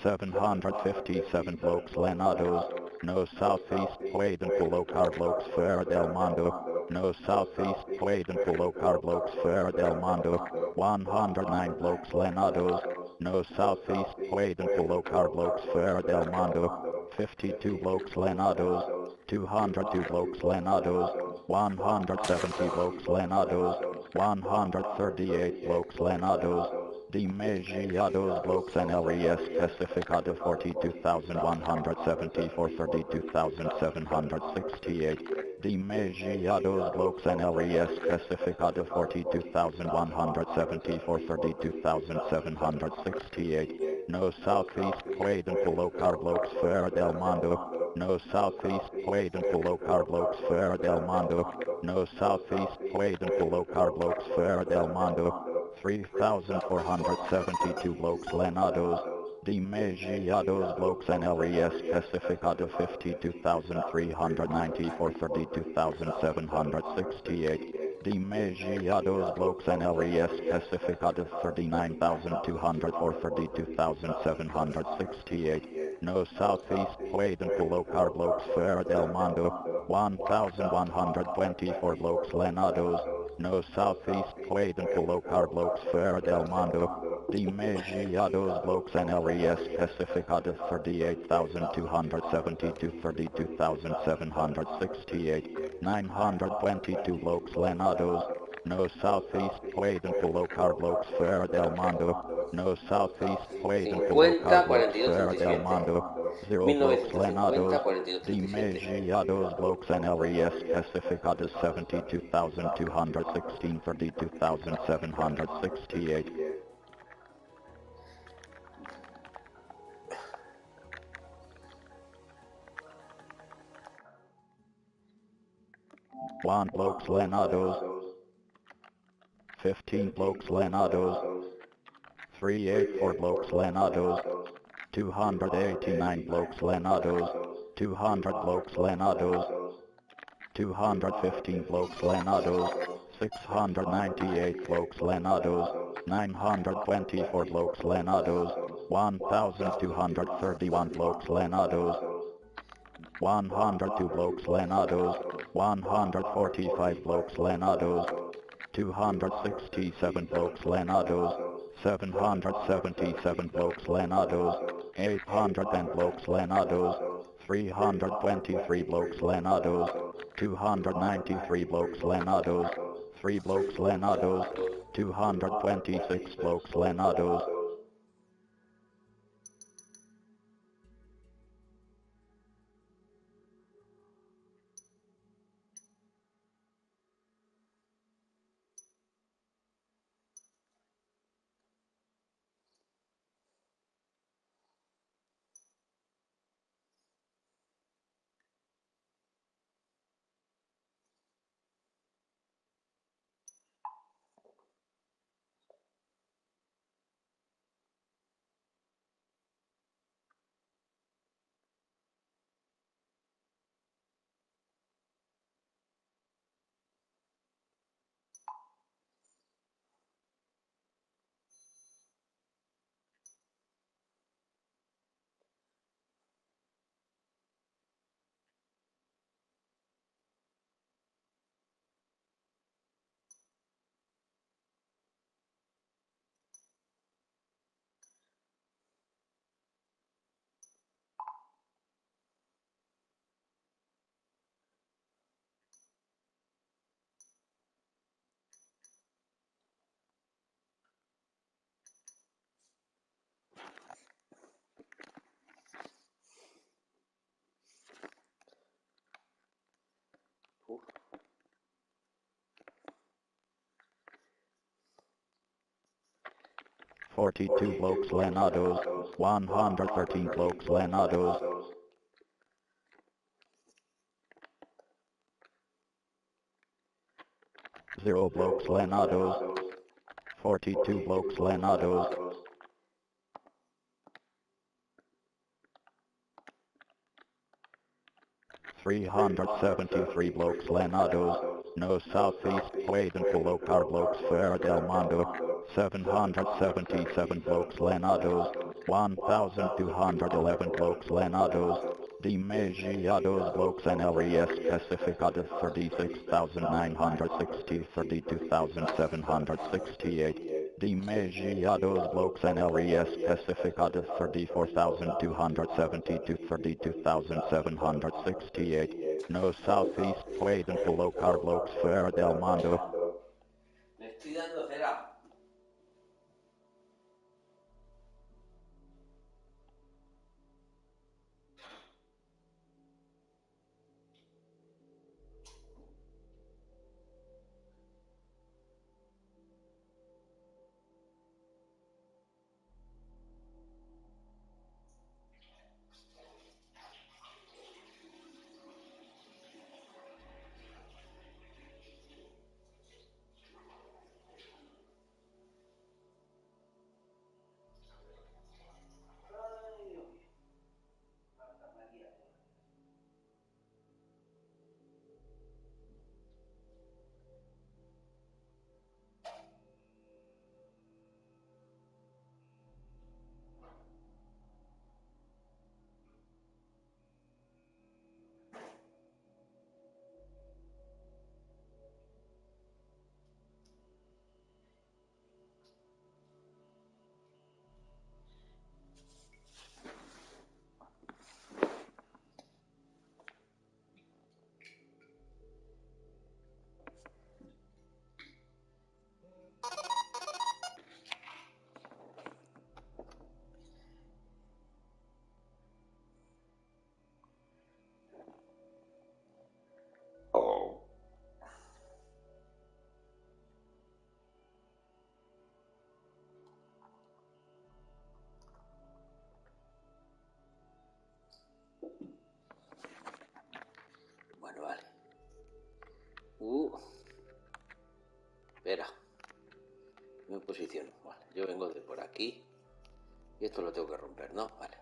S1: 757 blokes lenados, no southeast Pueden colocar blokes fuera del mundo, no southeast Pueden colocar blokes fuera del mundo, 109 blokes lenados, no southeast Pueden colocar blokes fuera del mundo, 52 blokes lenados, 202 blokes lenados, 170 blokes lenados, 138 blokes lenados, demasiados blokes and LES Pacificado 42,174 32,768, demasiados blokes and LES Pacificado 42,174 32,768, no southeast Pueden colocar blokes fuera del mundo, no southeast Pueden colocar blokes fuera del mundo, no southeast Pueden colocar blokes fuera del mundo, 3,472 blokes lenados, demasiados blokes and LES Pacificado 52,394 32,768, demasiados blokes and LES Pacificado 39,204 32,768, no southeast Pueden colocar blokes fuera del mundo, 1,124 blokes lenados, no southeast Pueden colocar blokes fuera del mundo, demasiados blokes and LES Pacificado 38,272 32,768, 922 blokes lenados, no southeast Pueden colocar blokes fuera del mundo, no southeast Pueden
S2: 50,
S1: colocar blokes
S2: 42,
S1: fuera del
S2: 37.
S1: mundo, 0 blokes
S2: 1950,
S1: lenados,
S2: 42, 37.
S1: demasiados blokes and LES Pacificado 72,216 32,768, 1 blokes lenados, 15 blokes lenados, 384 blokes lenados, 289 blokes lenados, 200 blokes lenados, 215 blokes lenados, 698 blokes lenados, 924 blokes lenados, 1,231 blokes lenados, 102 blokes lenados, 145 blokes lenados, 267 blokes lenados, 777 blokes lenados, 810 blokes lenados, 323 blokes lenados, 293 blokes lenados, 3 blokes lenados, 226 blokes lenados, 42 blokes lenados, 113 blokes lenados, 0 blokes lenados, 42 blokes lenados, 373 blokes lenados, no southeast Pueden colocar blokes fuera del mundo, 777 blokes lenados, 1211 blokes lenados, demasiados blokes en el especificado 36,960, 32,768. Demasiados blokes en el especificado 34,272, 32,768. No southeast Pueden colocar blokes fuera del mundo.
S2: Me estoy dando cera. Bueno, vale. Espera. Me posiciono. Vale, yo vengo de por aquí. Y esto lo tengo que romper, ¿no? Vale.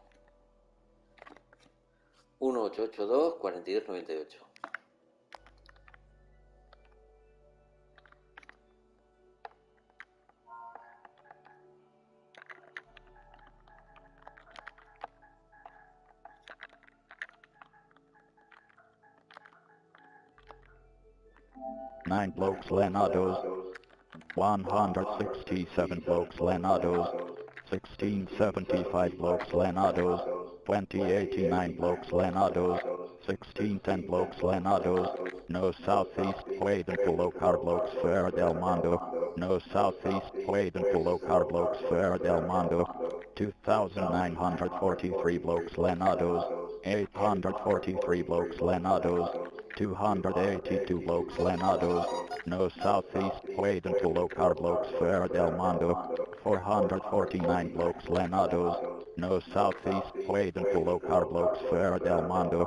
S2: 1882 4298.
S1: Nine blokes lenados, 167 blokes lenados, 1675 blokes lenados, 2089 blokes lenados, 1610 blokes lenados, no southeast Pueden colocar blokes fuera del mundo, no southeast Pueden colocar blokes fuera del mundo, 2943 blokes lenados, 843 blokes lenados, 282 blokes lenados, no southeast Pueden colocar blokes fuera del mundo, 449 blokes lenados, no southeast Pueden colocar blokes fuera del mundo.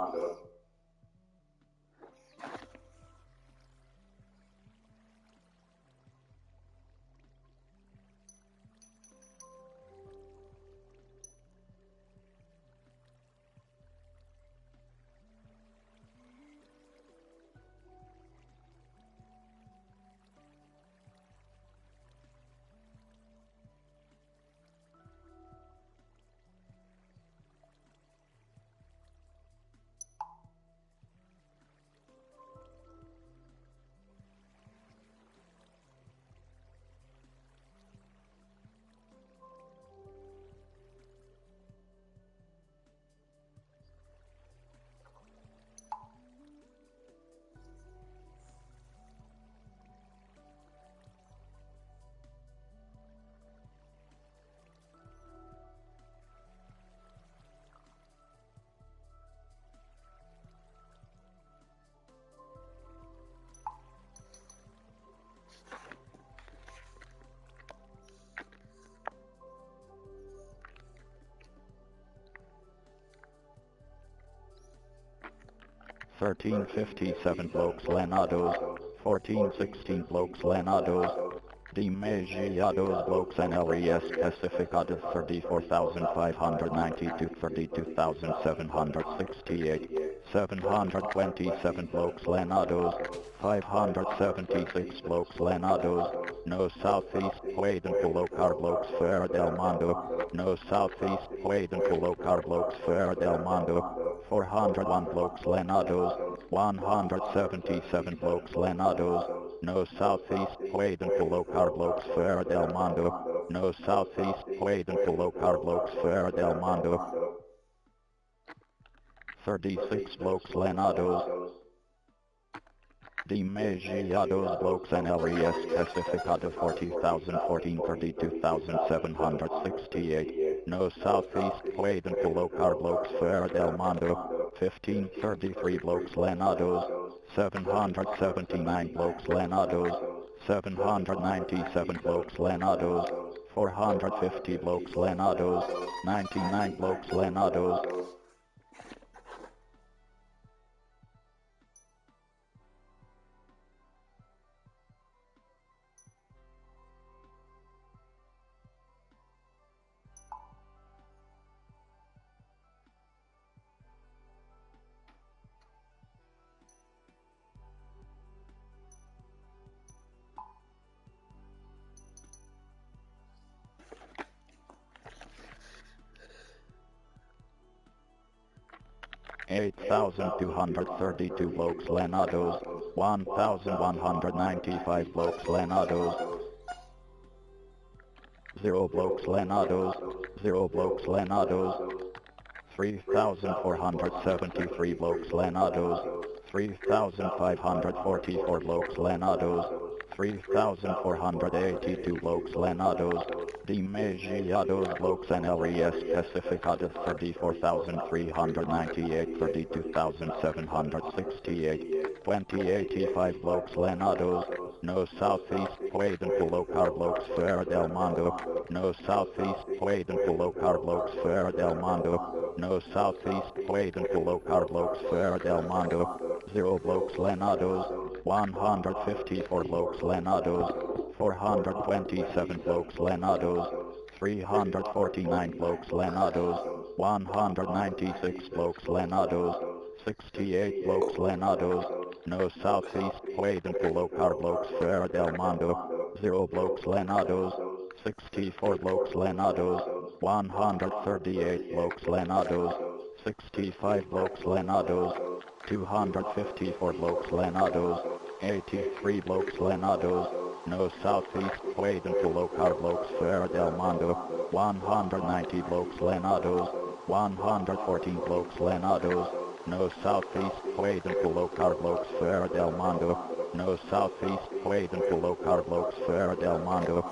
S1: 1357 blocks lenados, 1416 blocks lenados, demasiados blocks en el especificado 34,592, 32,768, 727 blocks lenados, 576 blocks lenados, no southeast Pueden colocar blocks fuera del mando, no southeast Pueden colocar blocks fuera del mando, 401 blocks lenados, 177 blocks lenados, no southeast Pueden colocar blocks fuera del mando, no southeast Pueden colocar blocks fuera del mando, 36 blocks lenados, demasiados blocks en el especificado 40,014, 32,768, no southeast Pueden colocar blocks fuera del mando, 1533 blocks lenados, 779 blocks lenados, 797 blocks lenados, 450 blocks lenados, 99 blocks lenados, 8,232 blocks lenados, 1,195 blocks lenados, 0 blocks lenados, 0 blocks lenados, 3,473 blocks lenados, 3,544 blocks lenados, 3,482 blocks lenados, demasiados blocks en el especificado 34,398, 32,768, 2085 blocks lenados, no southeast Pueden colocar blocks fuera del mando, no southeast Pueden colocar blocks fuera del mando, no southeast Pueden colocar blocks fuera del mando, 0 blocks lenados, 154 blocks lenados, 427 blocks lenados, 349 blocks lenados, 196 blocks lenados, 68 blocks lenados, no southeast Pueden colocar blocks fuera del mando, 0 blocks lenados, 64 blocks lenados, 138 blocks lenados, 65 blocks lenados, 254 blocks lenados, 83 blocks lenados, no southeast Pueden colocar blocks fuera del mando, 190 blocks lenados, 114 blocks lenados, no southeast Pueden colocar blocks fuera del mando, no southeast Pueden colocar blocks fuera del mando.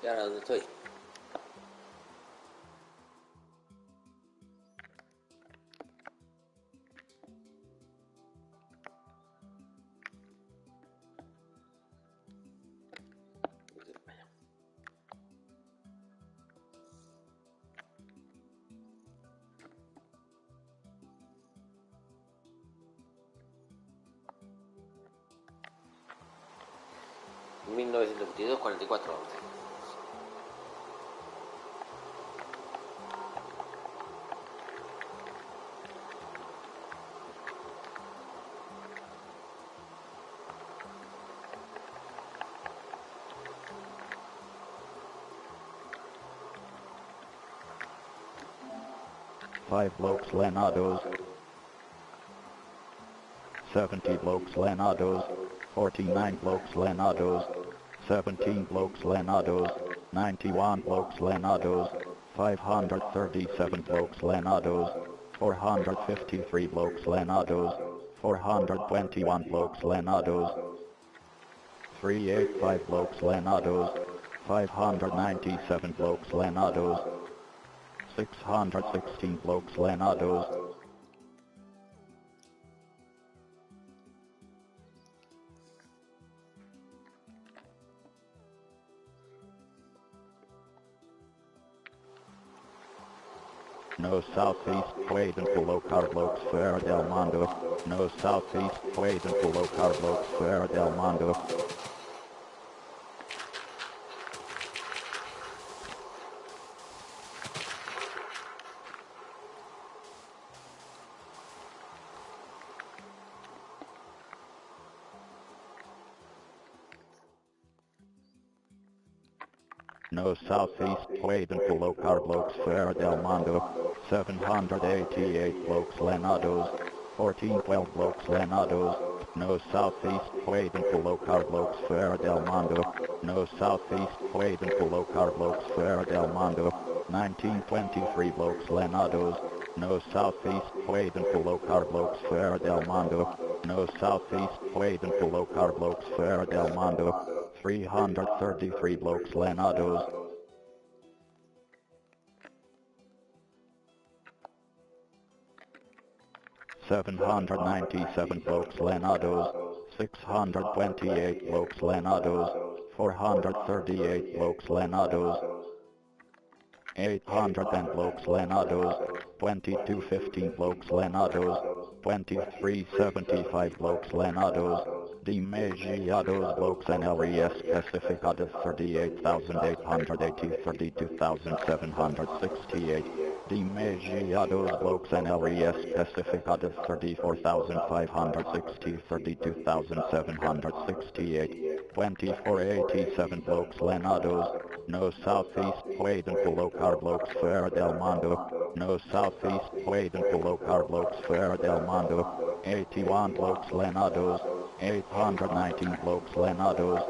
S2: ¿Y ahora dónde estoy? 1922, 44, 11.
S1: Five blokes Lenados, 70 blokes Lenados, 49 blokes Lenados, 17 blokes Lenados, 91 blokes Lenados, 537 blokes Lenados, 453 blokes Lenados, 421 blokes Lenados, 385 blokes Lenados, 597 blokes Lenados, 616 blokes Lenados, no southeast, Quaid and below car blokes Ferrer del Mondo, no southeast, Quaid and below car blokes Ferrer del Mondo. No southeast, Quaid and below car blokes Ferrer del Mondo, 788 blokes Lenados, 1412 blokes Lenados, no southeast, Quaid and below car blokes Ferrer del Mondo, no southeast, Quaid and below car blokes Ferrer del Mondo, 1923 blokes Lenados, no southeast, Quaid and below car blokes Ferrer del Mondo, no southeast, Quaid and below car blokes Ferrer del Mondo, 333 blokes Lenados, 797 blokes Lenados, 628 blokes Lenados, 438 blokes Lenados, 810 blokes Lenados, 2215 blokes Lenados, 2375 blokes Lenados, Demegiados blokes NLES Pacificados 38,880, 32,768, Demegiados blokes NLES Pacificados 34,560, 32,768, 2487 blokes Lenados, no southeast, Quaid and below car blokes Ferrer del Mondo, no southeast, Quaid and below car blokes Ferrer del Mondo, 81 blokes Lenados, 819 blokes Lenados,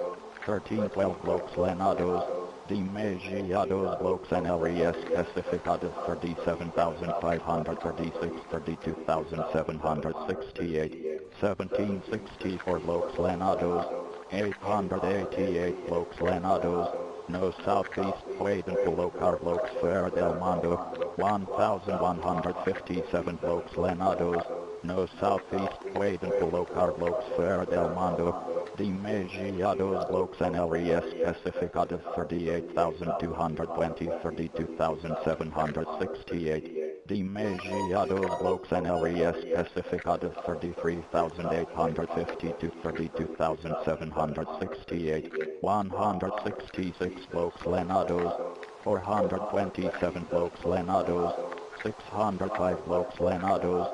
S1: 1312 blokes Lenados, Demegiados blokes NLES Pacificados 37,536, 32,768, 1764 blokes Lenados, 888 blokes Lenados, no southeast, Quaid and below car blokes Ferrer del Mondo, 1,157 blokes Lenados, no southeast, Quaid and below car blokes Ferrer del Mondo, Demegiados blokes NLES Pacificados 38,220, 32,768, Demegiados blokes NLES Pacificados 33,850 to 32,768, 166 blokes Lenados, 427 blokes Lenados, 605 blokes Lenados,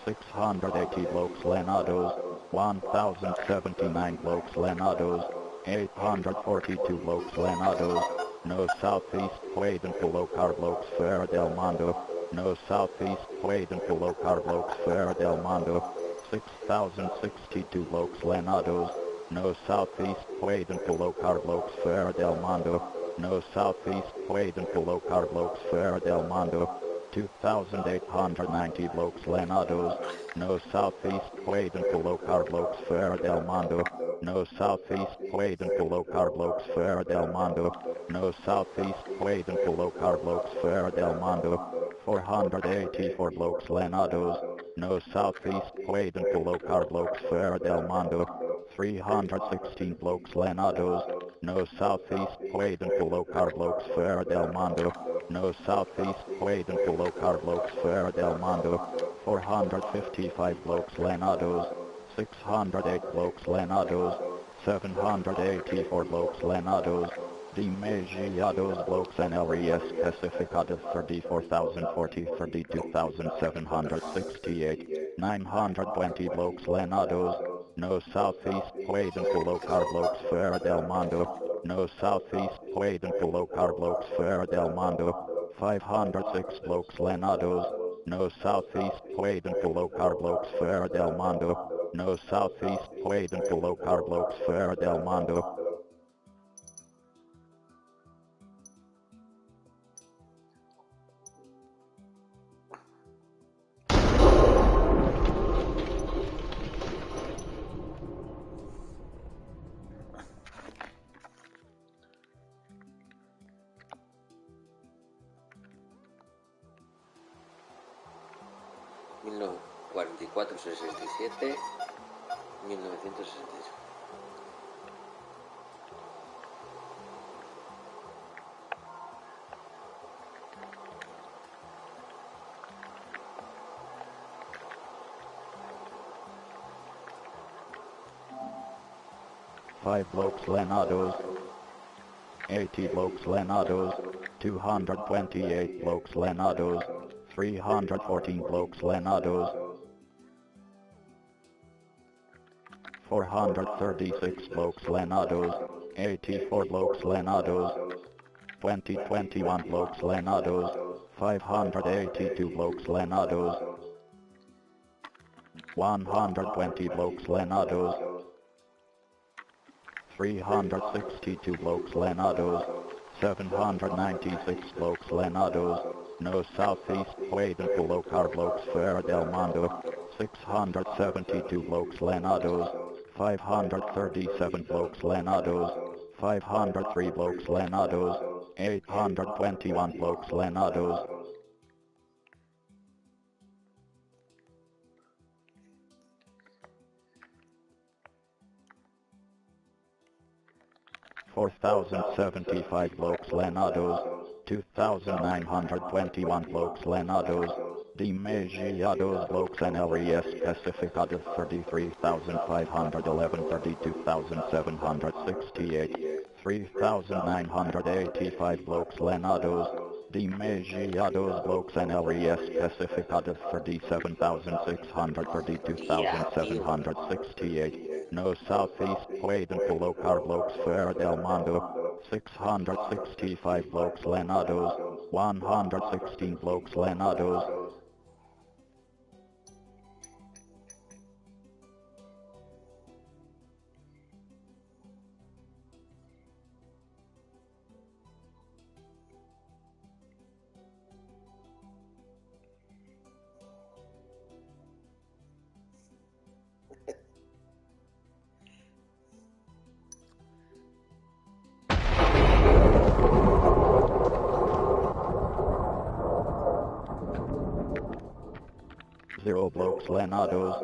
S1: 680 blokes Lenados, 1,079 blokes Lenados, 842 blokes Lenados, no southeast, Quaid and below car blokes Ferrer del Mondo, no southeast, Quaid and below car blokes Ferrer del Mondo, 6,062 blokes Lenados, no southeast, Quaid and below car blokes Ferrer del Mondo, no southeast, Quaid and below car blokes Ferrer del Mondo, 2,890 blokes Lenados, no southeast, Quaid and below car blokes Ferrer del Mondo, no southeast, Quaid and below car blokes Ferrer del Mondo, no southeast, Quaid and below car blokes Ferrer del Mondo, 484 blokes Lenados, no southeast, Quaid and below car blokes Ferrer del Mondo, 316 blokes Lenados, no southeast, Quaid and below car blokes Ferrer del Mondo, no southeast, Quaid and below car blokes Ferrer del Mondo, 455 blokes Lenados, 608 blokes Lenados, 784 blokes lenados, demasiados blokes NLES classificados 34,040 32,768, 920 blokes lenados, no southeast Pueden colocar blokes fuera del mundo, no southeast Pueden colocar blokes fuera del mundo, 506 blokes lenados, no southeast Pueden colocar blokes fuera del mundo, no southeast Pueden colocar blokes fuera del mundo.
S2: Mil 44-67, 1968.
S1: Five blokes lenados, 80 blokes lenados, 228 blokes lenados, 314 blokes lenados, 436 blokes lenados, 84 blokes lenados, 21 blokes lenados, 582 blokes lenados, 120 blokes lenados, 362 blokes lenados, 796 blokes lenados, no southeast Pueden colocar blokes fuera del mundo, 672 blokes lenados, 537 blokes lenados, 503 blokes lenados, 821 blokes lenados, 4,075 blokes lenados, 2,921 blokes lenados, demasiados blokes NLES classificados 33,511 32,768, 3,985 blokes lenados, demasiados blokes NLES classificados 37,600 32,768, no southeast Pueden colocar blokes fuera del mundo, 665 blokes lenados, 116 blokes lenados, zero blokes lenados,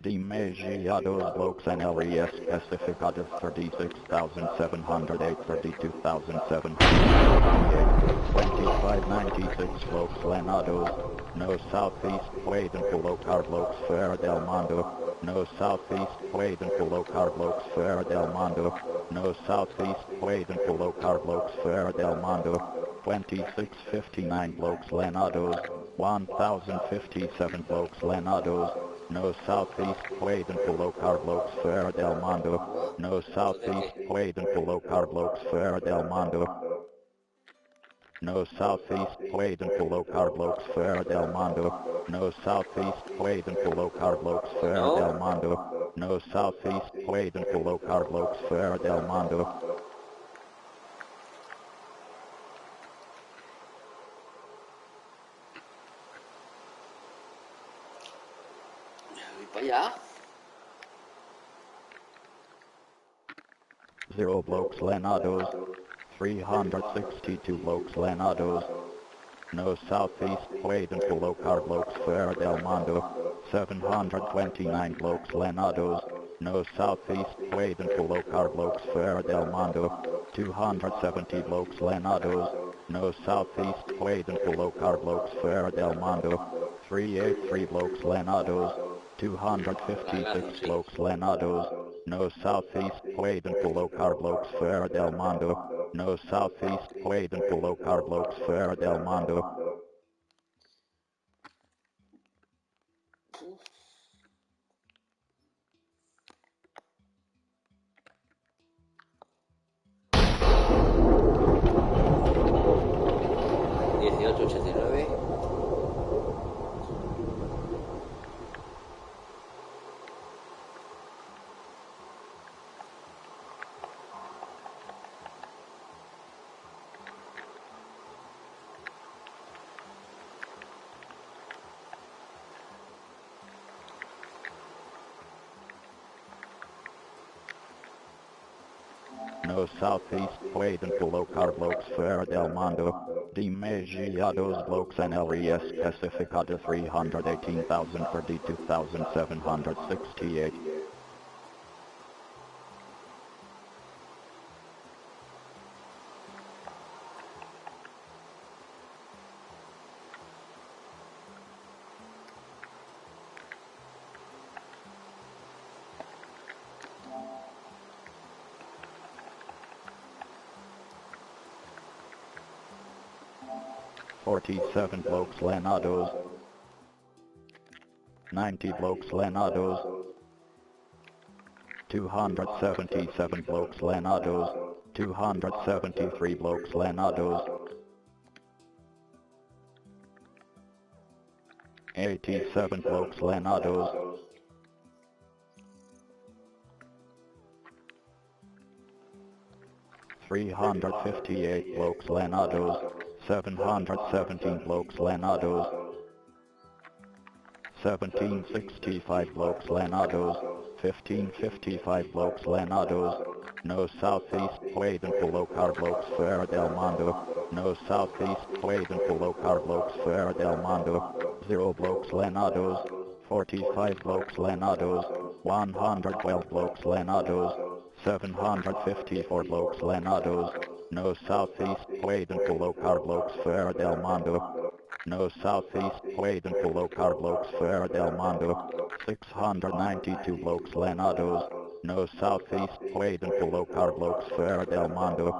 S1: demasiados blokes NLES classificados 36,708 32,768, 2596 blokes lenados, no southeast Pueden colocar blokes fuera del mundo, no southeast Pueden colocar blokes fuera del mundo, no southeast Pueden colocar blokes fuera del mundo, 2659 blokes lenados, 1,057 blokes lenados, no southeast Pueden colocar blokes fuera del mundo, no southeast Pueden colocar blokes fuera del mundo, no southeast Pueden colocar blokes fuera del mundo, no southeast Pueden colocar blokes fuera del mundo, no southeast Pueden colocar blokes fuera del mundo.
S2: Voy para allá.
S1: Zero blokes lenados, 362 blokes lenados, no southeast Pueden colocar blokes fuera del mundo, 729 blokes lenados, no southeast Pueden colocar blokes fuera del mundo, 270 blokes lenados, no southeast Pueden colocar blokes fuera del mundo, 383 blokes lenados, 256 blokes lenados, No southeast Pueblo below Carblocks Ferrer del Mondo. No southeast Pueblo below Carblocks Ferrer del Mondo.
S2: Uf. $18.89.
S1: No southeast Pueblo below Carblocks Ferrer del Mondo. Demasiados blocks en el res Pacificado 318,032,768. 47 blokes Lenados, 90 blokes Lenados, 277 blokes Lenados, 273 blokes Lenados, 87 blokes Lenados, 358 blokes Lenados, 717 blokes Lenados, 1765 blokes Lenados, 1555 blokes Lenados, no southeast Pueblo below Carblocks Ferrer del Mondo, no southeast Pueblo below Carblocks Ferrer del Mondo, 0 blokes Lenados, 45 blokes Lenados, 112 blokes Lenados, 754 blokes Lenados, no southeast Pueblo below Carblocks Ferrer del Mondo, no southeast Pueblo below Carblocks Ferrer del Mondo, 692 blokes Lenados, no southeast Pueblo below Carblocks Ferrer del Mondo,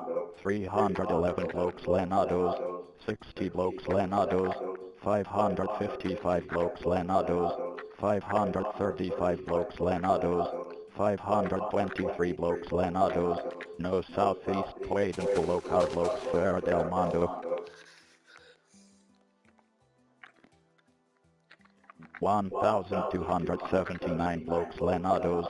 S1: 311 blokes Lenados, 60 blokes Lenados, 555 blokes Lenados, 535 blokes Lenados, 523 blokes Lenados, no southeast Pueblo below Carblocks Ferrer del Mondo, 1,279 blokes Lenados,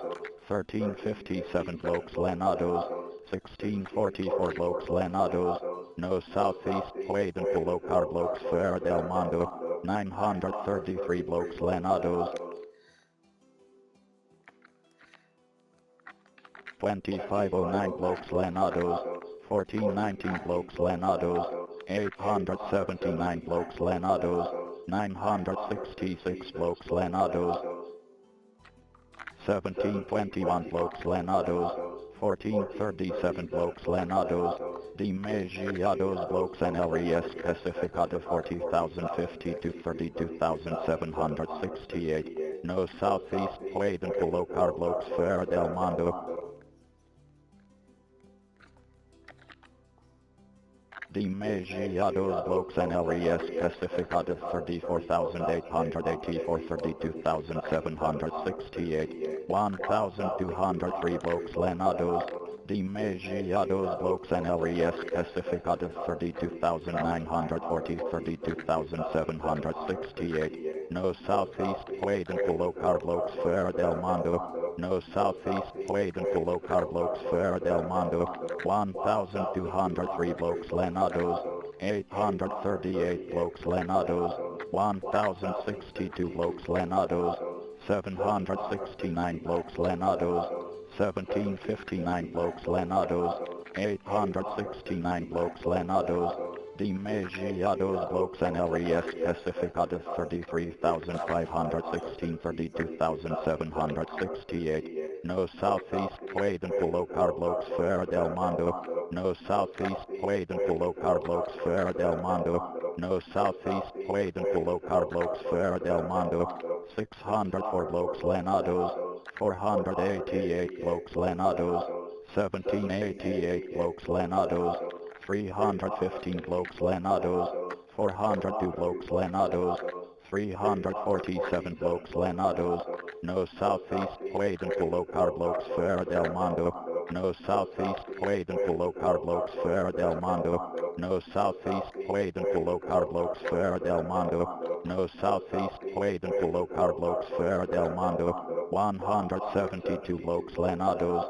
S1: 1357 blokes Lenados, 1644 blokes Lenados, no southeast Pueblo below Carblocks Ferrer del Mondo, 933 blokes Lenados, 2509 blokes Lenados, 1419 blokes Lenados, 879 blokes Lenados, 966 blokes Lenados, 1721 blokes Lenados, 1437 blokes Lenados, demasiados blokes en el res Pacificado 40,050 to 32,768, no southeast Pueblo below Carblocks Ferrer del Mondo, demasiados blokes en el res Pacificado 34,884, 32,768, 1,203 blokes Lenados, demasiados blokes en el res Pacificado 32,940, 32,768, no southeast Pueblo below Carblocks Ferrer del Mondo, no southeast Pueblo below Carblocks Ferrer del Mondo, 1,203 blokes Lenados, 838 blokes Lenados, 1,062 blokes Lenados, 769 blokes Lenados, 1759 blokes Lenados, 869 blokes Lenados, demasiados blokes en el res Pacificado 33,516, 32,768, no southeast Pueblo below Carblocks Ferrer del Mondo, no southeast Pueblo below Carblocks Ferrer del Mondo, no southeast Pueblo below Carblocks Ferrer del Mondo, 604 blokes Lenados, 488 blokes Lenados, 1788 blokes Lenados, 315 blokes Lenados, 402 blokes Lenados, 347 blokes Lenados, no southeast Pueden Colocar blokes Fuera del Mundo, no southeast Pueden Colocar blokes Fuera del Mundo, no southeast Pueden Colocar blokes Fuera del Mundo, no southeast Pueden Colocar blokes Fuera del Mundo, 172 blokes Lenados,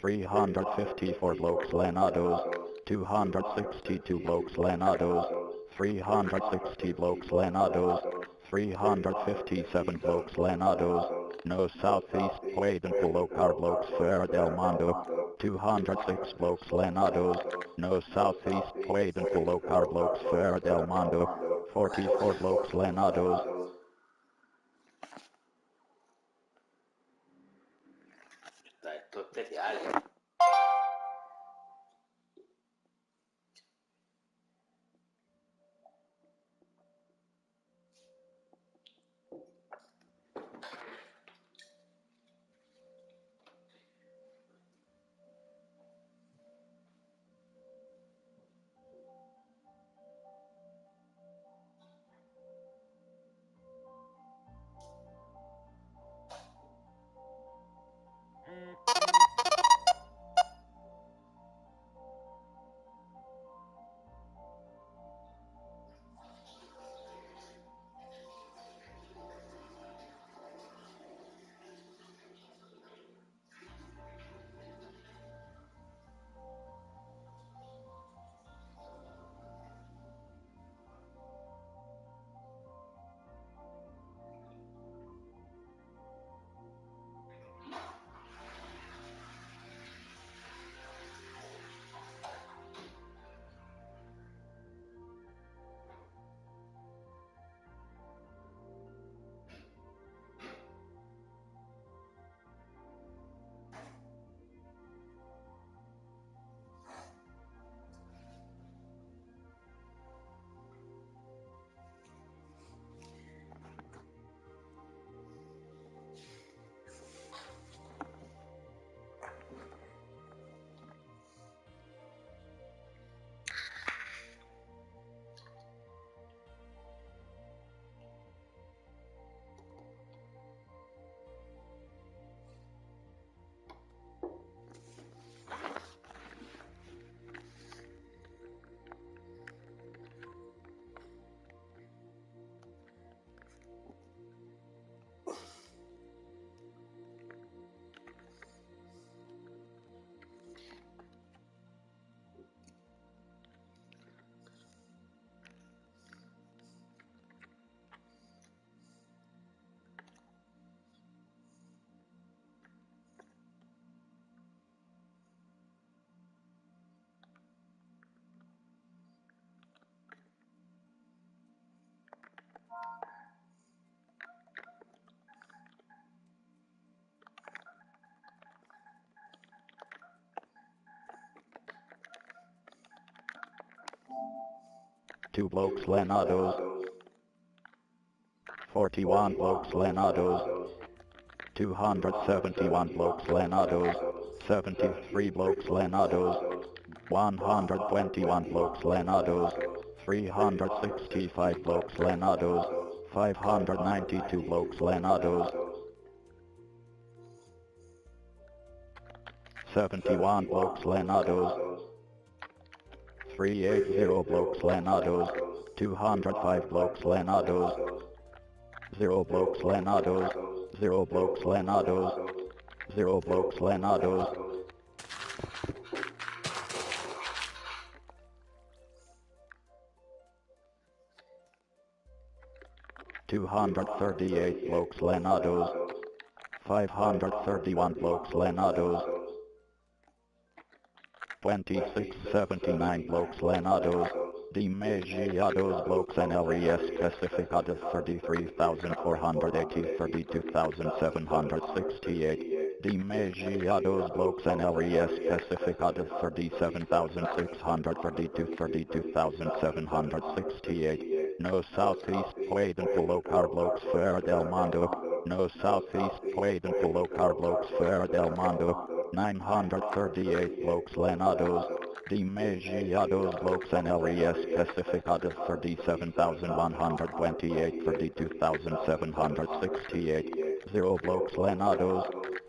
S1: 354 blokes Lenados, 262 blokes Lenados, 360 blokes Lenados, 357 blokes Lenados, no southeast Pueden Colocar blokes Fuera del Mundo, 206 blokes Lenados, no southeast Pueden Colocar blokes Fuera del Mundo, 44 blokes Lenados.
S2: Está esto especial, ¿eh?
S1: Two blokes Lenados, 41 blokes Lenados, 271 blokes Lenados, 73 blokes Lenados, 121 blokes Lenados, 365 blokes Lenados, 592 blokes Lenados, 71 blokes Lenados, 380 blokes Lenados, 205 blokes Lenados, 0 blokes Lenados, 0 blokes Lenados, 0 blokes Lenados. 238 blokes Lenados, 531 blokes Lenados, 2679 blokes Lenados, Demasiados blokes en el especificado 33,480, 32,768, Demasiados blokes en el especificado 37,600, 32,768, no southeast Pueden Colocar blokes Fuera del Mundo, No southeast Pueden Colocar Blokes Ferra del Mundo, 938 Blokes Lenados, Demasiados Blokes NLES Pacificados 37,128 32,768, 0 Blokes Lenados,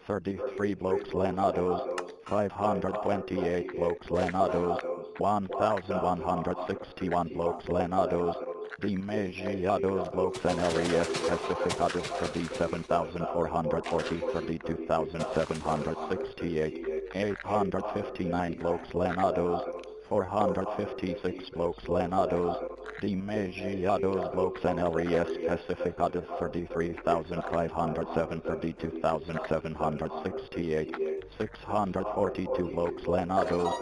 S1: 33 Blokes Lenados, 528 Blokes Lenados, 1,161 Blokes Lenados, Demasiados Blokes NLES Pacificados 37,440 32,768, 859 Blokes Lenados, 456 Blokes Lenados, Demasiados Blokes NLES Pacificados 33,507 32,768, 642 Blokes Lenados,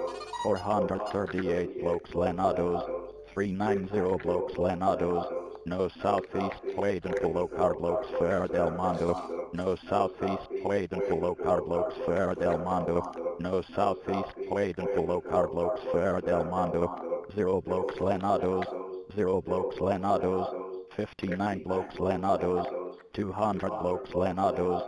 S1: 438 Blokes Lenados, 390 Blokes Lenados, no southeast Pueden Colocar Blokes Ferra del Mundo, no southeast Pueden Colocar Blokes Ferra del Mundo, no southeast Pueden Colocar Blokes Ferra del Mundo, 0 Blokes Lenados, 0 Blokes Lenados, 59 Blokes Lenados, 200 Blokes Lenados,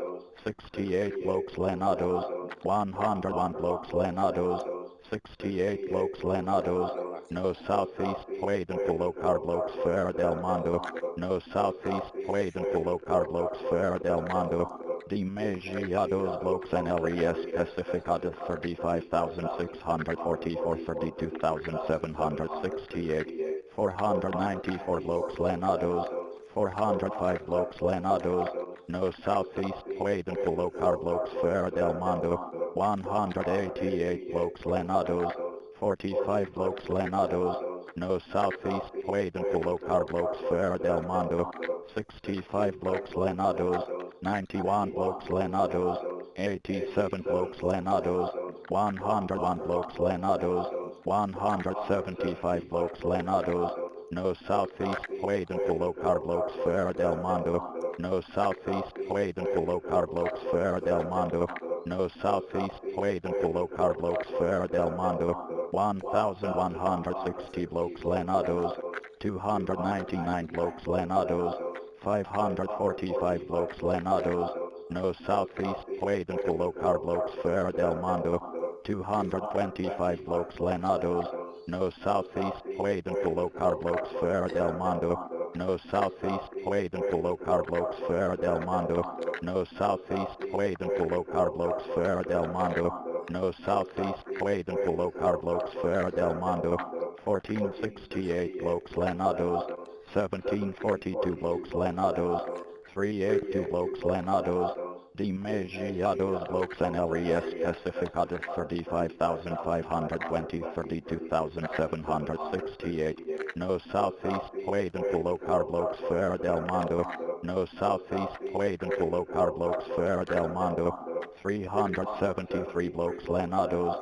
S1: 68 Blokes Lenados, 101 Blokes Lenados, 68 Blokes Lenados, no southeast Pueden Colocar Blokes Ferra del Mundo, no southeast Pueden Colocar Blokes Ferra del Mundo, Demasiados Blokes NLES Pacificados 35,644 32,768, 494 Blokes Lenados, 405 Blokes Lenados, no southeast Pueden Colocar Blokes Ferra del Mundo, 188 Blokes Lenados, 45 Blokes Lenados, no southeast Pueden Colocar Blokes Ferra del Mundo, 65 Blokes Lenados, 91 Blokes Lenados, 87 Blokes Lenados, 101 Blokes Lenados, 175 Blokes Lenados, no southeast Pueden Colocar Blokes Ferra del Mundo, no southeast Pueden Colocar Blokes Ferra del Mundo, no southeast Pueden Colocar Blokes Ferra del Mundo, 1,160 Blokes Lenados, 299 Blokes Lenados, 545 Blokes Lenados, no southeast Pueden Colocar Blokes Ferra del Mundo, 225 Blokes Lenados, no southeast Pueden Colocar Blokes Ferra del Mundo, no southeast Pueden Colocar Blokes Ferra del Mundo, no southeast Pueden Colocar Blokes Ferra del Mundo, no southeast Pueden Colocar Blokes Ferra del Mundo, 1468 Blokes Lenados, 1742 Blokes Lenados, 382 Blokes Lenados, Demasiados Blokes NLES Pacificados 35,520 32,768, no southeast Pueden Colocar Blokes Ferra del Mundo, no southeast Pueden Colocar Blokes Ferra del Mundo, 373 Blokes Lenados,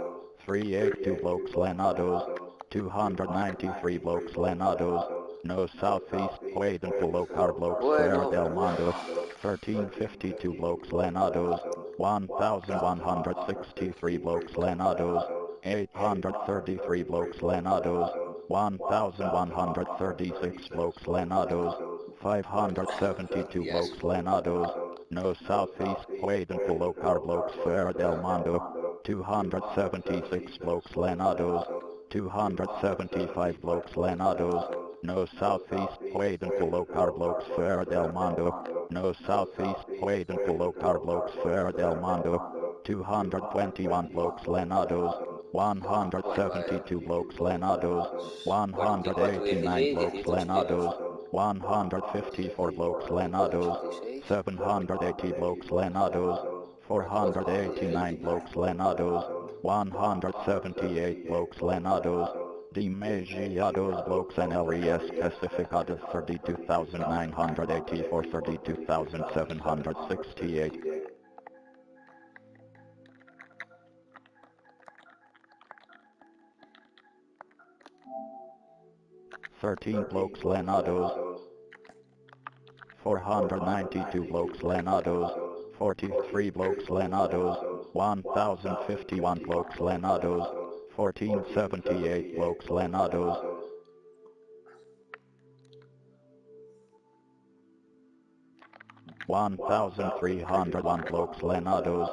S1: 382 Blokes Lenados, 293 Blokes Lenados, no southeast Pueden Colocar Blokes Ferra del Mundo, 1352 Blokes Lenados, 1,163 Blokes Lenados, 833 Blokes Lenados, 1,136 Blokes Lenados, 572 Blokes Lenados, no southeast Pueden Colocar Blokes Ferra del Mundo, 276 Blokes Lenados, 275 Blokes Lenados, no southeast Pueden Colocar Blokes Ferra del Mundo, no southeast Pueden Colocar Blokes Ferra del Mundo, 221 Blokes Lenados, 172 Blokes Lenados, 189 Blokes Lenados, 154 Blokes Lenados, 780 Blokes Lenados, 489 Blokes Lenados, 178 Blokes Lenados, Demasiados Blokes NLES Pacificados 32,984 32,768. 13 Blokes Lenados, 492 Blokes Lenados, 43 Blokes Lenados, 1,051 Blokes Lenados, 1478 Blokes Lenados, 1,301 blokes lenados,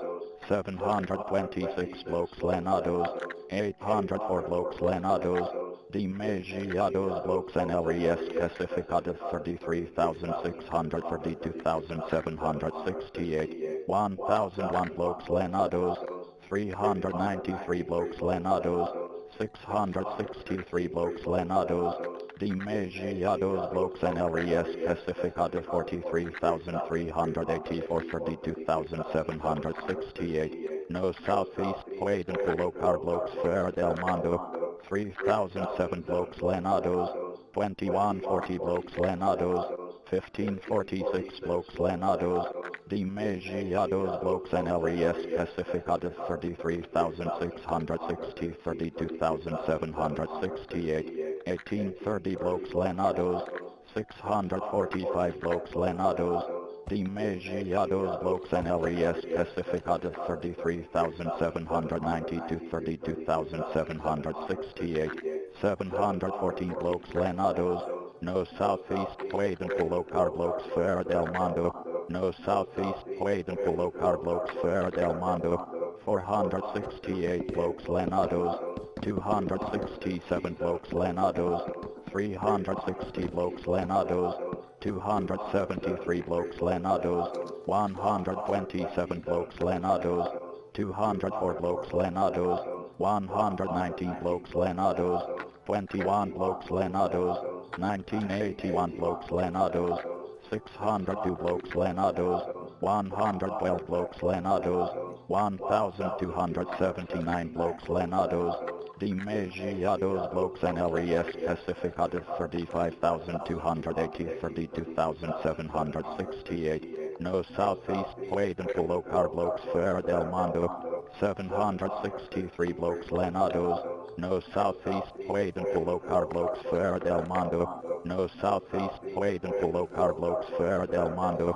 S1: 726 blokes lenados, 804 blokes lenados, demasiados blokes NLES classificados 33,632,768, 1,001 blokes lenados, 393 blokes lenados, 663 blokes lenados, demasiados blokes NLES classificados 43,384 32,768, no southeast Quaden Colocar blokes Ferrer del Mondo, 3,007 blokes lenados, 2140 blokes lenados, 1546 blokes lenados, demasiados blokes NLES classificados 33,660 32,768, 1830 blokes lenados, 645 blokes lenados, demasiados blokes NLES classificados 33,792 32,768, 714 blokes lenados, no southeast Quaden Colocar blokes Ferrer del Mondo, no southeast Quaden Colocar blokes Ferrer del Mondo, 468 blokes lenados, 267 blokes lenados, 360 blokes lenados, 273 blokes lenados, 127 blokes lenados, 204 blokes lenados, 119 blokes lenados, 21 blokes lenados, 1981 blokes lenados, 602 blokes lenados, 112 blokes lenados, 1,279 blokes lenados, demasiados blokes NLES classificados 35,280 32,768, no southeast Quaden Colocar blokes Ferrer del Mondo, 763 blokes lenados, no southeast Quaden Colocar blokes Ferrer del Mondo, no southeast Quaden Colocar blokes Ferrer del Mondo,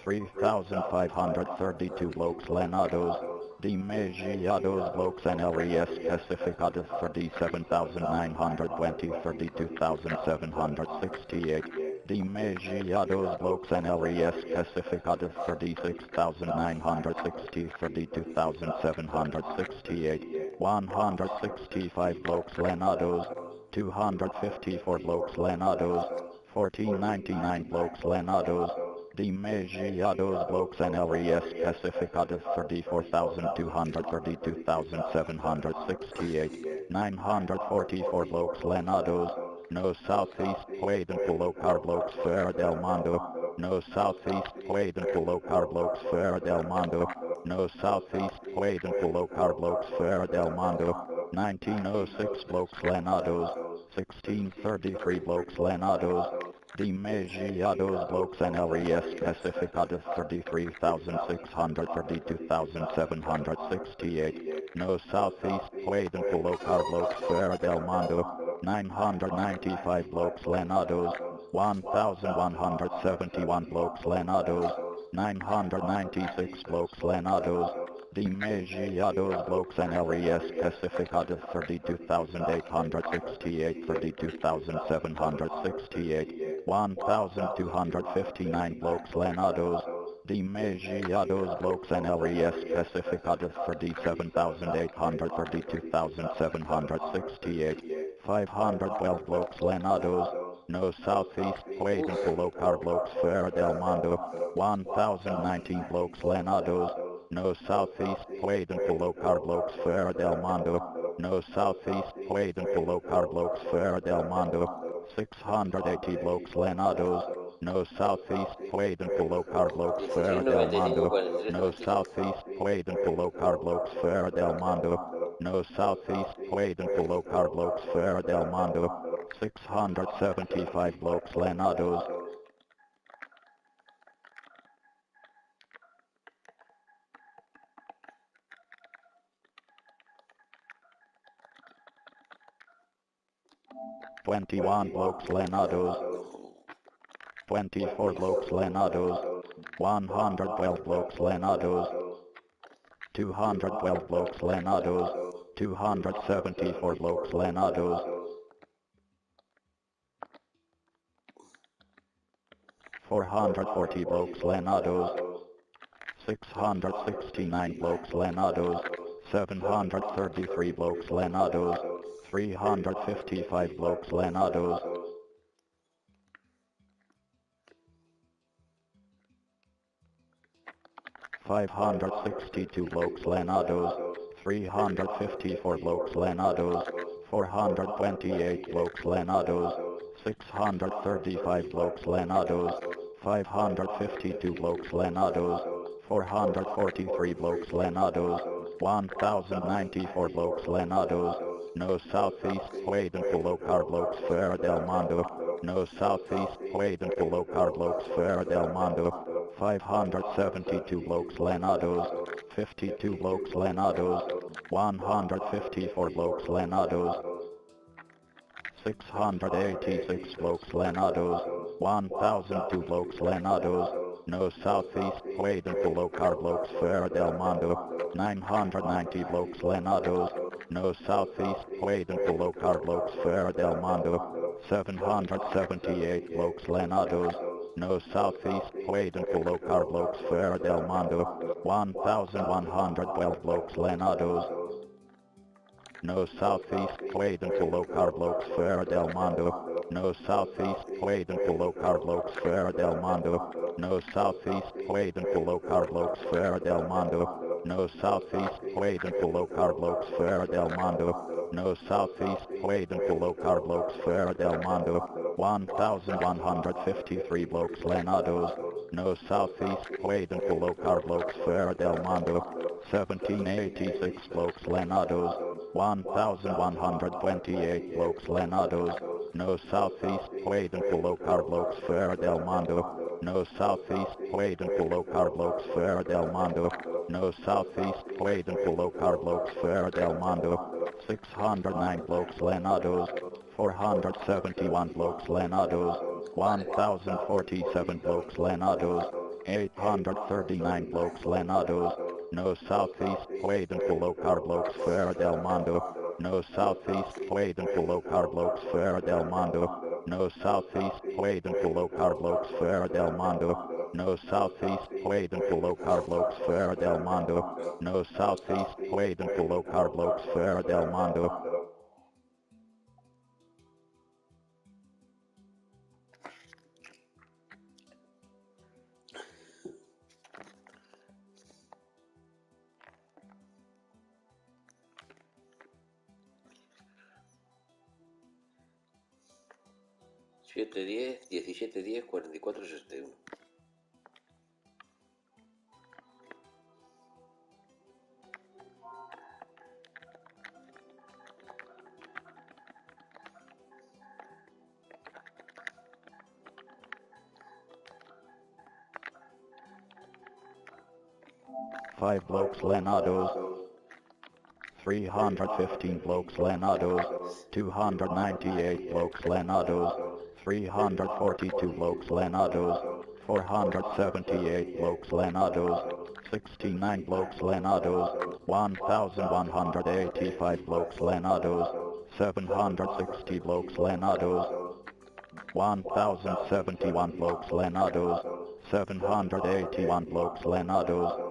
S1: 3,532 blokes lenados, demasiados blokes NLES classificados 37,920 32,768, demasiados blokes NLES classificados 36,960 32,768, 165 blokes lenados, 254 blokes lenados, 1499 blokes lenados, demasiados blokes NLES classificados 34,200 32,768, 944 blokes lenados, no southeast Quaden Colocar blokes Ferrer del Mondo, no southeast Quaden Colocar blokes Ferrer del Mondo, no southeast Quaden Colocar blokes Ferrer del Mondo, 1906 blokes lenados, 1633 blokes lenados, demasiados blokes NLES classificados 33,600 32,768, no southeast Quaden Colocar blokes Ferrer del Mondo, 995 blokes lenados, 1,171 blokes lenados, 996 blokes lenados, demasiados blokes NLES classificados 32,868 32,768, 1,259 blokes lenados, demasiados blokes NLES classificados 37,800 32,768, 512 blokes lenados, no southeast Quaden Colocar blokes Ferrer del Mondo, 1,019 blokes lenados, no southeast Quaden Colocar blokes Ferrer del Mondo, no southeast Quaden Colocar blokes Ferrer del Mondo, 680 blokes lenados, no southeast Quaden Colocar blokes Ferrer del Mondo,
S2: 1695
S1: no
S2: 43
S1: southeast Quaden Colocar blokes Ferrer del Mondo, no southeast Quaden Colocar blokes Ferrer del Mondo, 675 blokes lenados, 21 blokes lenados, 24 blokes lenados, 112 blokes lenados, 212 blokes lenados, 274 blokes lenados, 440 blokes Lenados, 669 blokes Lenados, 733 blokes Lenados, 355 blokes Lenados, 562 blokes Lenados, 354 blokes Lenados, 428 blokes Lenados, 635 blokes Lenados, 552 blokes Lenados, 443 blokes Lenados, 1094 blokes Lenados, no southeast Quaden below car blokes Ferra del Mondo, no southeast Quaden below car blokes Ferra del Mondo, 572 blokes Lenados, 52 blokes Lenados, 154 blokes Lenados, 686 blokes Lenados, 1002 blokes Lenados, no southeast Quaden below car blokes Ferra del Mondo, 990 blokes Lenados, no southeast Quaden below car blokes Ferra del Mondo, 778 blokes Lenados, no southeast Quaden below car blokes Ferra del Mondo, 1112 blokes Lenados, no southeast Quaden below car blokes Ferra del Mondo, no southeast Quaden below car blokes Ferra del Mondo, no southeast Quaden below car blokes Ferra del Mondo, no southeast Quaden below car blokes Ferra del Mondo, no southeast Quaden below car blokes Ferra del Mondo, 1153 blokes Lenados, no southeast Quaden below car blokes Ferra del Mondo, 1786 blokes Lenados, 1128 blokes Lenados, no southeast Quaden below car blokes Ferra del Mondo, no southeast Quaden below car blokes Ferra del Mondo, no southeast Quaden below car blokes Ferra del Mondo, 609 blokes Lenados, 471 blokes Lenados, 1047 blokes Lenados, 839 blokes Lenados, no southeast Quaden below car blokes Ferra del Mondo, no southeast Quaden below car blokes Ferra del Mondo, no southeast Quaden below car blokes Ferra del Mondo, no southeast Quaden below car blokes Ferra del Mondo, no southeast Quaden below car blokes Ferra del Mondo.
S2: Siete, 10, 17, 10, 44, 61.
S1: Five blokes Lenados, 315 blokes Lenados, 298 blokes Lenados, 342 blokes Lenados, 478 blokes Lenados, 69 blokes Lenados, 1185 blokes Lenados, 760 blokes Lenados, 1071 blokes Lenados, 781 blokes Lenados,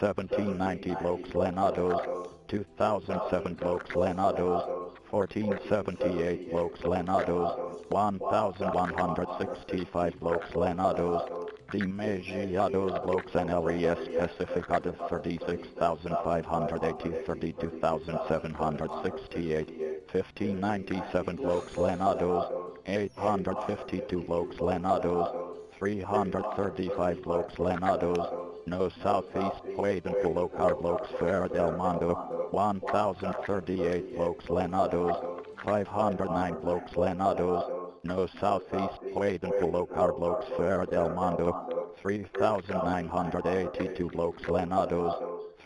S1: 1790 blokes Lenados, 2007 blokes Lenados, 1478 blokes Lenados, 1165 blokes Lenados, Demasiados blokes en el especificado 36,580, 32,768, 1597 blokes Lenados, 852 blokes Lenados, 335 blokes Lenados, no southeast Quaden below car blokes Ferra del Mondo, 1038 blokes Lenados, 509 blokes Lenados, no southeast Quaden below car blokes Ferra del Mondo, 3982 blokes Lenados,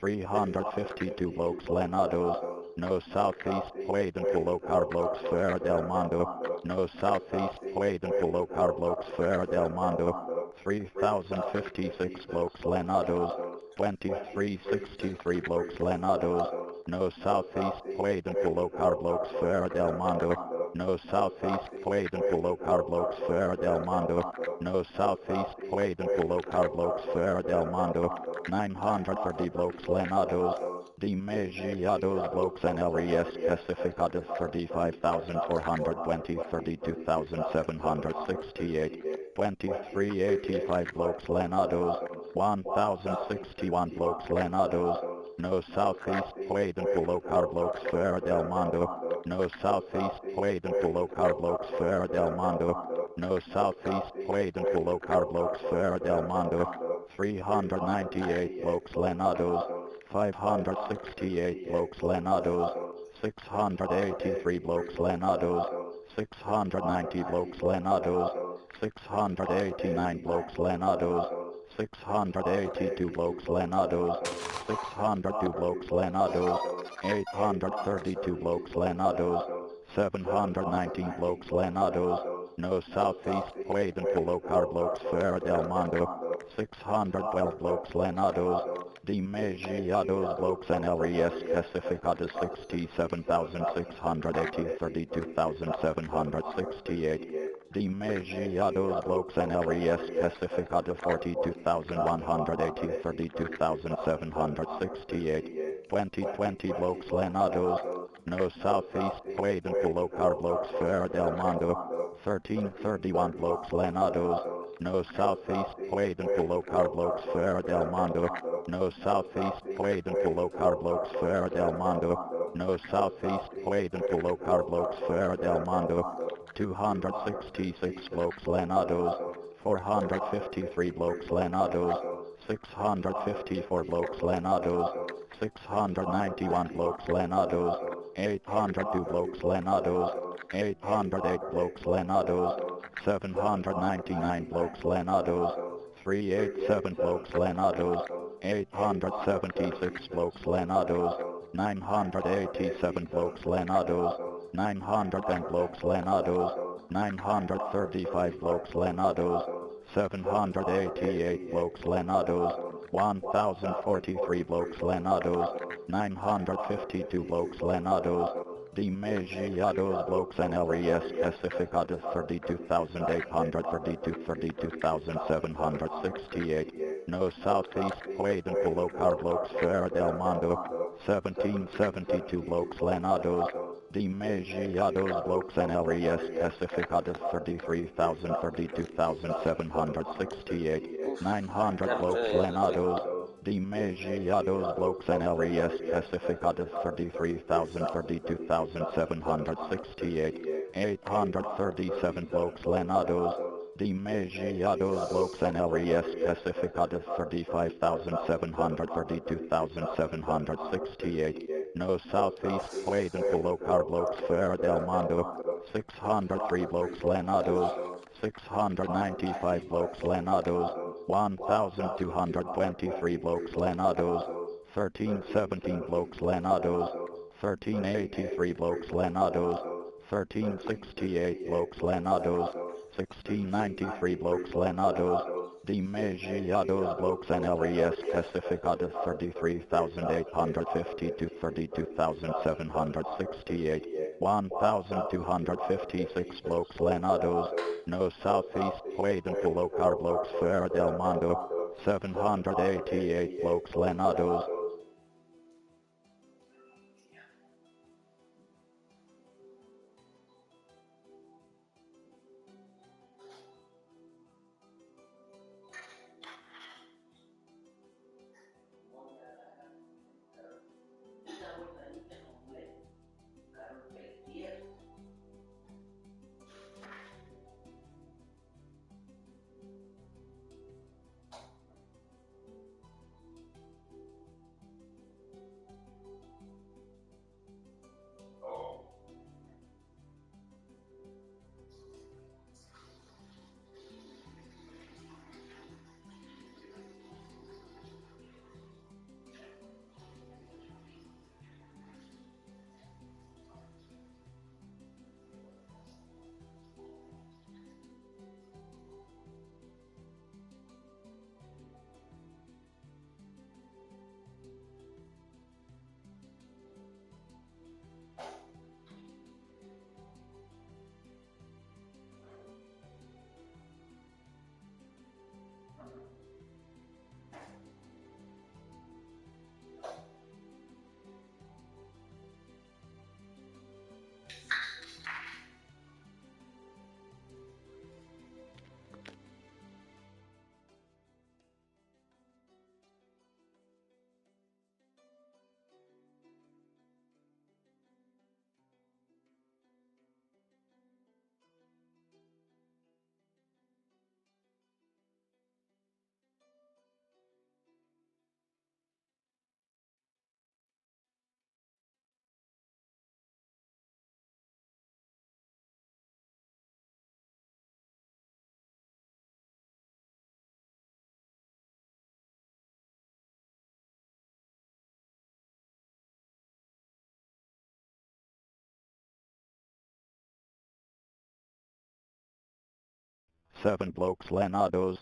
S1: 352 blokes Lenados, no southeast Quaden below car blokes Ferra del Mondo, no southeast Quaden below car blokes Ferra del Mondo, 3056 blokes Lenados, 2363 blocks Lenados, no southeast Pueden Colocar blocks Fuera del Mundo, no southeast Pueden Colocar blocks Fuera del Mundo, no southeast Pueden Colocar blocks Fuera del Mundo, 930 blocks Lenados, demasiados blocks en el res clasificado 35,420, 32,768, 2385 blocks Lenados, 1061 blocks Lenados, no southeast Pueden Colocar blocks Fuera del Mundo, no southeast Pueden Colocar blocks Fuera del Mundo, no southeast Pueden Colocar blocks Fuera del Mundo, 398 blocks Lenados, 568 blocks Lenados, 683 blocks Lenados, 690 blocks Lenados, 689 blocks Lenados, 682 blocks Lenados, 602 blocks Lenados, 832 blocks Lenados, 719 blocks Lenados, no southeast Pueden Colocar blocks Fuera del Mundo, 612 blocks Lenados, demasiados blocks en el res clasificados 67,680, 32,768, demasiados blocks en el res clasificados 42,180, 32,768, 2020 blocks Lenados, no southeast Pueden Colocar blocks Fuera del Mundo, 1331 blocks Lenados, no southeast Pueden Colocar blocks Fuera del Mundo, no southeast Pueden Colocar blocks Fuera del Mundo, no southeast Pueden Colocar blocks Fuera del Mundo, 266 blocks Lenados, 453 blocks Lenados, 654 blocks Lenados, 691 blocks Lenados, 802 blocks Lenados, 808 blocks Lenados, 799 blocks Lenados, 387 blocks Lenados, 876 blocks Lenados, 987 blocks Lenados, 910 blocks Lenados, 935 blocks Lenados, 788 blocks Lenados, 1043 blocks Lenados, 952 blocks Lenados, demasiados blocks en el res clasificados 32,832, 32,768, no southeast Pueden Colocar blocks Fuera del Mundo, 1772 blocks Lenados, demasiados blocks en el res clasificados 33,000, 32,768, 900 blocks Lenados, demasiados blocks en el res clasificados 33,000, 32,768, 837 blocks Lenados, demasiados blocks en el res clasificados 35,700, 32,768, no southeast Pueden Colocar blocks Fuera del Mundo, 603 blocks Lenados, 695 blocks Lenados, 1,223 blocks Lenados, 1317 blocks Lenados, 1383 blocks Lenados, 1368 blocks Lenados, 1693 blocks Lenados, demasiados blocks en el res clasificados 33,852, 32,768, 1,256 blocks Lenados, no southeast Pueden Colocar blocks Fuera del Mundo, 788 blocks Lenados, 7 blokes Lenados,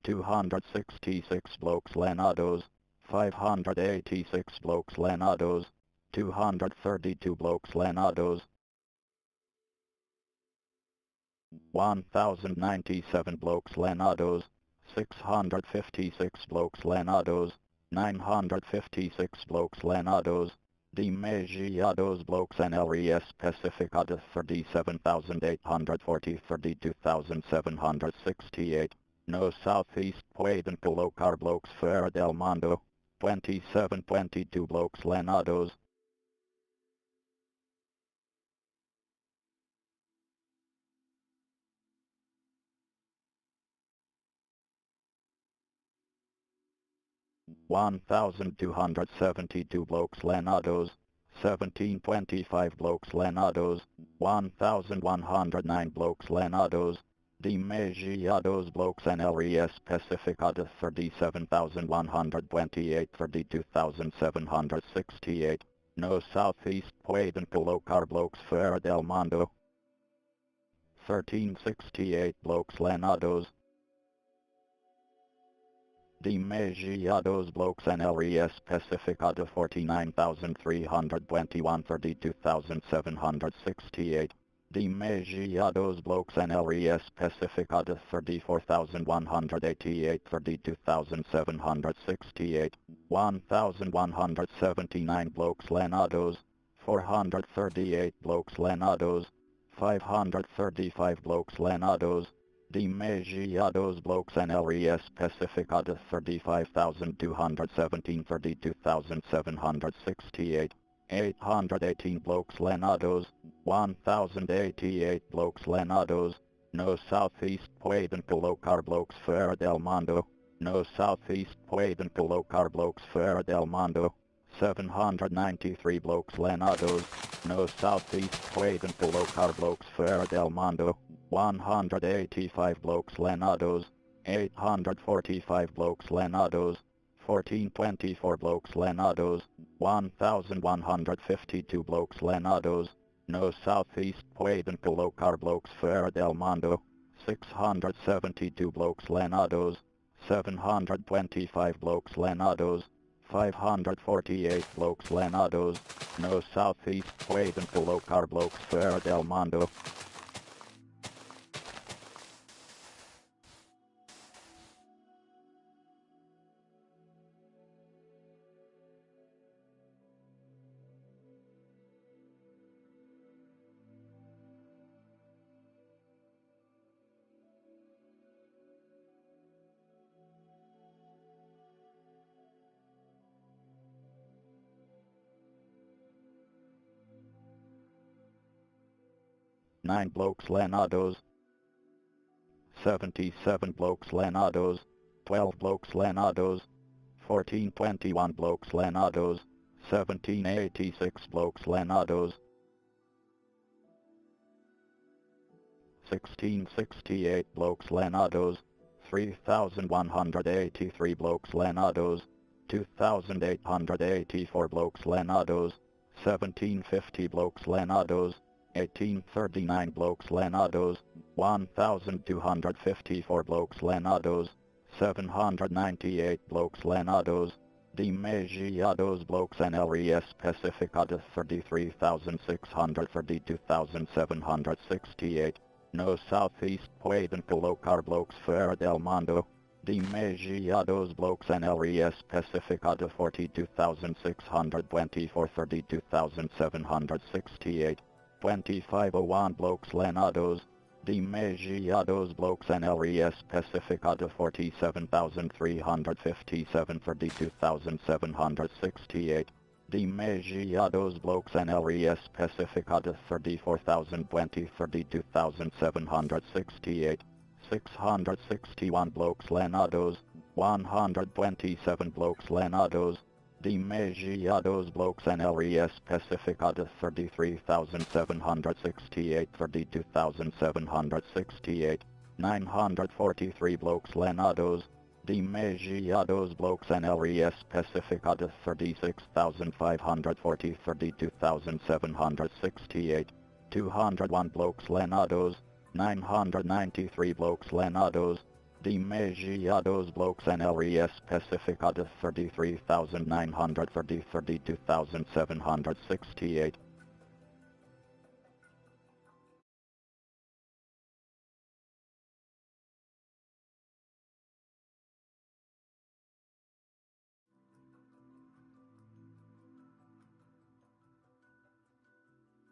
S1: 266 blokes Lenados, 586 blokes Lenados, 232 blokes Lenados, 1097 blokes Lenados, 656 blokes Lenados, 956 blokes Lenados, Demasiados blokes NLES Pacificada 37,840 32,768, No Southeast Pueden Colocar blokes Fuera del Mundo, 2722 blokes Lenados, One thousand 272 blokes Lenados, 1725 blokes Lenados, 1109 blokes Lenados, Demasiados blokes NLES Pacificada 37,128 32,768, No Southeast Pueden Colocar blokes Fuera del Mundo, 1368 blokes Lenados, Demasiados blokes NLES Pacificada 49,321 32,768, Demasiados blokes NLES Pacificada 34,188 32,768, 1,179 blokes Lenados, 438 blokes Lenados, 535 blokes Lenados, Demasiados blokes NLES Pacificada 35,217 32,768, 818 blokes Lenados, 1,088 blokes Lenados, No Southeast Pueden Colocar blokes Fuera del Mundo, No Southeast Pueden Colocar blokes Fuera del Mundo, 793 blokes Lenados, No Southeast Pueden Colocar blokes Fuera del Mundo, 185 blokes Lenados, 845 blokes Lenados, 1424 blokes Lenados, 1152 blokes Lenados, No Southeast Pueden Colocar blokes Fuera del Mundo, 672 blokes Lenados, 725 blokes Lenados, 548 blokes Lenados, No Southeast Pueden Colocar blokes Fuera del Mundo. Nine blokes Lenados, 77 blokes Lenados, 12 blokes Lenados, 1421 blokes Lenados, 1786 blokes Lenados, 1668 blokes Lenados, 3183 blokes Lenados, 2884 blokes Lenados, 1750 blokes Lenados, 1839 blokes Lenados, 1254 blokes Lenados, 798 blokes Lenados, Demasiados blokes NLES Pacificada 33,600 32,768, No Southeast Pueden Colocar blokes Fuera del Mundo, Demasiados blokes NLES Pacificada 42,624 32,768, 2501 blokes Lenados, Demasiados blokes NLES Pacificada 47,357 32,768, Demasiados blokes NLES Pacificada 34,020 32,768, 661 blokes Lenados, 127 blokes Lenados, Demasiados blokes NLES Pacificada 33,768 32,768, 943 blokes Lenados, Demasiados blokes NLES Pacificada 36,540 32,768, 201 blokes Lenados, 993 blokes lenados. Demasiados blokes en el especificado 33,930 32,768.